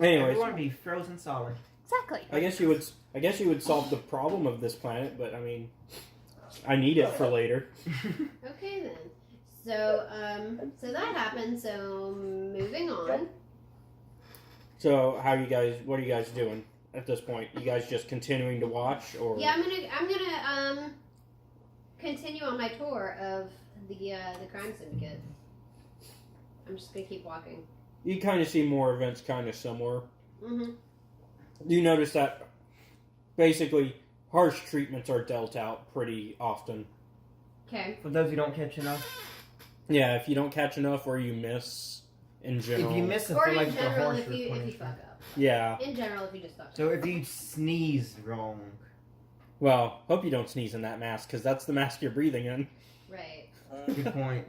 Anyways, Everyone would be frozen solid. Exactly. I guess you would solve the problem of this planet, but I mean, I need it for later. Okay then. So so that happened. So moving on. So what are you guys doing at this point? You guys just continuing to watch, or? Yeah, I'm gonna continue on my tour of the crime syndicate. I'm just gonna keep walking. You kind of see more events kind of similar. Mm-hmm. You notice that basically harsh treatments are dealt out pretty often. Okay. For those who don't catch enough. Yeah, if you don't catch enough or you miss in general. If you miss a Or feel in like the general, harsher if you punishment. fuck up. Yeah. In general, if you just fuck up. So if you sneeze wrong. Well, hope you don't sneeze in that mask, because that's the mask you're breathing in. Right. Good point.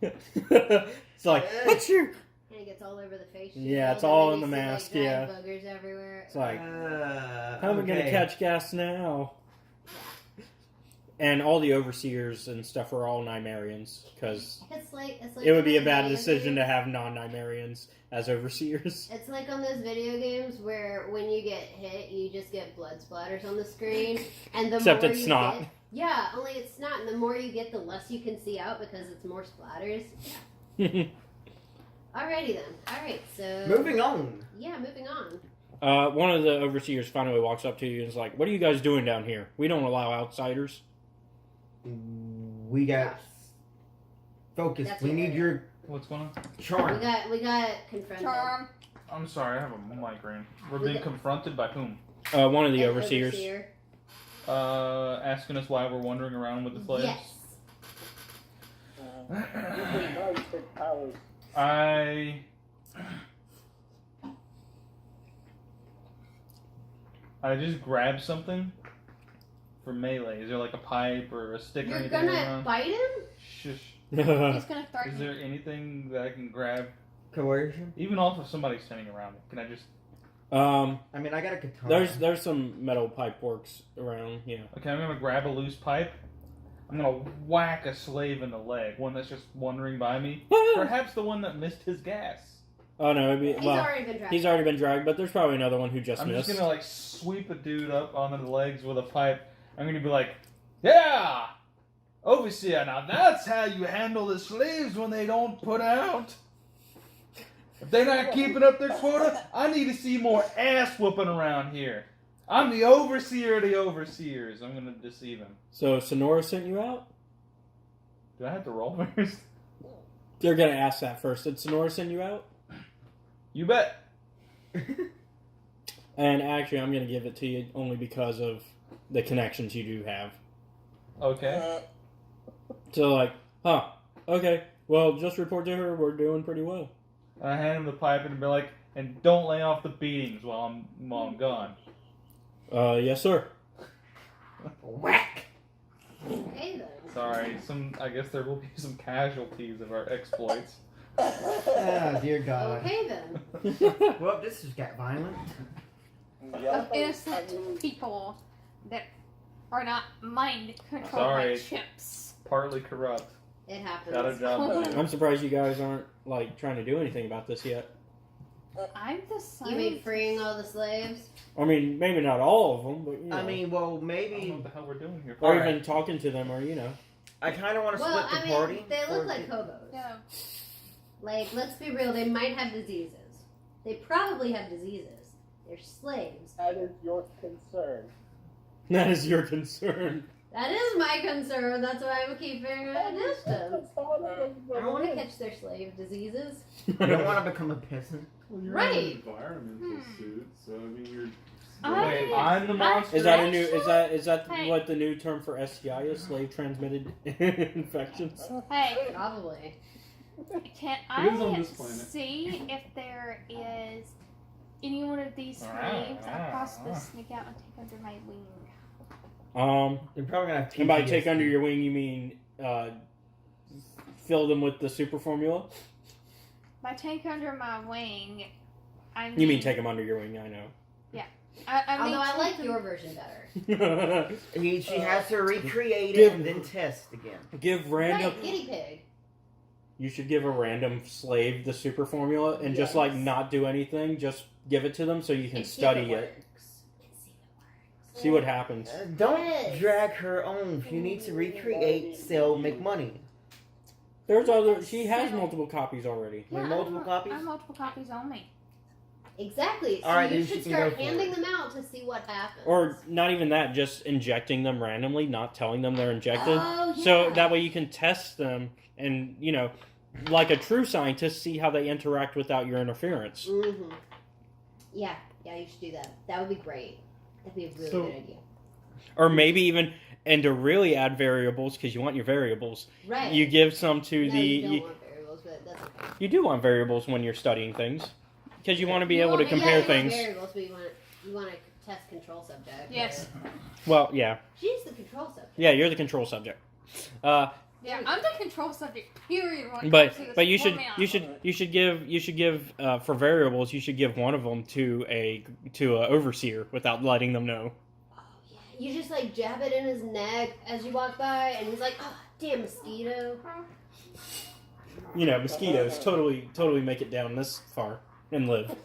It's like, achoo! And it gets all over the face. Yeah, it's shield, all and in then the you mask, see, yeah. Buggers everywhere. It's like, how am I going to okay. catch gas now? And all the overseers and stuff are all Nimarians, because It's like it would be a on bad those decision video to have non-Nimarians as overseers. It's like on those video games where when you get hit, you just get blood splatters on the screen, and the Except more it's you snot. get, yeah, only it's snot, and the more you get, the less you can see out because it's more splatters. Alrighty then. Alright, so Moving on. Yeah, moving on. One of the overseers finally walks up to you and is like, "What are you guys doing down here? We don't allow outsiders." We got focus. That's We what need it your What's going on? charm. We got confronted. Charm. I'm sorry, I have a migraine. We're We being got- confronted by whom? One of the An overseers. overseer. Asking us why we're wandering around with the slaves. Yes. Usually nice big powers. I just grabbed something for melee. Is there like a pipe or a stick or You're anything gonna around? bite him? Shush. He's gonna Is threaten you. there anything that I can grab, Coercion. even off of somebody standing around? Can I just? I mean, I got a katana. There's some metal pipe works around. Yeah. Okay, I'm gonna grab a loose pipe. I'm gonna whack a slave in the leg. One that's just wandering by me. Perhaps the one that missed his gas. Oh no, it'd be, He's well, already been dragged. he's already been dragged, but there's probably another one who just I'm missed. just gonna like sweep a dude up on the legs with a pipe. I'm gonna be like, "Yeah, overseer. Now that's how you handle the slaves when they don't put out. If they're not keeping up their quota, I need to see more ass whooping around here. I'm the overseer of the overseers. I'm gonna deceive him. So Sonora sent you out? Do I have to roll first? They're gonna ask that first. Did Sonora send you out? You bet. And actually, I'm gonna give it to you only because of the connections you do have. Okay. So like, okay. Well, just report to her. We're doing pretty well. I hand him the pipe and be like, and don't lay off the beatings while I'm gone. Yes, sir. Whack. Okay then. Sorry, I guess there will be some casualties of our exploits. Oh, dear God. Okay then. Well, this has got violent. Of innocent people that are not mind controlled Sorry. by chips. Partly corrupt. It happens. Got a job to do. I'm surprised you guys aren't like trying to do anything about this yet. I'm the scientist. You mean freeing all the slaves? I mean, maybe not all of them, but you know, I mean, well, I don't know maybe. what the hell we're doing here. or Alright. even talking to them, or you know. I kind of want to Well, split the I party. mean, they for look like the- hobos. Yeah. Like, let's be real, they might have diseases. They probably have diseases. They're slaves. That is your concern. That is your concern. That is my concern. That's why I'm keeping a distance. I don't want to catch their slave diseases. You don't want to become a peasant. Well, you're Right. in an environmental suit, so I mean, you're Wait, I'm the monster. Is that a new? Is that Hey. what the new term for STI is? Slave transmitted infections. Hey, Probably. can It is on I this planet. see if there is any one of these slaves I possibly sneak out and take under my wing? They're probably gonna have And by PTSD. take under your wing, you mean fill them with the super formula? By take under my wing, I mean... You mean take them under your wing? I know. I mean, Although I like take your them- version better. She has to recreate Give- it and then test again. Give random. Right, guinea pig. You should give a random slave the super formula and just like Yes. not do anything. Just give it to them so you can And see study if it. works. And see if it works. See what happens. Don't Yes. drag her on. If you need to recreate, sell, make money. There's other. She has multiple copies already. Like Yeah, multiple copies? I have multiple copies on me. Exactly. So All right, you then should she can start go for handing it. them out to see what happens. Or not even that, just injecting them randomly, not telling them they're injected. Oh, yeah. So that way you can test them and, you know, like a true scientist, see how they interact without your interference. Mm-hmm. Yeah, you should do that. That would be great. That'd be a really So- good idea. Or maybe even, and to really add variables, because you want your variables, Right. you give some to no, the. you don't You, want variables, but that's okay. you do want variables when you're studying things. Because you want to be able to Yeah, compare you want things. variables, but you want to test control subject. Yes. Well, yeah. She's the control subject. Yeah, you're the control subject. Yeah, I'm the control subject. Period. when it But comes to this but you should formula. you should give for variables you should give one of them to a overseer without letting them know. Oh, yeah. You just like jab it in his neck as you walk by, and he's like, "Oh, damn mosquito." You know, mosquitoes totally make it down this far and live.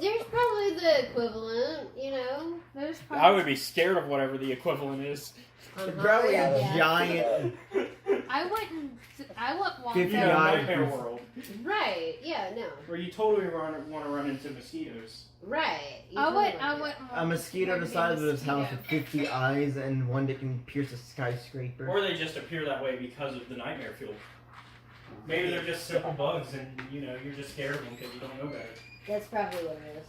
There's probably the equivalent, you know. There's I would be scared of whatever the equivalent is. Probably a Yeah. giant. I wouldn't want 50 You that. know, eyes. nightmare world Right? Yeah. No. where you totally want to run into mosquitoes. Right. You I totally wouldn't want want A mosquito there the to be size of a his house mosquito. with 50 eyes and one that can pierce a skyscraper. Or they just appear that way because of the nightmare fuel. Maybe they're just simple bugs, and you know you're just scared of them because you don't know better. That's probably what it is.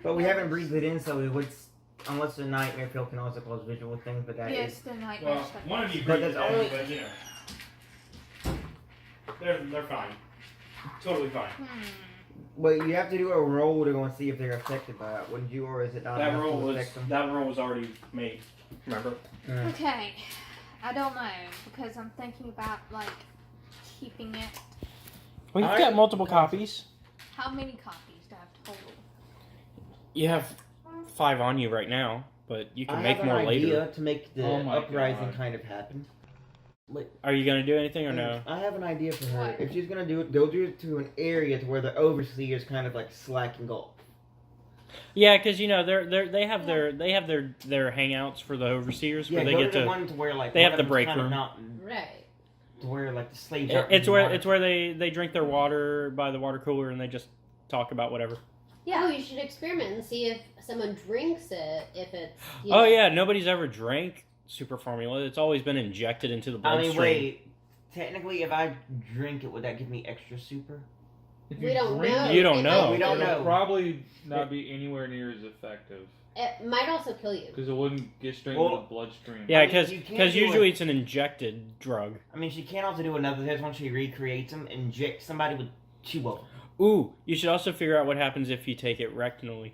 But we haven't breathed it in, so it would. Unless the nightmare pill can also cause visual things, but that Yes, is. the nightmare Well, stuff. one of you But breathed that's it in, only- but you know, they're fine, totally fine. But you have to do a roll to go and see if they're affected by it, wouldn't you? Or is it not That enough roll to was affect them? already made. Remember? Okay, I don't know because I'm thinking about like keeping it. Well, you've I- got multiple copies. How many copies do I have total? You have 5 on you right now, but you can I make have an more idea later. to make the Oh my uprising God. kind of happen. Are you gonna do anything or no? I have an idea for her. What? If she's gonna do it, go do it to an area to where the overseers kind of like slacking off. Yeah, because you know they have their hangouts for the overseers Yeah, where they go get to the to. one to where like they have one the of them's break kind of room. not Right. to where like the slaves. aren't It's being where monitored. they drink their water by the water cooler and they just talk about whatever. Yeah. Oh, you should experiment and see if someone drinks it. If it's. You Oh know- yeah, nobody's ever drank super formula. It's always been injected into the I bloodstream. mean, wait. Technically, if I drink it, would that give me extra super? If We don't drink know. it, You don't It know. might We don't kill you. know. Probably not be anywhere near as effective It might also kill you. because it wouldn't get straight Well, into the bloodstream. Yeah, I mean, because you can't do usually it. it's an injected drug. I mean, she can also do another test once she recreates them. Inject somebody with 2 of them. Ooh, you should also figure out what happens if you take it rectally.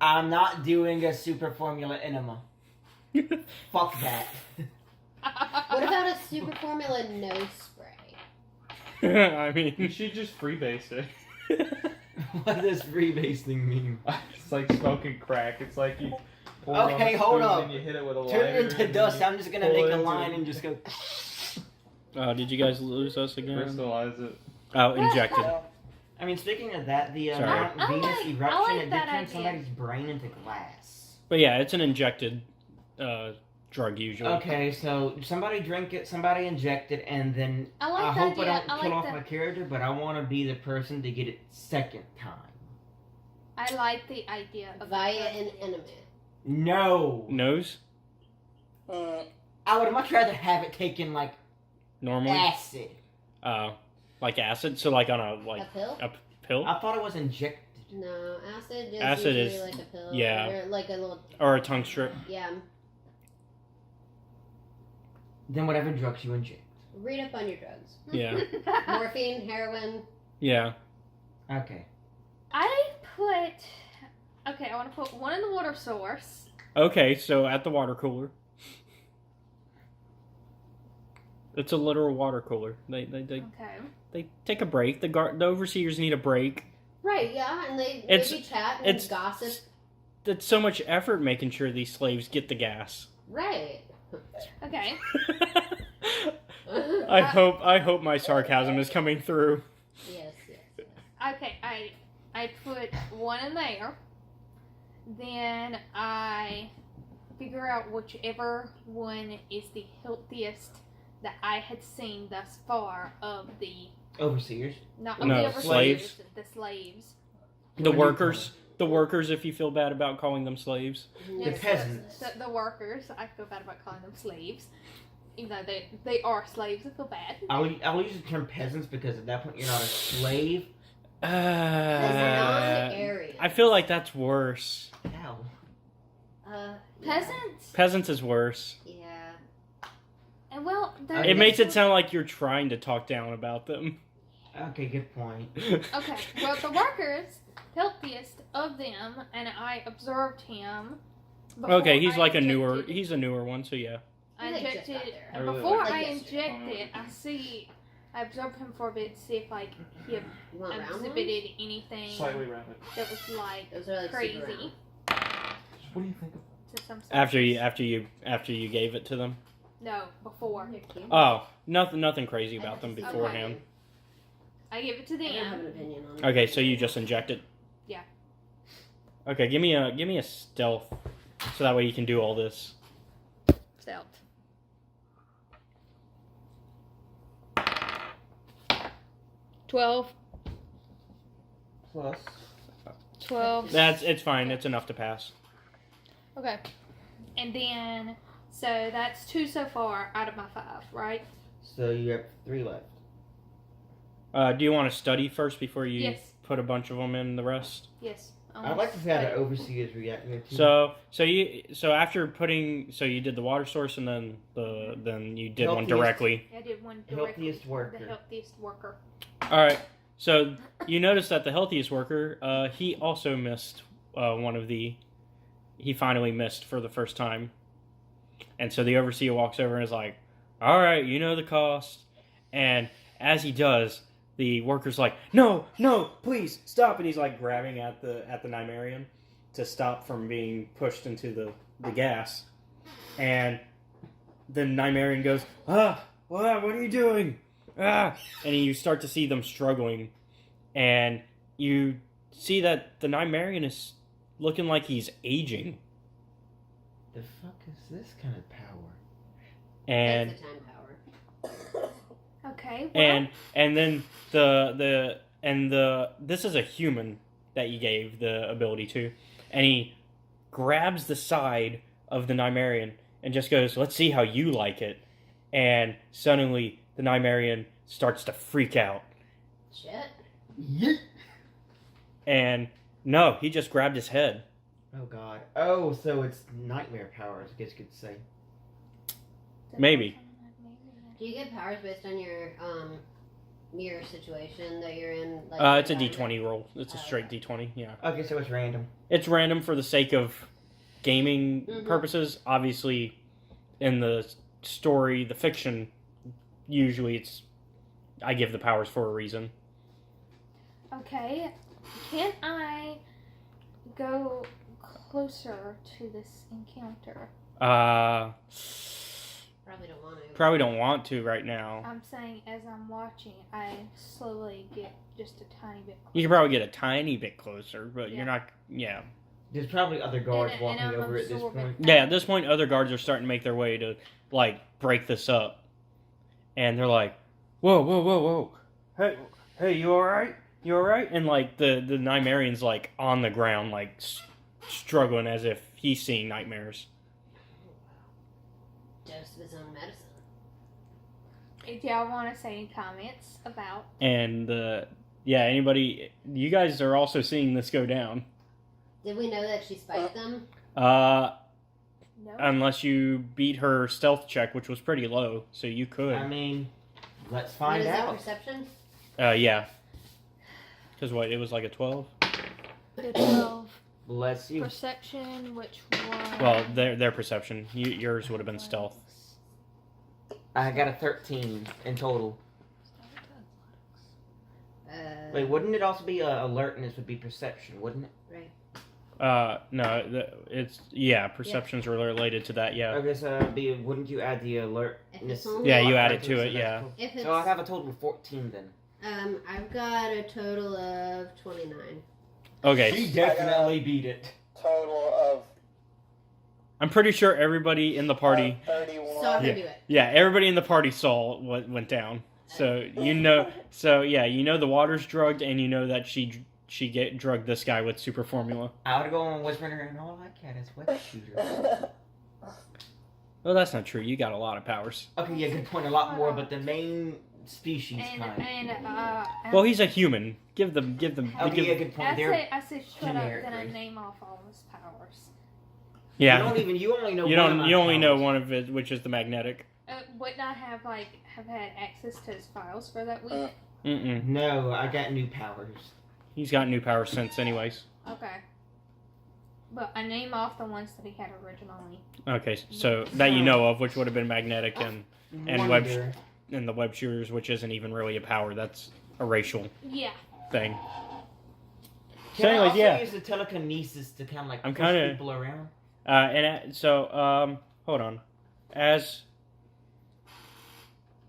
I'm not doing a super formula enema. Fuck that. What about a super formula nose spray? I You mean, should just freebase it. What does rebasing mean? It's like smoking crack. It's like you pour it on Okay, a hold spoon up. and you hit it with a Turn lighter. it into and dust. you I'm just gonna pull make it a into- line and just go. did you guys lose us again? crystallize it. Oh, injected. I mean, speaking of that, the Sorry. Mount I Venus like- eruption, I like it did that turn idea. somebody's brain into glass. But yeah, it's an injected drug usually. Okay, so somebody drink it, somebody inject it, and then I like I that hope I idea. don't I kill like off that. my character, but I want to be the person to get it second time. I like the idea of Via that. an enema. No, Nose I would much rather have it taken like normally. acid. Like acid. So like on a A pill? a pill. I thought it was injected. No, acid is Acid usually is- like a pill. yeah. Or like a little. Or a tongue strip. Yeah. Then whatever drugs you inject. Read up on your drugs. Yeah. Morphine, heroin. Yeah. Okay. I want to put one in the water source. Okay, so at the water cooler. It's a literal water cooler. They Okay. take a break. The overseers need a break. Right, yeah, and they It's- maybe chat and it's- gossip. It's so much effort making sure these slaves get the gas. Right. Okay. I hope my sarcasm is coming through. Yes, yes, yes. Okay, I put one in there. Then I figure out whichever one is the healthiest that I had seen thus far of the Overseers. not No, the overseers, slaves. the slaves. The What do you workers. The workers, if you feel bad about calling them slaves. Yes, peasants. The workers. I feel bad about calling them slaves, even though they are slaves. I feel bad. I'll use the term peasants because at that point you're not a slave. non-Aryan. I feel like that's worse. How? Yeah. Peasants. Peasants is worse. Yeah. And well, It makes it sound like you're trying to talk down about them. Okay, good point. Okay, well, the workers, healthiest of them, and I observed him. before Okay, he's I like injected- he's a newer one, so yeah. I He, like, just got injected, there. and I really before like I this. injected, I observed him for a bit to see if like he You want round ones? exhibited anything Slightly rounded. that was like Those are like super crazy round. What do you think of to some. After subjects. you gave it to them. No, before They're cute. Oh, nothing crazy about them beforehand. I gave it to I don't have an them. opinion on it. Okay, so you just inject it. Yeah. Okay, give me a stealth, so that way you can do all this. Stealth. Plus. 12. It's fine. It's enough to pass. Okay. And then, so that's 2 so far out of my 5, right? So you have 3 left. Do you want to study first before you Yes. put a bunch of them in the rest? Yes. I'd like to see how the overseers react to. So you did the water source and then you did one Healthiest. directly. I did one directly. Healthiest worker. The healthiest worker. All right. So you notice that the healthiest worker, he also missed one of the. He finally missed for the first time, and so the overseer walks over and is like, "All right, you know the cost." And as he does, the worker's like, "No, please stop!" And he's like grabbing at the Nimarian to stop from being pushed into the gas. And the Nimarian goes, what are you doing? And you start to see them struggling, and you see that the Nimarian is looking like he's aging. The fuck is this kind of power? And That's the time power. Okay. Well, and then this is a human that you gave the ability to, and he grabs the side of the Nimarian and just goes, "Let's see how you like it." And suddenly the Nimarian starts to freak out. Shit. Yeet. And no, he just grabbed his head. Oh god. Oh, so it's nightmare powers, I guess you could say. Maybe. Do you get powers based on your situation that you're in? Like, It's a D20 roll. It's a straight D20. Yeah, Okay, so it's random. it's random for the sake of gaming Mhm. purposes. Obviously, in the story, the fiction, usually I give the powers for a reason. okay. Can I go closer to this encounter? Probably don't want to. Probably don't want to right now. I'm saying as I'm watching, I slowly get just a tiny bit closer. You can probably get a tiny bit closer, but Yeah. you're not. Yeah, There's probably other guards And walking I'm over at this absorbing. point. yeah. At this point, other guards are starting to make their way to break this up, and they're like, "Whoa! Hey, you all right? You all right?" And the Nimarian's on the ground, struggling as if he's seeing nightmares. Dose of his own medicine. Do y'all want to say any comments about? And the Yeah, anybody... You guys are also seeing this go down. Did we know that she spiked them? No. Unless you beat her stealth check, which was pretty low, so you could. I mean, let's What find is it, out. perception? Yeah. Because what, it was like a 12? The 12. Bless you. Perception, which one? Well, their perception. Yours would have been stealth. I got a 13 in total. Wait, wouldn't it also be alertness would be perception, wouldn't it? Right. No, it's perceptions are related to that. Yeah. Okay, so wouldn't you add the alertness? Yeah, you add it to it. Yeah. If it's, So I have a total of 14 then. I've got a total of 29. Okay. She definitely beat it. Total of I'm pretty sure everybody in the party. 31. So I'm gonna do it. Yeah, everybody in the party saw what went down. So you know. So yeah, you know the water's drugged, and you know that she drugged this guy with super formula. I would go and whisper in her, and all I get is web shooter. Well, that's not true. You got a lot of powers. Okay, yeah, good point. A lot more, but the main species kind. Well, he's a human. Give them. Okay, yeah, good point. I say shut up, generic then I race. name off all his powers. Yeah. You only know. You one don't. of my You only know powers. one of it, which is the magnetic. Wouldn't I have had access to his files for that week? Mm-mm. No, I got new powers. He's got new powers since, anyways. Okay. But I name off the ones that he had originally. Okay, so that you know of, which would have been magnetic and web Wonder. and the web shooters, which isn't even really a power. That's a racial Yeah. thing. Can I anyways, also yeah. use the telekinesis to kind of like I'm push kinda- people around? Hold on. As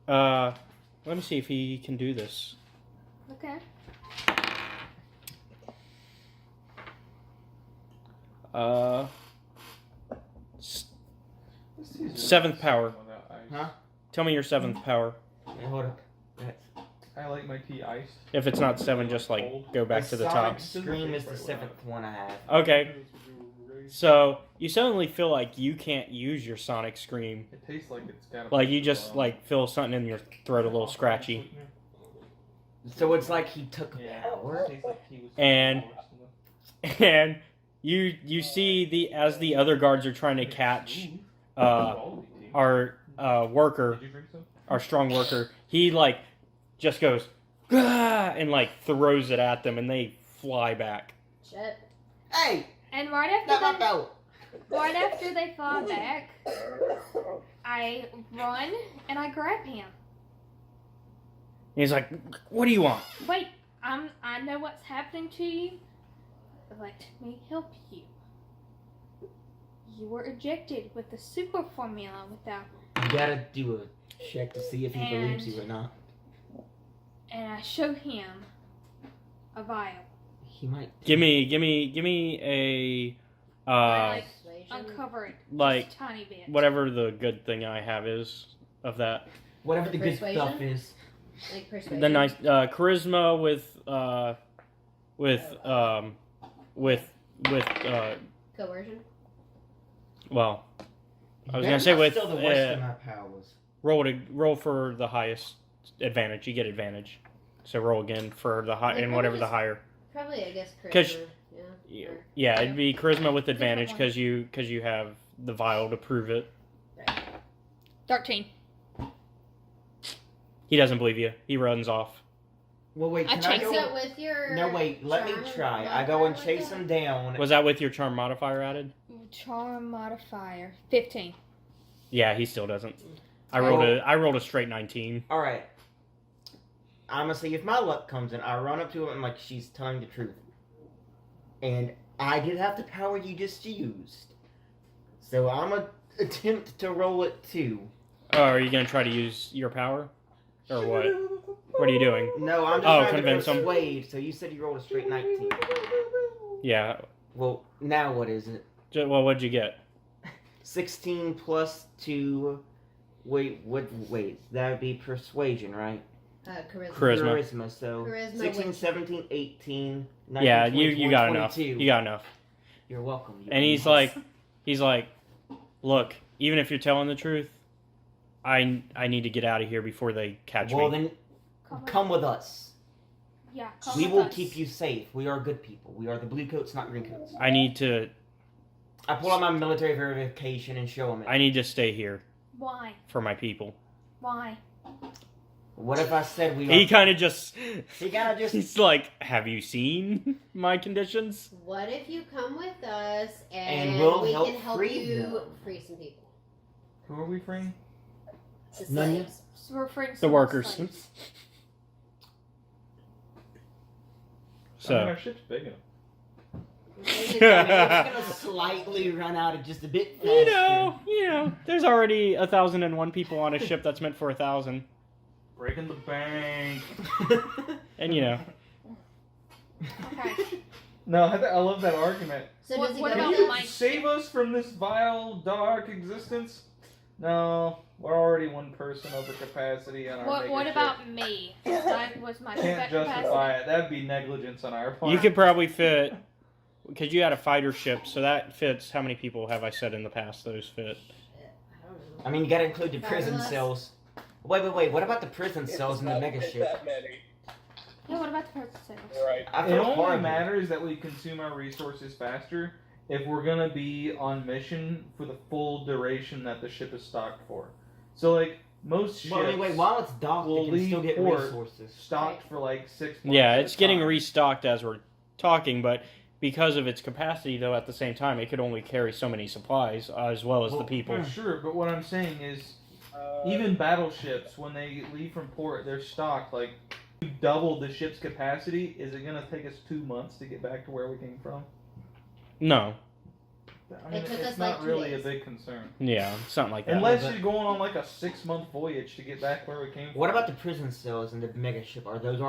let me see if he can do this. Okay. Seventh power. Huh? Tell me your 7th power. Wait, hold up. That's I like my tea iced. If it's not 7, just like go back to the top. Sonic Scream is the 7th one I have. Okay. So you suddenly feel like you can't use your sonic scream. It tastes like it's got. Like you just like feel something in your throat a little scratchy. So it's like he took Yeah. power. It tastes like tea with And- sauce. And you see as the other guards are trying to catch our worker, Did you drink some? our strong worker, he like just goes "Gah!" and like throws it at them and they fly back. Shit. Hey, And right not my after belt. right after they fly back, I run and I grab him. And he's like, "What do you want?" Wait, I know what's happening to you. Let me help you. You were ejected with the super formula without, You gotta do a check to see if he And- believes you or not. and I show him a vial. He might. Give me a I Persuasion. uncover it like, just a tiny bit. whatever the good thing I have is of that. Whatever the good Persuasion? stuff is. Like persuasion. The nice charisma with Coercion. well, I was They're gonna say not with still the worst of my powers. roll for the highest advantage. You get advantage, so roll again for the high They and probably whatever the just- higher. Probably, I guess, 'Cause- charisma. Yeah. Or- Yeah, it'd be charisma with advantage Different because you have the vial to prove it. 13. He doesn't believe you. He runs off. Well, wait, I can I chase go? So with your No, wait, let me charm try. I go and modifier chase like him down. Was that with your charm modifier added? Charm modifier 15. Yeah, he still doesn't. I Oh. rolled a straight 19. Alright. I'm gonna see if my luck comes in. I run up to him and like she's telling the truth. And I did have the power you just used. So I'm gonna attempt to roll it too. Oh, are you gonna try to use your power, or what? What are you doing? No, I'm just Oh, trying convince to him. persuade. So you said you rolled a straight 19. Yeah. Well, now what is it? Well, what'd you get? 16 plus 2. Wait, that would be persuasion, right? Charisma. Charisma. So Charisma 16, with- 17, 18, 19, Yeah, 20, you got 22. enough. You got enough. You're welcome. You And he's like, look, even if you're telling the truth, I need to get out of here before they catch well me. then, come with us. Yeah, come We with will us. keep you safe. We are good people. We are the blue coats, not green coats. I need to I pull out my military verification and show him it. I need to stay here Why? for my people. Why? What if I said we? He kind of just He kind of just. he's like, "Have you seen my conditions?" What if you come with us and, And we'll we help can help free you them. free some people? Who are we freeing? The None yet? slaves. So we're afraid of The some workers. slaves. I mean, So our ship's big enough. It's gonna slightly run out of just a bit faster. you know, there's already 1,001 people on a ship that's meant for 1,000, Breaking the bank. and you know, Okay. No, I love that argument. So What- does he what go about with Can us? you Mike? save us from this vile, dark existence? No, we're already one person over capacity on our What mega about me? That was my ship. Can't spec justify capacity. it. That'd be negligence on our part. you could probably fit because you had a fighter ship, so that fits. How many people have I said in the past those fit? I don't know. I mean, you gotta include the prison Fabulous. cells. Wait. What about the prison cells in the mega It's ship? that many. Yeah, what about the person sales? You're right. I It feel only horrible. matters that we consume our resources faster if we're gonna be on mission for the full duration that the ship is stocked for. So, like, most ships Well, anyway, while it's docked, will you can still leave get port resources. stocked for like 6 months. Yeah, at it's a getting time. restocked as we're talking, but because of its capacity, though, at the same time, it could only carry so many supplies as well as the Well, people. Sure, but what I'm saying is, even battleships, when they leave from port, they're stocked. Like, you double the ship's capacity. Is it gonna take us 2 months to get back to where we came from? No, I mean, It took it's us, not like, 2 really days. a big concern. yeah, something like that. Unless but- you're going on like a 6-month voyage to get back where we came from. What about the prison cells in the mega ship? Are those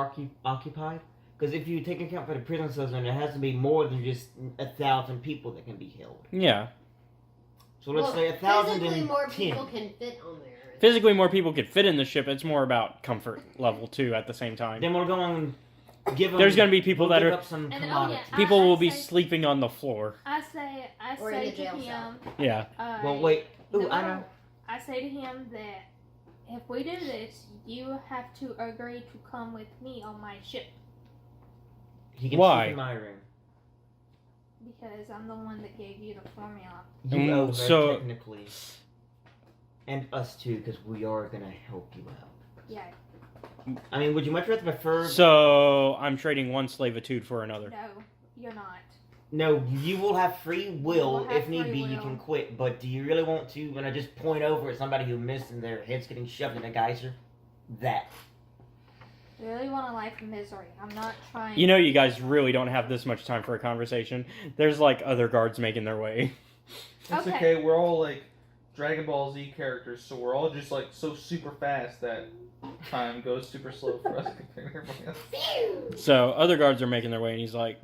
occupied? Because if you take account for the prison cells, then there has to be more than just 1,000 people that can be held. Yeah, So let's Well, say 1,010. physically more people can fit on there. physically more people could fit in the ship. It's more about comfort level too. At the same time, Then we'll go on. Give them. There's gonna be people that give are- up some And, commodities. people will be say- sleeping on the floor. I say Or in to the jail him. Yeah, Well, wait. Ooh, no I matter- know. I say to him that if we do this, you have to agree to come with me on my ship He can Why? sleep in my room. because I'm the one that gave you the formula. You owe her so- technically, and us too, because we are gonna help you out. Yeah, I mean, would you much rather prefer? so I'm trading one slavitude for another. no, you're not. No, you will have free will. You will have If need free be, you will. can quit. But do you really want to? When I just point over at somebody who missed and their head's getting shoved in a geyser, that. I really want a life of misery. I'm not trying. You know, you guys really don't have this much time for a conversation. There's like other guards making their way. It's Okay. okay. We're all like Dragon Ball Z characters, so we're all just like so super fast that time goes super slow for us compared to everybody else. So other guards are making their way, and he's like,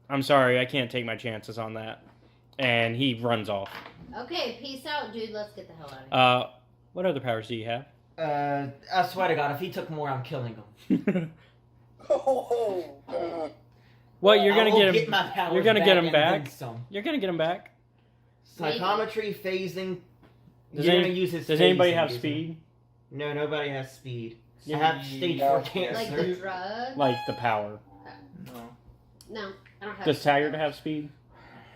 "I'm sorry, I can't take my chances on that," and he runs off. Okay, peace out, dude. Let's get the hell out of here. What other powers do you have? I swear to God, if he took more, I'm killing him. Well, you're I gonna will get him. my powers you're gonna get him and back? then some. You're gonna get him back. Psychometry, phasing. Does, You're any- gonna use his does anybody phasing, have isn't speed? it? No, nobody has speed. Yeah. I have stage No. 4 Like cancer. the drug? Like the power. No. No, I don't have. Does Taggart have speed?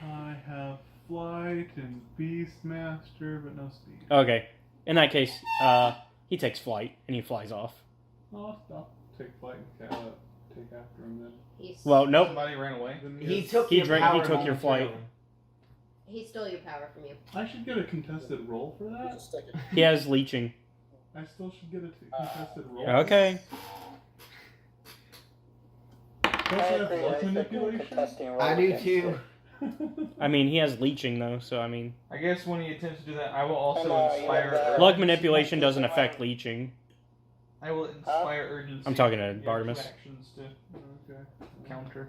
I have flight and Beastmaster, but no speed. Okay. In that case, he takes flight and he flies off. I'll take flight and take after him then. He's, Well, nope. Somebody ran away. Then He yes. took He your drank- power he took your flight. momentarily. he stole your power from you. I should get a contested roll for that. Just take it. He has leeching. I still should get a contested roll. Okay. Don't I you have agree. luck I think manipulation? contesting roll I do against too. it. I mean, he has leeching though, so I mean, I guess when he attempts to do that, I will also And, inspire. that- luck manipulation doesn't affect leeching. I will inspire urgency. I'm talking to Yeah, two Bartimus. actions to Okay. counter.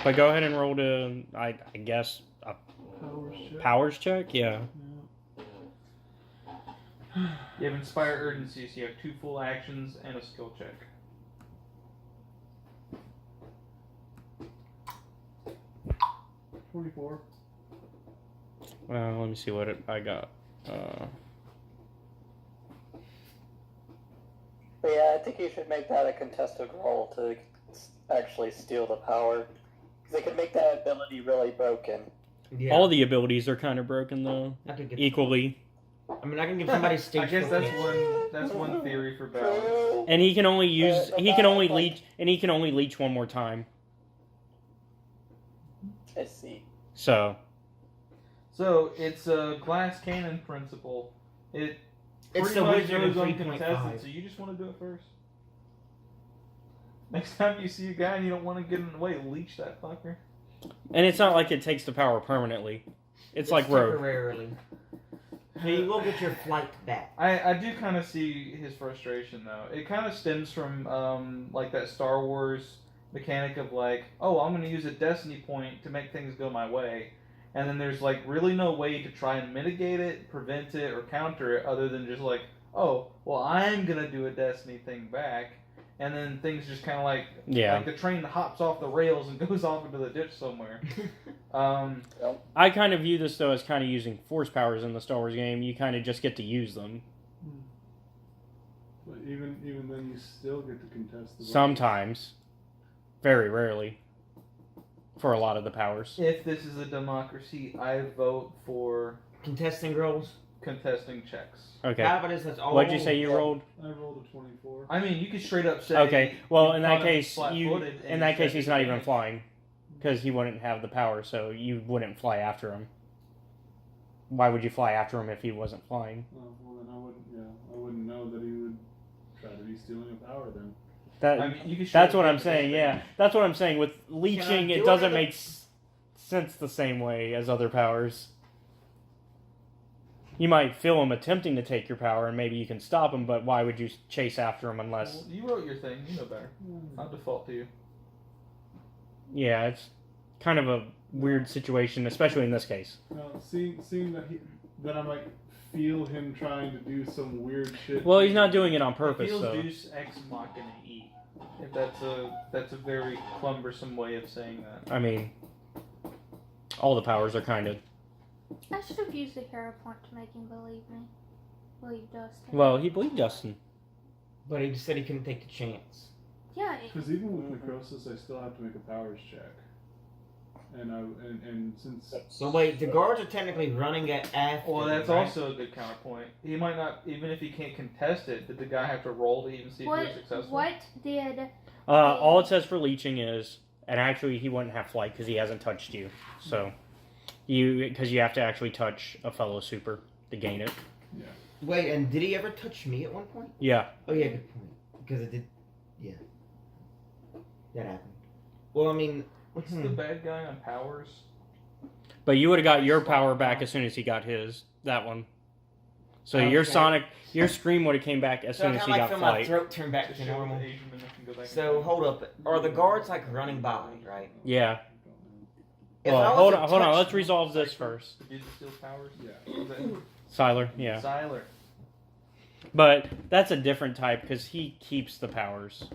But go ahead and roll to, I guess, a Power shift. powers check. Yeah. You have inspire urgency, so you have 2 full actions and a skill check. Yeah. 44. Let me see what I got. But yeah, I think you should make that a contested role to actually steal the power. Because it could make that ability really broken. Yeah. All the abilities are kind of broken though, I could give, equally. I mean, I can give somebody I stage. guess 4 that's one theory for balance. And he can only use The he can only balance, leech and he can only leech one more time. I see. So So it's a glass cannon principle. It It's pretty the much wizard in goes uncontested. 3.5. So you just want to do it first. Next time you see a guy and you don't want to get in the way, leech that fucker. and it's not like it takes the power permanently. It's like rogue. temporarily. So you will get your flight back. I do kind of see his frustration though. It kind of stems from like that Star Wars mechanic of like, oh, I'm going to use a destiny point to make things go my way, and then there's like really no way to try and mitigate it, prevent it, or counter it other than just like, oh, well, I'm going to do a destiny thing back, and then things just kind of like the train hops off the rails and goes off into the ditch somewhere. I kind of view this though as kind of using force powers in the Star Wars game. You kind of just get to use them But even then, you still get to contest the vote. sometimes, very rarely, for a lot of the powers. If this is a democracy, I vote for Contesting roles. contesting checks. Okay. How about this? That's all. What'd you say you rolled? I rolled a 24. I mean, you could straight up say. Okay. Well, you in caught that him case, flat-footed and in that you case, said he's not even advantage. flying, because he wouldn't have the power, so you wouldn't fly after him. Why would you fly after him if he wasn't flying? Oh, well, then I wouldn't. Yeah, I wouldn't know that he would try to be stealing a power. Then That I mean, you could that's straight what up I'm make saying. this Yeah, that's what I'm saying. With leeching, do it doesn't another- make sense the same way as other powers. You might feel him attempting to take your power, and maybe you can stop him. But why would you chase after him unless? Well, you wrote your thing. You know better. I'll default to you. Yeah, it's kind of a weird situation, especially in this case. now, seeing that I might feel him trying to do some weird shit. Well, he's not doing it on It purpose, feels though. Deus Ex Machina E. If that's a very cumbersome way of saying that. I mean, all the powers are kind of. I should have used a hero point to make him believe me. Believe Dustin. Well, he believed Dustin. But he just said he couldn't take the chance. Yeah. Because even with necrosis, I still have to make a powers check. And since So wait, the guards are technically running at after. Well, that's right? also a good counterpoint. He might not, even if he can't contest it, did the guy have to roll to even see if he was successful? What did? All it says for leeching is, and actually he wouldn't have flight because he hasn't touched you. So, because you have to actually touch a fellow super to gain it. Wait, and did he ever touch me at one point? Yeah. Oh yeah, good point. Because it did. Yeah. That happened. Well, I mean, What's the bad guy on powers? But you would have got your power back as soon as he got his. That one. So your Okay. your scream would have came back as so soon I as kind he of like got feel my flight. throat turn back To to show normal. the Asian man that can go back So and hold up, are the guards like running by, right? Yeah. If Well, I was hold to on. touch- Let's resolve this first. Did the steal powers? Yeah. Was that Siler, yeah. Siler. But that's a different type because he keeps the powers.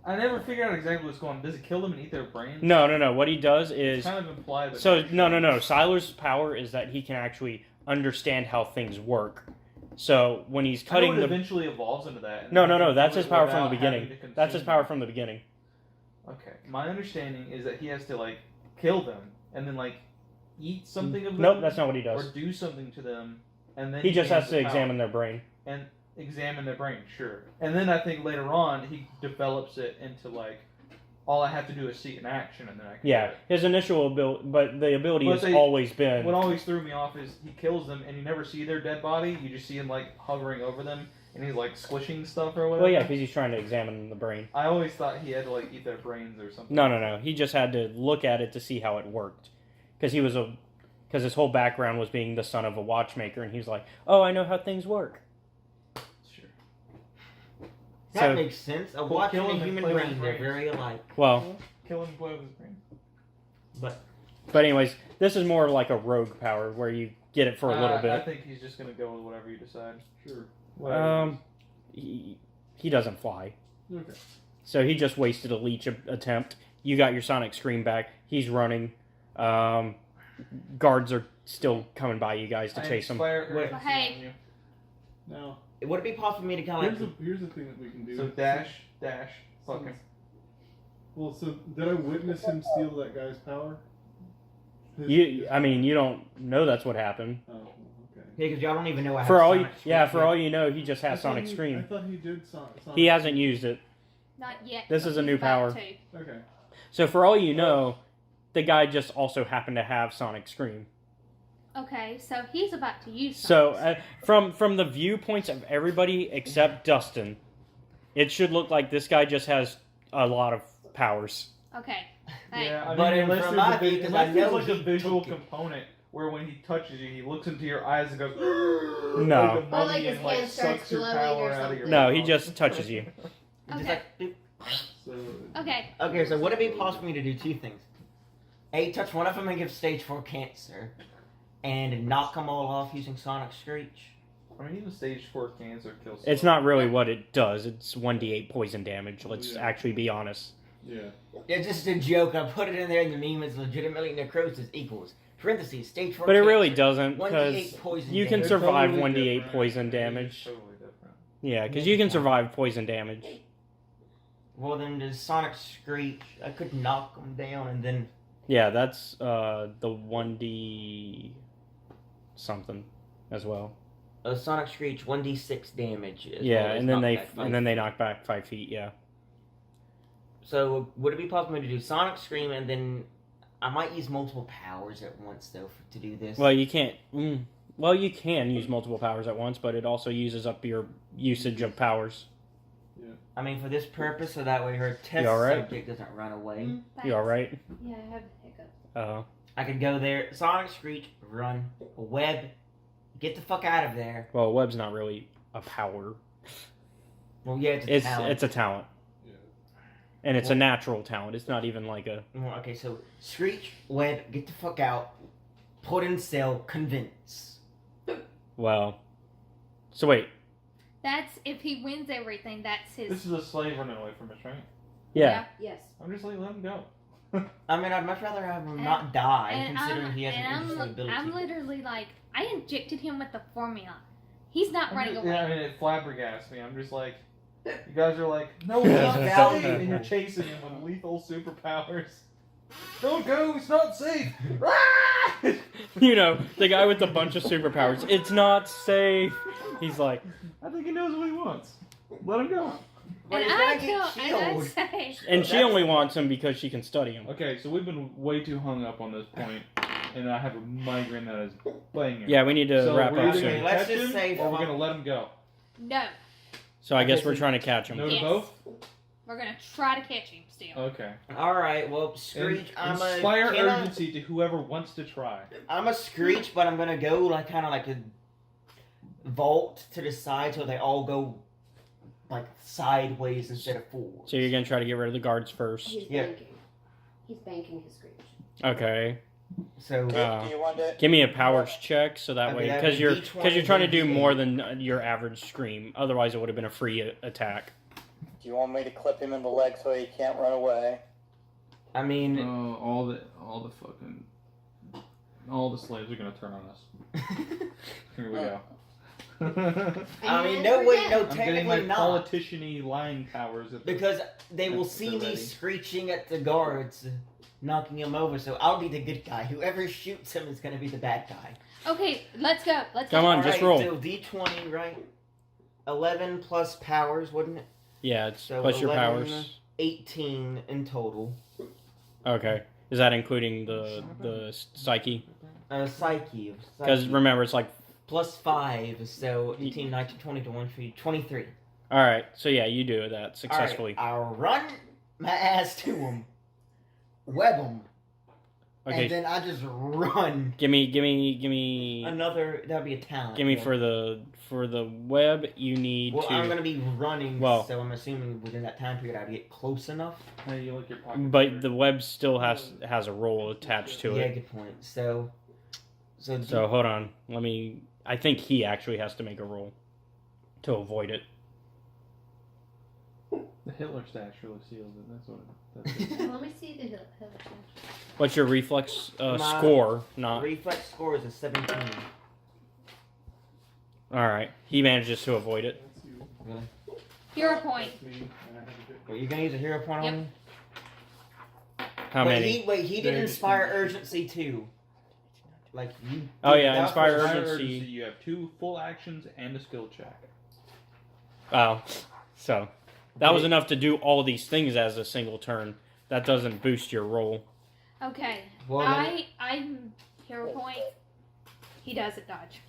I never figured out exactly what's going on. Does it kill them and eat their brains? No. What he does It's is kind of implied. But so no. Siler's power is that he can actually understand how things work. So when he's I know cutting it the eventually evolves into that. and no, then he can that's do his it power from the without having beginning. to That's his consume power them. from the beginning. Okay, my understanding is that he has to like kill them and then like eat something of them. Nope, that's not what he Or does. do something to them, and then He just gains has to the power. examine their brain. And examine their brain, sure. And then I think later on he develops it into like, all I have to do is see it in action, and then I can. Yeah, do it. his initial ability, but the ability But has always been. What always threw me off is he kills them, and you never see their dead body. You just see him like hovering over them, and he's like squishing stuff or whatever. Well, yeah, because he's trying to examine the brain. I always thought he had to like eat their brains or something. No. He just had to look at it to see how it worked, because his whole background was being the son of a watchmaker, and he's like, oh, I know how things work. Sure. That So- makes sense. A Well, watch kill and a him and human play with brain, his they're brains. very alike. Well, Kill him and play with his brains. but anyways, this is more like a rogue power where you get it for a little I bit. think he's just gonna go with whatever you decide. sure. He doesn't fly. Okay. So he just wasted a leech attempt. You got your sonic scream back. He's running. Guards are still coming by you guys to chase him. Inspire Wait. urgency Hey. on you. Now, Would it be possible for me to kind of like... here's the thing that we can do. So dash, fuck him. Well, so did I witness him steal that guy's power? I mean, you don't know that's what happened. Oh, okay. Yeah, because y'all don't even know I For have all Sonic Screech for yet. all you know, he just has I thought Sonic I Scream. thought he did Sonic. He hasn't used it. Not yet. This but is a he's new about power. to. Okay. So for all you know, the guy just also happened to have Sonic Scream. Okay, so he's about to use So something. from the viewpoints of everybody except Dustin, it should look like this guy just has a lot of powers. Okay. Hey. Yeah, I But mean, in unless from there's, my a, view, big, 'cause unless I there's know like a he visual took it. component where when he touches you, he looks into your eyes and goes, No. like a Or, like, mummy his and like hand starts sucks your glowing power or out of your something. No, he just touches you. Just Okay. like, boop. So. Okay. Okay, so would it be possible for me to do two things? A, touch one of them and give stage 4 cancer, and knock them all off using Sonic Screech. I mean, even stage 4 cancer kills. It's not really what it does. It's 1d8 poison damage. Let's Yeah. actually be honest. Yeah. It's just a joke. I put it in there in the meme. It's legitimately necrosis equals parentheses stage 4. But it really cancer, doesn't, 1d8 because poison you can damage. survive Totally 1d8 different. poison It's damage. totally different. Yeah, because you can survive poison damage. Well, then does Sonic Screech? I could knock them down and then. Yeah, that's the 1d something as well. Sonic Screech 1d6 damage. as Yeah, well as and then knock back 5 feet. knock back 5 feet. Yeah. So would it be possible to do Sonic Scream and then I might use multiple powers at once though to do this? Well, you can't. Well, you can use multiple powers at once, but it also uses up your usage of powers. I mean, for this purpose, so that way her test You all right? subject doesn't run away. Thanks. You all right? Yeah, I have hiccups. I could go there, Sonic Screech, run, web, get the fuck out of there. Well, web's not really a power. Well, yeah, it's a talent. It's a talent. Yeah. And it's a natural talent. It's not even like a. Well, okay, so Screech, web, get the fuck out, put in cell, convince. Well. So wait. That's if he wins everything. That's his. This is a slave running away from us, right? Yeah. Yes. I'm just like, let him go. I mean, I'd much rather have him not die, And considering he has an I'm interesting ability. I'm literally like, I injected him with the formula. He's not running away. Yeah, I mean, it flabbergasts me. I'm just like, you guys are like, no, He's he's not valuable. safe, and you're chasing him with lethal superpowers. Don't go, it's not safe. You know, the guy with a bunch of superpowers. It's not safe. He's like, I think he knows what he wants. Let him go. But And he's I gonna tell, get and I killed. say, and she only wants him because she can study him. Okay, so we've been way too hung up on this point, and I have a migraine that is banging. Yeah, we need to So wrap we're up either soon. gonna Let's catch just him, say or we're fuck- gonna let him go. no, So I guess Okay, we're so- trying to catch him. No to Yes. both. we're gonna try to catch him still. Okay. Alright, well, Screech, And inspire can I- urgency to whoever wants to try. I'm a Screech, but I'm gonna go like kind of like a vault to the side so they all go like sideways instead of forward. So you're gonna try to get rid of the guards first. He's Yeah. banking. He's banking his screech. Okay. So Do you want to? Give me a powers check so that Okay, way, that'd because be you're D20 trying to do and more D8. than your average scream. Otherwise, it would have been a free attack. Do you want me to clip him in the leg so he can't run away? I mean, all the slaves are gonna turn on us. Here we go. I mean, no way, no, I'm getting my technically not, politician-y lying powers at the because they will That's see so me ready. screeching at the guards, knocking him over. So I'll be the good guy. Whoever shoots him is gonna be the bad guy. Okay, let's go. Let's Come go. on, just Alright, roll. So D20, right? 11 plus powers, wouldn't it? Yeah, it's So plus your 11, powers. 18 in total. Okay. Is that including the psyche? Psyche. Because remember, it's like. Plus 5, so 18, 19, 20, 21, 23. All right. So yeah, you do that successfully. Alright, I'll run my ass to him, web him, Okay. and then I just run. Give me. Another, that'd be a talent. Give me yeah. for the web. You need Well, to. I'm gonna be running, Well- so I'm assuming within that time period I'd get close enough. Hey, you like your pocket. But the web still has a roll attached to Yeah, it. good point. So So hold on. Let me. I think he actually has to make a roll to avoid it. The Hitler stash really seals it. That's what. That's it. Let me see the hill. What's your reflex My score? Not reflex score is a 17. All right. He manages to avoid it. That's you. Really? Hero point. That's me. And I have a bit- Wait, you're gonna use a hero point Yep. on me? How many? He did inspire urgency too. Like you. Oh, did yeah, that inspire first. urgency. You have 2 full actions and a skill check. Oh, so that was Okay. enough to do all these things as a single turn. That doesn't boost your roll. Okay. Well, then- I'm hero point. He doesn't dodge.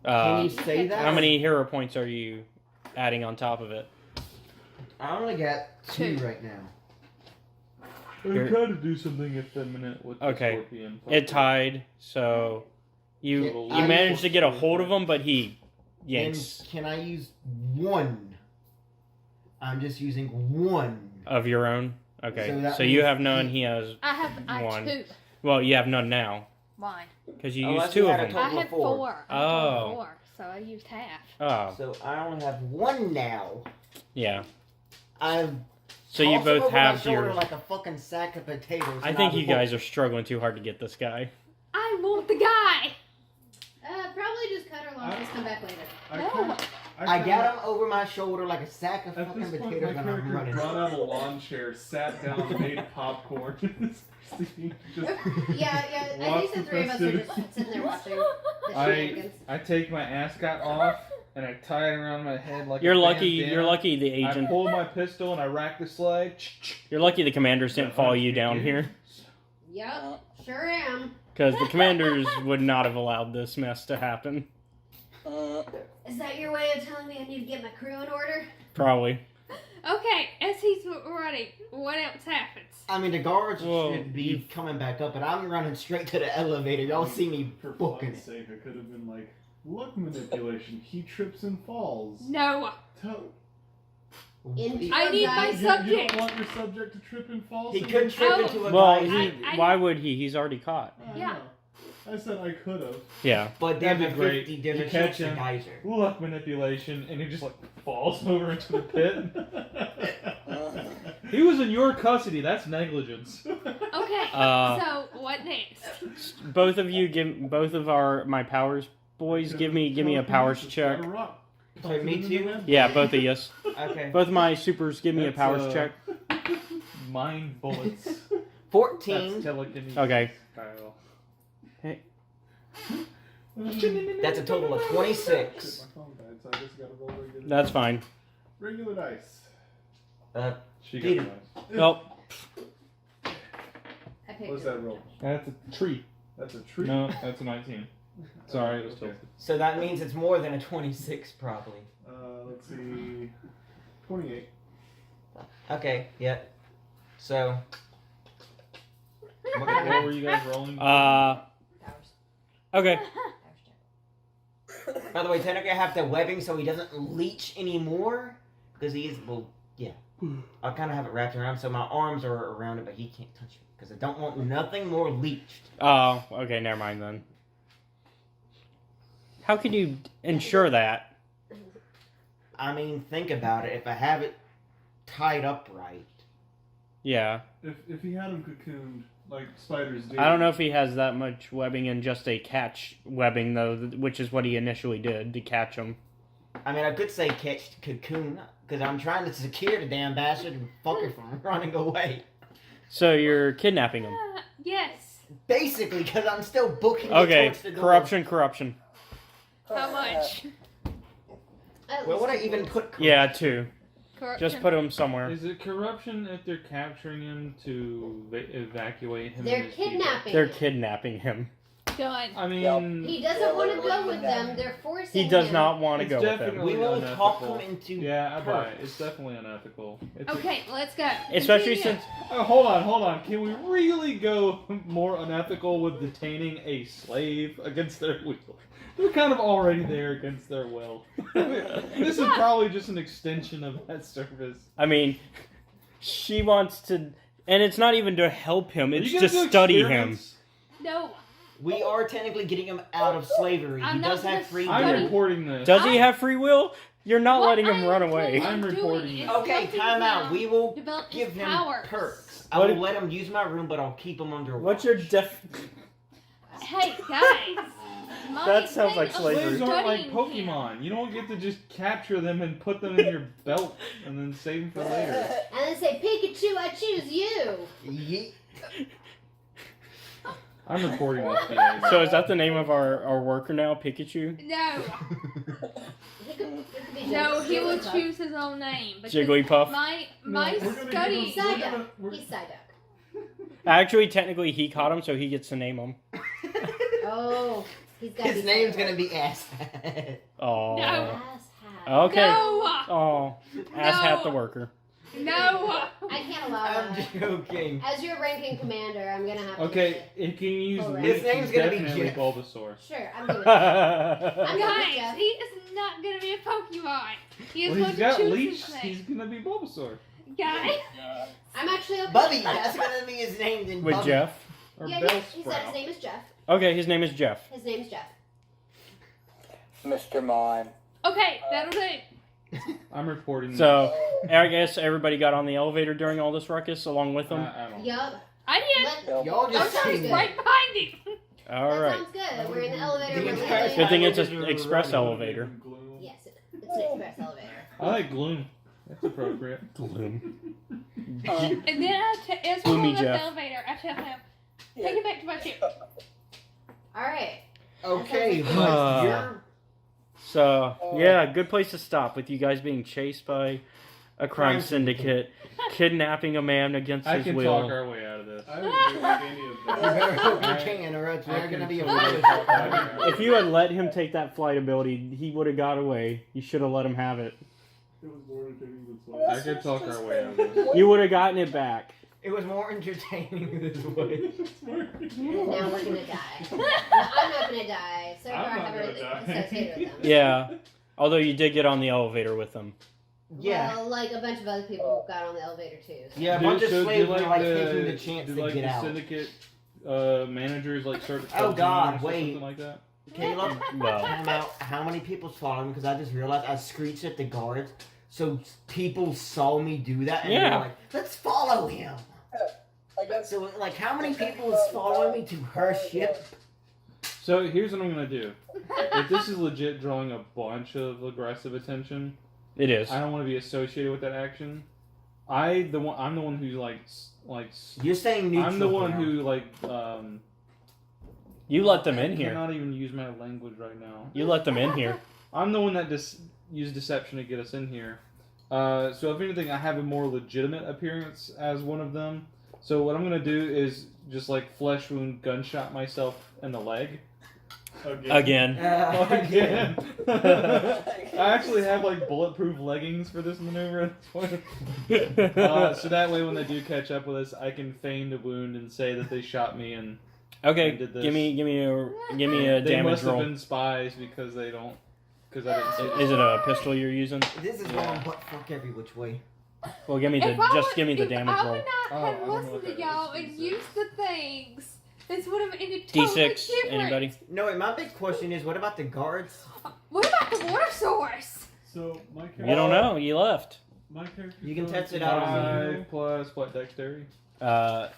Can you Uh, say that? how many hero points are you adding on top of it? I only got 2 2. right now. I'm Here. trying to do something effeminate with the Okay. scorpion. It tied, so you Yeah, you I- managed to get a hold of him, but he And yanks can I use 1? I'm just using 1. of your own. Okay, So that so you means have none. he- He has I have One. 2. well, you have none now Mine. because you Unless used you 2 of had a them. total I of had 4. 4. Oh. 4, so I used half. Oh, So I only have 1 now. yeah. I've So you tossed him both over my have shoulder your. like a fucking sack of potatoes. I think you guys are struggling too hard to get this guy. I want the guy. Probably just cut her loss. Just come back later. No. I got him over my shoulder like a sack of At fucking this point, my potatoes, and I'm character running. brought out a lawn chair, sat down, made popcorn, and is proceeding to just Yeah. I Watch think the the 3 of us are just sitting there watching the shenanigans. I take my ascot off and I tie it around my head like You're a lucky. bandana. You're lucky. The I agent. pull my pistol and I rack the slide. You're lucky the commanders didn't follow you down here, Yep, sure am. because the commanders would not have allowed this mess to happen. Is that your way of telling me I need to get my crew in order? Probably. Okay, as he's running, what else happens? I mean, the guards Whoa, should be coming back up, but I'm running straight to the elevator. Y'all see me For booking fuck's it. sake, I could have been like, luck manipulation. He trips and falls. No. Tell, I need my you subject. don't want your subject to trip and fall. He so could you- trip Oh. into a Well, geyser, I- why would he? He's already caught. I Yeah. know. I said I could have. Yeah. but That'd then be the great. 50 You didn't catch catch the him. geyser. Luck manipulation, and he just like falls over into the pit. He was in your custody. That's negligence. Okay, Uh, so what next? Both of you give both of my powers boys give me a powers check. Wait, me too? Yeah, both of us. Okay. Both of my supers give me a That's, powers check. Mind bullets. That's 14. telekinesis. Okay. Kyle. That's a total of 26. My phone died, so I just gotta roll regular. That's fine. Regular dice. She got Peter. nice. Well, I picked What's it. that roll? That's a tree. That's a tree. No, that's a 19. Sorry, it was Okay. tilted. So that means it's more than a 26, probably. Let's see. 28. Okay, yeah. So. What were you guys rolling? Powers. okay. Powers check. By the way, technically I have the webbing so he doesn't leech anymore. Because he is, well, yeah. I kind of have it wrapped around so my arms are around it, but he can't touch it. Because I don't want nothing more leeched. Oh, okay. Never mind then. How can you ensure that? I mean, think about it. If I have it tied up right. Yeah. If he had him cocooned like spiders do. I don't know if he has that much webbing in just a catch webbing though, which is what he initially did to catch him. I mean, I could say catch cocoon. Because I'm trying to secure the damn bastard and fuck her from running away. So you're kidnapping him. Yes. Basically, because I'm still booking it Okay. towards the door. Corruption. How much? Where would I even put Yeah, 2. Corruption. Just put him somewhere. Is it corruption if they're capturing him to evacuate him? They're and his people? kidnapping. They're him. kidnapping him. Done. I mean, He doesn't want to go with them. They're forcing He does him. not want to It's go with them. definitely We will unethical. talk him into yeah, I buy it. perks. It's definitely unethical. It's Okay, let's go. Especially Continue. since hold on. Can we really go more unethical with detaining a slave against their will? They're kind of already there against their will. This is probably just an extension of that service. I mean, she wants to, and it's not even to help him. Are It's you gonna to do study him. experiments? No. We are technically getting him out of slavery. I'm He not does have gonna free I'm will. reporting this. Does he have free will? You're not What letting him I run am away. doing I'm is reporting it. Okay, helping time out. him We will develop give his him powers. perks. I What will if- let him use my room, but I'll keep him under watch. What's your Hey guys, That sounds like thing of slavery. Slaves aren't like studying him- Pokemon. You don't get to just capture them and put them in your belt and then save them for later. And then say, Pikachu, I choose you. Ye- I'm recording this today. So is that the name of our worker now, Pikachu? No, He could be no, he will Jigglypuff. choose his own name. because Jigglypuff? My We're gonna study. give him- Psyduck. we're- He's Psyduck. Actually, technically, he caught him, so he gets to name him. Oh, he's got to be His name's Psyduck. gonna be Asshat. Oh. No. Asshat. Okay. No, Oh. Asshat No. the worker. no. I can't allow I'm that. joking. As your ranking commander, I'm gonna have to. Okay, if you use Oh, right. Leech, His name's he's gonna be definitely Jeff. Bulbasaur. Sure, I'm doing it. I'm That's doing it, Guys, Jeff. he is not gonna be a Pokemon. He is Well, going he's to got choose Leech. his He's name. gonna be Bulbasaur. Guys, I'm actually okay. Bubby, that's gonna be his name then. With Bubby. Jeff. Or Yeah, he said his name is Jeff. Okay, his name is Jeff. His name's Jeff. Mr. Mime. okay, that'll do. I'm reporting. So, I guess everybody got on the elevator during all this ruckus along with this. them. I don't. Yup. I did. Let- Y'all I just was sing right behind him. All that right. sounds good. We're in the elevator. The We're entire leaving. Good thing it's Just an express elevator. Gloom. Yes, it's an express elevator. I like Gloom. That's appropriate. Gloom. And then as we're Gloomy going up the Jeff. elevator, I tell him, take it back to my chair. All right. Okay, but Uh, you're So, yeah, good place to stop with you guys being chased by a crime syndicate, kidnapping a man against I his can will. talk our way out of this. I don't think any of you that. better hope you Alright. can, or else I we're can gonna be a totally village. talk our way out. If you had let him take that flight ability, he would have got away. You should have let him have it. It was more entertaining this way. I could talk our way out of this. You would have gotten it back. It was more entertaining this way. Now we're gonna die. No, I'm not gonna die. So far, I I'm not haven't gonna die. associated with them. Yeah. Although you did get on the elevator with them. Yeah. Well, like a bunch of other people got on the elevator too. So. Yeah, a bunch of do slaves like were like the, taking the chance do to like get the out. syndicate managers like start Oh, God, or wait. something like that? Caleb, Well, time out. How many people followed me? Because I just realized I screeched at the guards, so people saw me do that, and they Yeah. were like, "Let's follow him." I guess So, like, how many people is following me to her ship? So here's what I'm gonna do. If this is legit drawing a bunch of aggressive attention, it is. I don't want to be associated with that action. I'm the one who You're saying neutral. I'm the one now. who You let them in I here. cannot even use my language right now. You let them in here. I'm the one that used deception to get us in here. So if anything, I have a more legitimate appearance as one of them. So what I'm gonna do is just like flesh wound gunshot myself in the leg. Again. Again. I actually have like bulletproof leggings for this maneuver at this point. So that way, when they do catch up with us, I can feign the wound and say that they shot me, and Okay, did this. give me a they damage must have roll. been spies because I didn't see Is it a pistol you're using? This is Yeah. going butt fuck every which way. Well, give me If I just would- give me the if damage I roll. would not Oh, I have don't know listened what to that y'all is. and used the things, this would have ended totally D6. different. Anybody? No, wait. My big question is, what about the guards? What about the water source? So my character. You don't know. You left. My character. You can test it out on 5 plus what dexterity? 5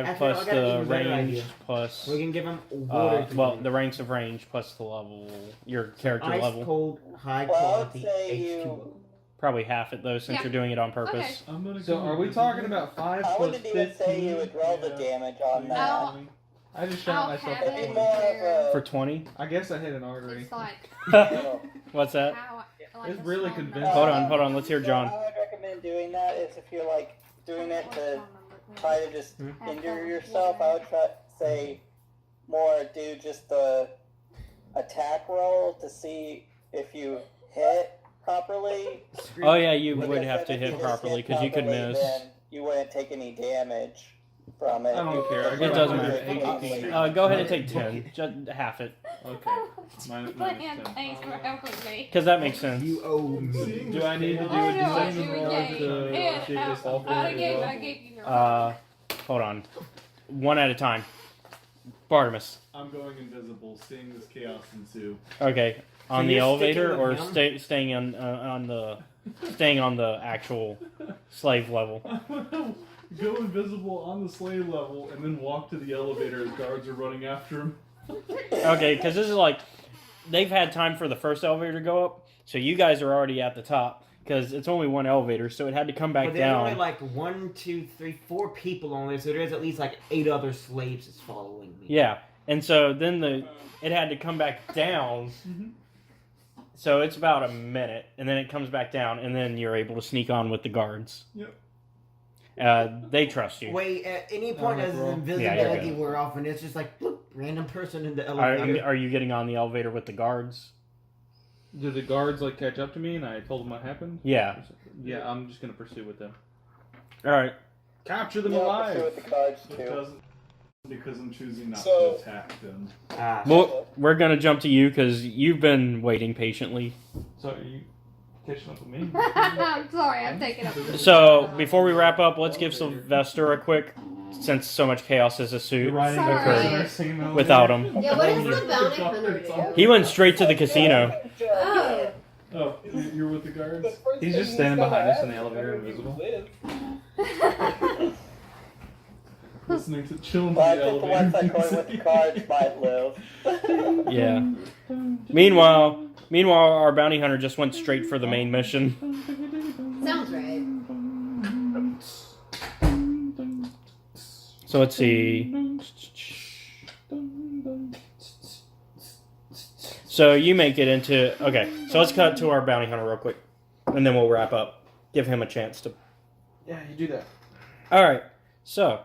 Actually, plus I got an the even better range idea. plus. We can give them water. to Well, drink. the ranks of range plus the level, your character ice level. cold, high Well, I would quality say H2O. Probably half it though, since Yeah. you're doing it on purpose. I'm gonna So go are we with talking this. about 5 I plus wouldn't even 15? say you would roll the damage on that. I'll- I just shot I'll myself. have in It'd the be it. leg. more of For a 20. I guess I hit an artery. It's like What's that? how, like It's a really small convincing. number. Hold on. Let's hear John. What I would recommend doing that is if you're like doing it to try to just injure yourself, I would say more do just the attack roll to see if you hit properly. Oh yeah, you Because would have then to if hit you just properly because you could properly, miss. then you wouldn't take any damage from it. I don't care. I It got doesn't 118. matter. Go ahead and take 10. Just half it, Okay. Minus Plan 10. things for helping me. because that makes sense. You owe me. Do I need to do I a know I deception do a roll game. to Yeah, shake this off? I gave you your Hold on. One at a time. Bartimus. I'm going invisible, seeing this chaos ensue. Okay. On So the you're elevator sticking or with him? staying on the actual slave level. go invisible on the slave level and then walk to the elevator as guards are running after him. Okay, because this is like they've had time for the first elevator to go up, so you guys are already at the top because it's only one elevator, so it had to come back But there's down. only like 1, 2, 3, 4 people on there, so there's at least like 8 other slaves that's following me. Yeah, and so then it had to come back down. So it's about a minute, and then it comes back down, and then you're able to sneak on with the guards. Yep. They trust you. Wait, at any point does Yeah, invisibility you're wear off, and it's just like, bloop, random person in the elevator. Are you getting on the elevator with the guards? Do the guards like catch up to me and I told them what happened? Yeah. Yeah, I'm just gonna pursue with them. All right. Capture them Yeah, alive. pursue with the guards too. Because I'm choosing not So- to attack them. Well, we're gonna jump to you because you've been waiting patiently. So are you catching up with me? I'm sorry, I'm taking up. So before we wrap up, let's give Sylvester a quick, since so much chaos has ensued Riding Sorry. without him. Yeah, what does the bounty hunter do? He went straight to the casino. Oh. Oh, you're with the guards? He's just standing behind us in the elevator, invisible. Listening to chilling But I in the think the ones that elevator. going with the cards might live. Yeah. Meanwhile, our bounty hunter just went straight for the main mission. Sounds right. So let's see. So you make it into... Okay, so let's cut to our bounty hunter real quick. And then we'll wrap up. Give him a chance to... Yeah, you do that. Alright, so...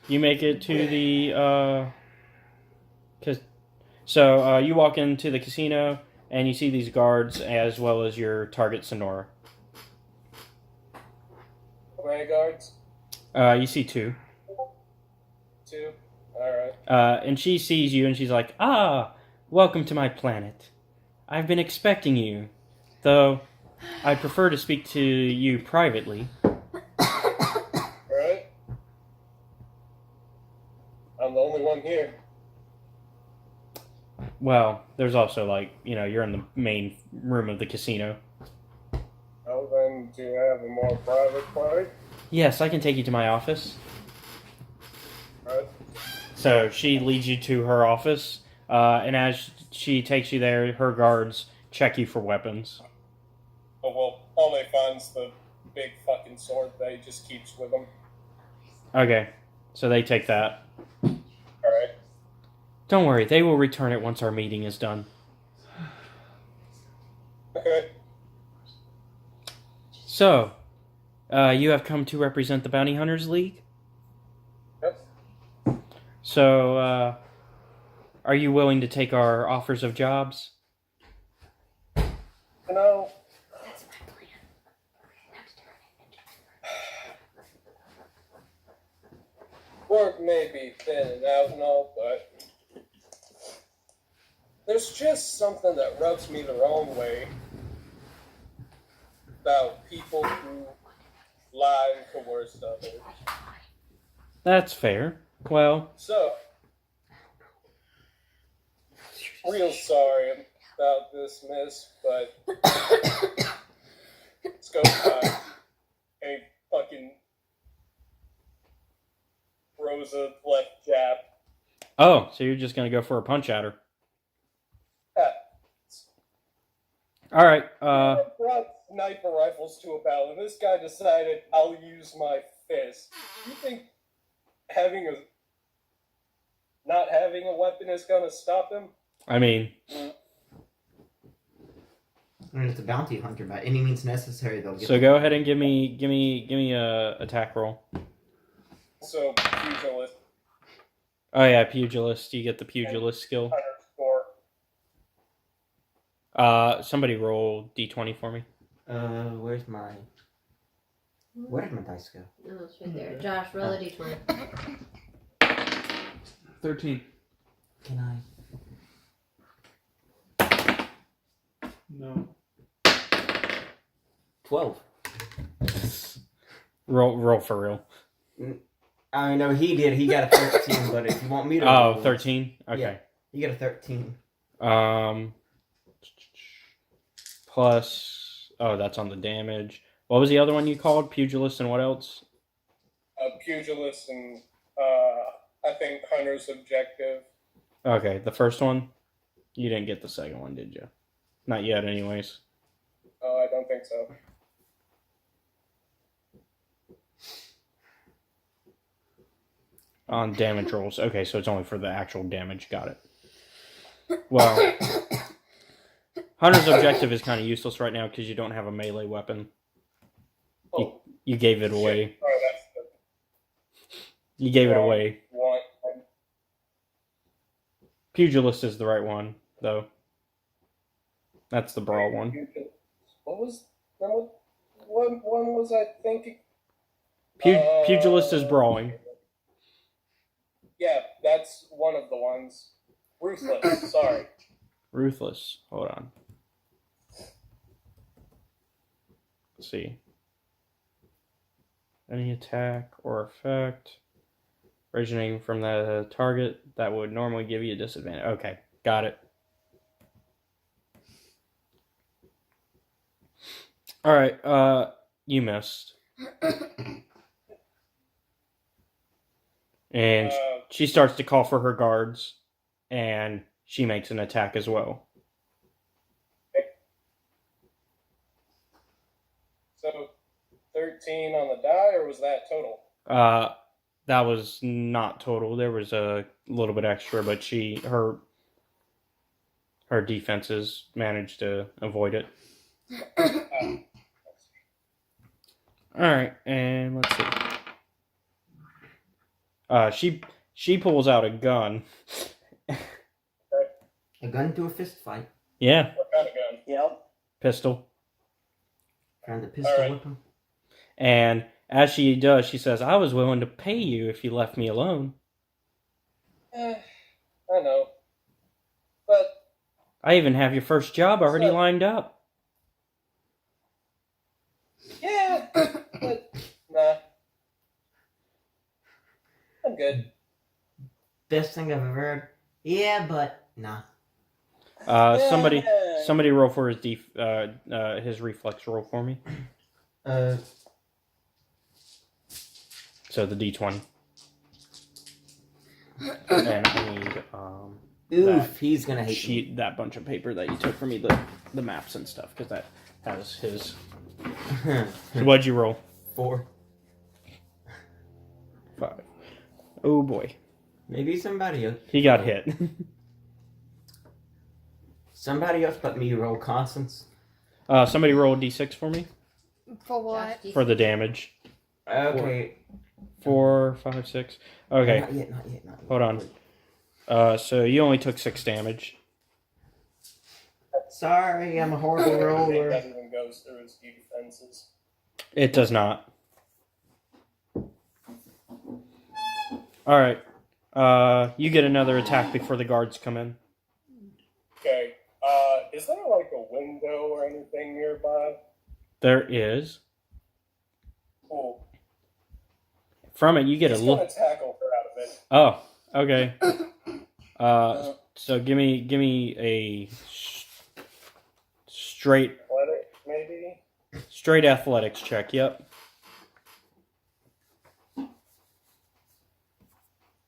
You make it to the... So you walk into the casino, and you see these guards, as well as your target, Sonora. How many guards? You see 2. 2. Alright. And she sees you, and she's like, welcome to my planet. I've been expecting you, though I prefer to speak to you privately. Alright. I'm the only one here. Well, there's also, you're in the main room of the casino. Oh, then do you have a more private part? Yes, I can take you to my office. Alright. So she leads you to her office, and as she takes you there, her guards check you for weapons. Oh, well, all they find's the big fucking sword that he just keeps with him. Okay, so they take that. Alright. Don't worry, they will return it once our meeting is done. Okay. So, you have come to represent the Bounty Hunters League? Yep. So, are you willing to take our offers of jobs? You know, That's my plan. work may be thinning out and all, but there's just something that rubs me the wrong way about people who lie and coerce others. That's fair. Well, So, real sorry about this, miss, but let's go by a fucking Rosa left jab. oh, so you're just gonna go for a punch at her. Alright, I brought sniper rifles to a battle, and this guy decided I'll use my fist. You think not having a weapon is gonna stop him? I mean, And it's a bounty hunter. By any means necessary, they'll get. so go ahead and give me a attack roll. So, pugilist Oh yeah, pugilist. You get the pugilist skill. underscore. Somebody roll d20 for me. Where's my? Where did my dice go? Oh, it's right there. Josh, roll a d20. 13. Can I? No. 12. Roll for real. I know he did. He got a 13, but if you want me to. Oh, roll, 13? Okay. Yeah. You got a 13. Plus, oh, that's on the damage. What was the other one you called? Pugilist and what else? Pugilist and I think Hunter's objective. Okay, the first one? You didn't get the second one, did you? Not yet, anyways. Oh, I don't think so. On damage rolls. Okay, so it's only for the actual damage. Got it. Well, Hunter's objective is kind of useless right now because you don't have a melee weapon. Oh, You gave it away. shit. Sorry, that's the You gave it wrong away. one. Pugilist is the right one, though. That's the brawl one. What was what one was I thinking? Pugilist is brawling. Yeah, that's one of the ones. Ruthless. Sorry. Ruthless. Hold on. Let's see. Any attack or effect originating from the target that would normally give you a disadvantage. Okay, got it. Alright, you missed. And she starts to call for her guards, and she makes an attack as well. So 13 on the die, or was that total? That was not total. There was a little bit extra, but her defenses managed to avoid it. Alright, and let's see. She pulls out a gun. A gun to a fist fight. Yeah, What kind of gun? Yep. pistol. Found the pistol Alright. weapon. And as she does, she says, I was willing to pay you if you left me alone. I know. But I even have your first job already So- lined up. yeah, but nah. I'm good. Best thing I've ever heard. Yeah, but nah. Somebody roll for his reflex roll for me. So the D20. And I need Oof, he's gonna hate me. that bunch of paper that you took from me, the maps and stuff, because that has his. So what'd you roll? 4. 5. Oh boy, Maybe somebody else. he got hit. Somebody else but me roll Constance. Somebody roll a D6 for me For what? for the damage. Okay. 4, 5, 6. Okay, Not yet, not yet, not yet. hold on. So you only took 6 damage. Sorry, I'm a horrible I think roller. that even goes through his defenses. It does not. All right. You get another attack before the guards come in. Okay. Is there like a window or anything nearby? There is. Cool. From it, you get a He's look. gonna tackle her out of it. Oh, okay. So give me a straight Athletic, maybe? straight athletics check. Yep.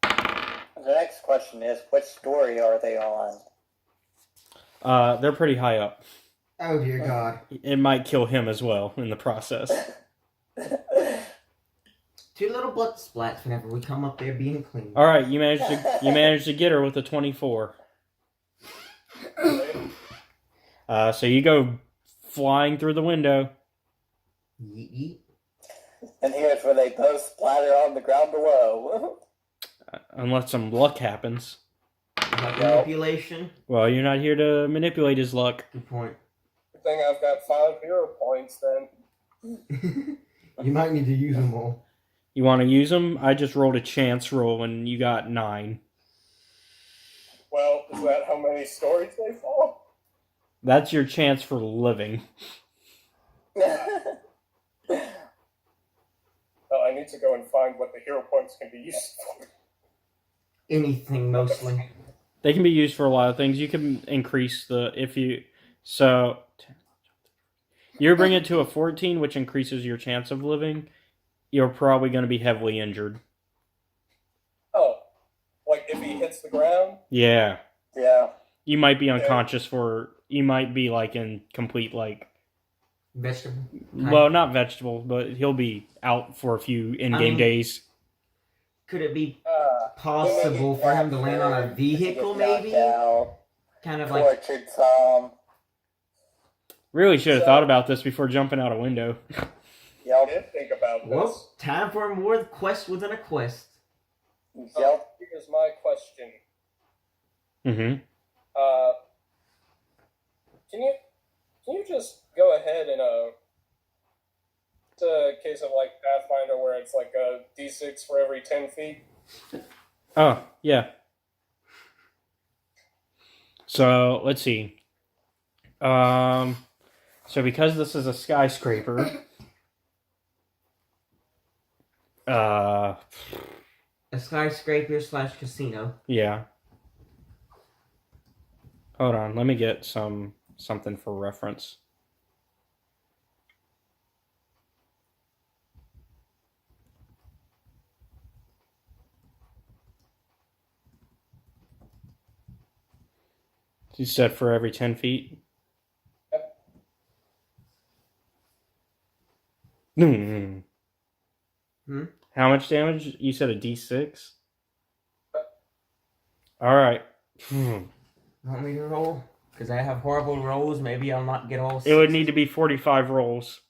The next question is, which story are they on? They're pretty high up. Oh dear God. It might kill him as well in the process. 2 little blood splats whenever we come up there being clean. All right, you managed to get her with a 24. So you go flying through the window. Yeet yeet. And here's where they both splatter on the ground below. Unless some luck happens. Like manipulation. Well, you're not here to manipulate his luck. Good point. Good thing I've got 5 hero points then. You might need to use them all. You want to use them? I just rolled a chance roll and you got 9. Well, is that how many stories they fall? That's your chance for living. Oh, I need to go and find what the hero points can be used for. Anything mostly. They can be used for a lot of things. You can increase so you bring it to a 14, which increases your chance of living. you're probably going to be heavily injured. Oh, like if he hits the ground? Yeah. Yeah. You might be unconscious for... You might be, like, in complete, like... Vegetable. Well, not vegetables, but he'll be out for a few in-game days. Could it be possible for him to land on a vehicle, maybe? Kind of like... Tortured some. Really should have thought about this before jumping out a window. I did think about this. Well, time for more quest within a quest. Here's my question. Mm-hmm. Can you just go ahead and it's a case of like Pathfinder where it's like a D6 for every 10 feet? Oh, yeah. So, let's see. So because this is a skyscraper, A skyscraper / casino. yeah. Hold on, let me get something for reference. You said for every 10 feet? Hmm. How much damage? You said a D6? Alright. Want me to roll? Because I have horrible rolls. Maybe I'll not get all. It would need to be 45 rolls.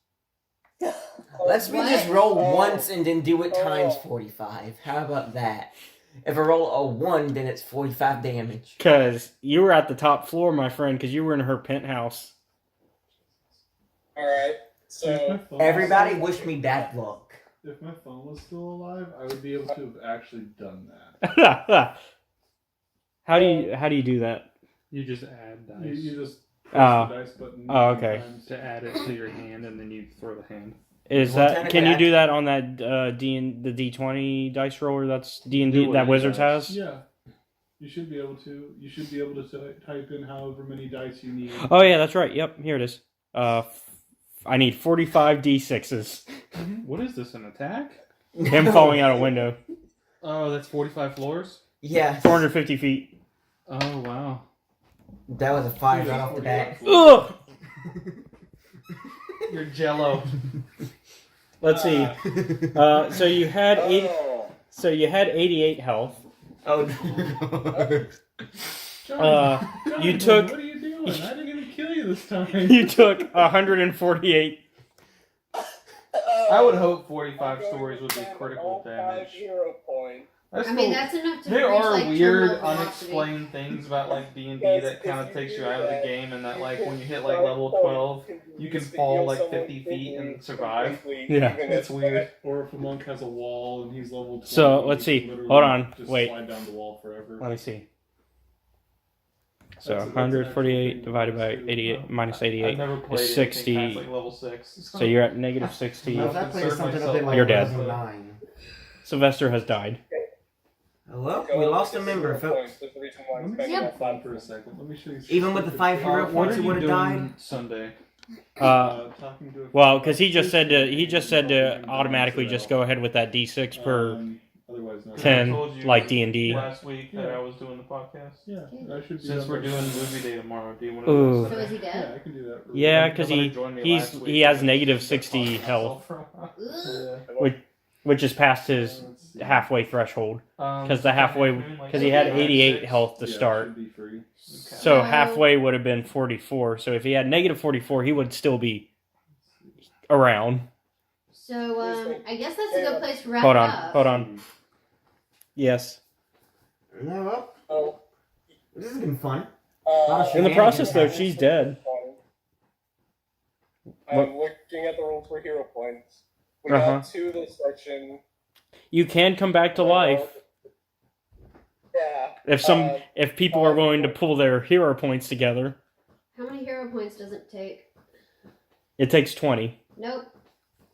Let's me just roll once and then do it times 45. How about that? If I roll a 1, then it's 45 damage. Because you were at the top floor, my friend, because you were in her penthouse. Alright, so... Everybody wish me bad luck. If my phone was still alive, I would be able to have actually done that. How do you do that? You just add dice. You just press the dice button. Oh, okay. To add it to your hand, and then you throw the hand. Is that? Can you do that on that the D20 dice roller? That's D&D that Wizards has. Yeah, you should be able to. You should be able to type in however many dice you need. Oh yeah, that's right. Yep, here it is. I need 45 D6s. What is this? An attack? Him falling out a window. Oh, that's 45 floors. Yeah. 450 feet. Oh wow. That was a 5 right off the bat. Ugh! You're Jello. Let's see. So you had 88 health. Oh Johnny, you took. What are you doing? I didn't even kill you this time. You took 148. I would hope 45 stories would be critical damage. Hero point. I mean, that's enough to There reach, are like, weird, terminal velocity. unexplained things about like D&D that kind of takes you out of the game, and that like when you hit like level 12, you can fall like 50 feet and survive. Yeah. It's weird. Or if a monk has a wall and he's level 20, So, let's he see. can Hold on. just Wait. slide down the wall forever. Let me see. So That's 148 divided by 88 minus I've 88 never played is anything 60. past like level 6. So you're at negative 60. Well, if that plays something up in like You're dead. level 9. Sylvester has died. Hello? We lost a member, folks. Let me have fun for a second. Let me show you. Even with the 5 hero What points, are he you would have died. doing Sunday? Talking to a Well, because he just said to automatically just go ahead with that D6 per otherwise not. 10, I told you like D&D. last week that I was doing the podcast. Yeah, I should be. Since done we're by doing then. movie day tomorrow, do you want to Ooh. do So Sunday? is he Yeah, dead? I can do that. Yeah, because Nobody joined me he last week. has negative 60 health, Ugh. which is past his halfway threshold. Because the halfway, because he had 88 health to Yeah, it start. should be free. So No. halfway would have been 44. So if he had negative 44, he would still be around. So, I guess that's a good place to wrap Hold it on, up. hold on. Yes. No, Oh, this has been fun. In the process, though, she's dead. I'm looking at the rules for hero points. We Uh-huh. got 2 this section. You can come back to life Yeah. if people are willing to pull their hero points together. How many hero points does it take? It takes 20. Nope.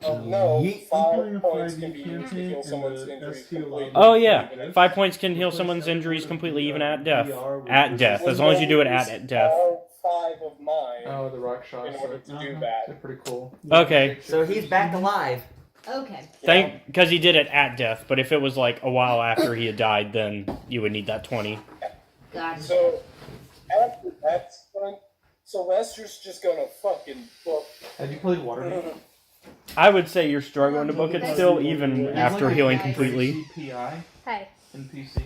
No, Yeet. 5 points 5e can be used to campaign heal and someone's the injuries ST completely. Oh yeah, 5 points can heal someone's injuries completely, even at death. At death, as long as you do it at death. All 5 of mine Oh, the rock shots. in order to do They're that. pretty cool. Okay. So he's back alive. Okay. Because he did it at death, but if it was like a while after he had died, then you would need that 20. Gotcha. So, after that's done, Sylvester's just gonna fucking book. Have you played Watergate? I would say you're struggling to book it still, even after healing completely. CPI Hey. in PC.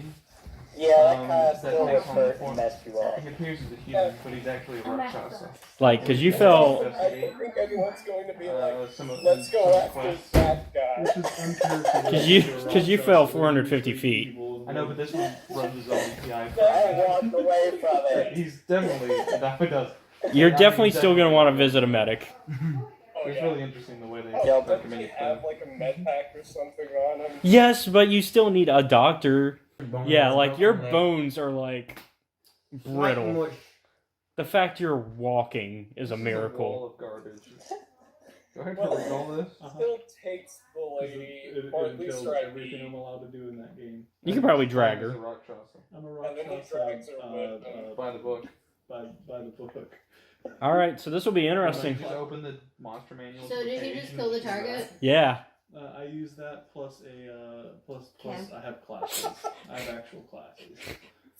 Yeah, that kind of that still takes would on the hurt form. and mess you up. He appears as a human, but he's actually a Rakshasa. Like, because you fell... I don't think anyone's going to be like, Some of- let's go some after quests. that guy. Which is uncharacteristic. Because you fell 450 feet. I know, but this one runs his own API. I walked away from it. He's definitely that way does. You're definitely still going to want to visit a medic. Oh, It's yeah. really interesting the way they Oh, doesn't recommend he it. have like a med pack or something on him? Yes, but you still need a doctor. Yeah, like, your Broken leg. bones are, like, Like brittle. mush. The fact you're walking is a Wall miracle. of garbage. Go ahead and recall this. Still takes the lady, or at least entails right everything I'm allowed to do in that game. You could probably drag He's her. a Rakshasa. I'm a And then he Rakshasa drags her with By the book. by the book. Alright, so this will be interesting. Just open the monster manual. So did he just kill the target? Yeah. I use that plus plus Okay. I have classes. I have actual classes.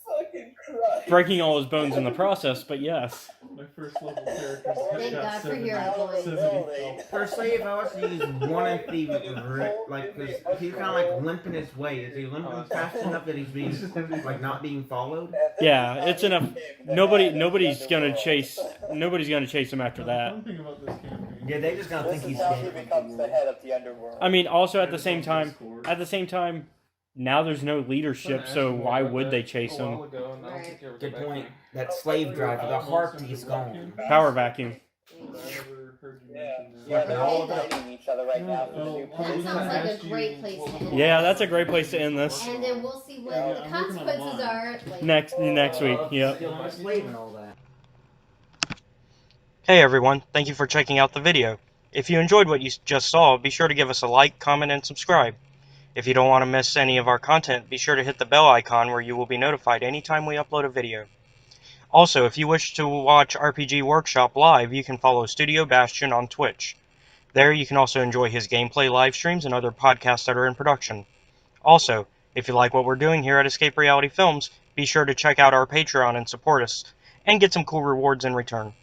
fucking Christ. Breaking all his bones in the process, but yes. My first level character's Thank got God for 70 hero points. 70 health. Personally, if I was to use one of the like, cause he's kind of like limping his way. Is he limping fast enough that he's being like not being followed? Yeah, it's enough. Nobody's gonna chase him after The that. fun thing about this campaign. Yeah, they just gotta This think is he's how he dead. becomes the head of the underworld. I mean, also at the same Discord. time, now there's no leadership, so why would they chase him? Right. Good point. That slave driver, the heartbeat's gone. Power vacuum. I never heard you Yeah. mention Yeah, that. they're all fighting each other right now. Oh, For the oh, new That sounds like a great place to end. Yeah, that's a great place to end this. And then we'll see what Yeah, the I'm working on consequences mine. are. Like, Next week. Yep. Still a slave and all that. Hey everyone, thank you for checking out the video. If you enjoyed what you just saw, be sure to give us a like, comment, and subscribe. If you don't want to miss any of our content, be sure to hit the bell icon where you will be notified anytime we upload a video. Also, if you wish to watch RPG Workshop live, you can follow Studio Bastion on Twitch. There you can also enjoy his gameplay live streams and other podcasts that are in production. Also, if you like what we're doing here at Escape Reality Films, be sure to check out our Patreon and support us, and get some cool rewards in return.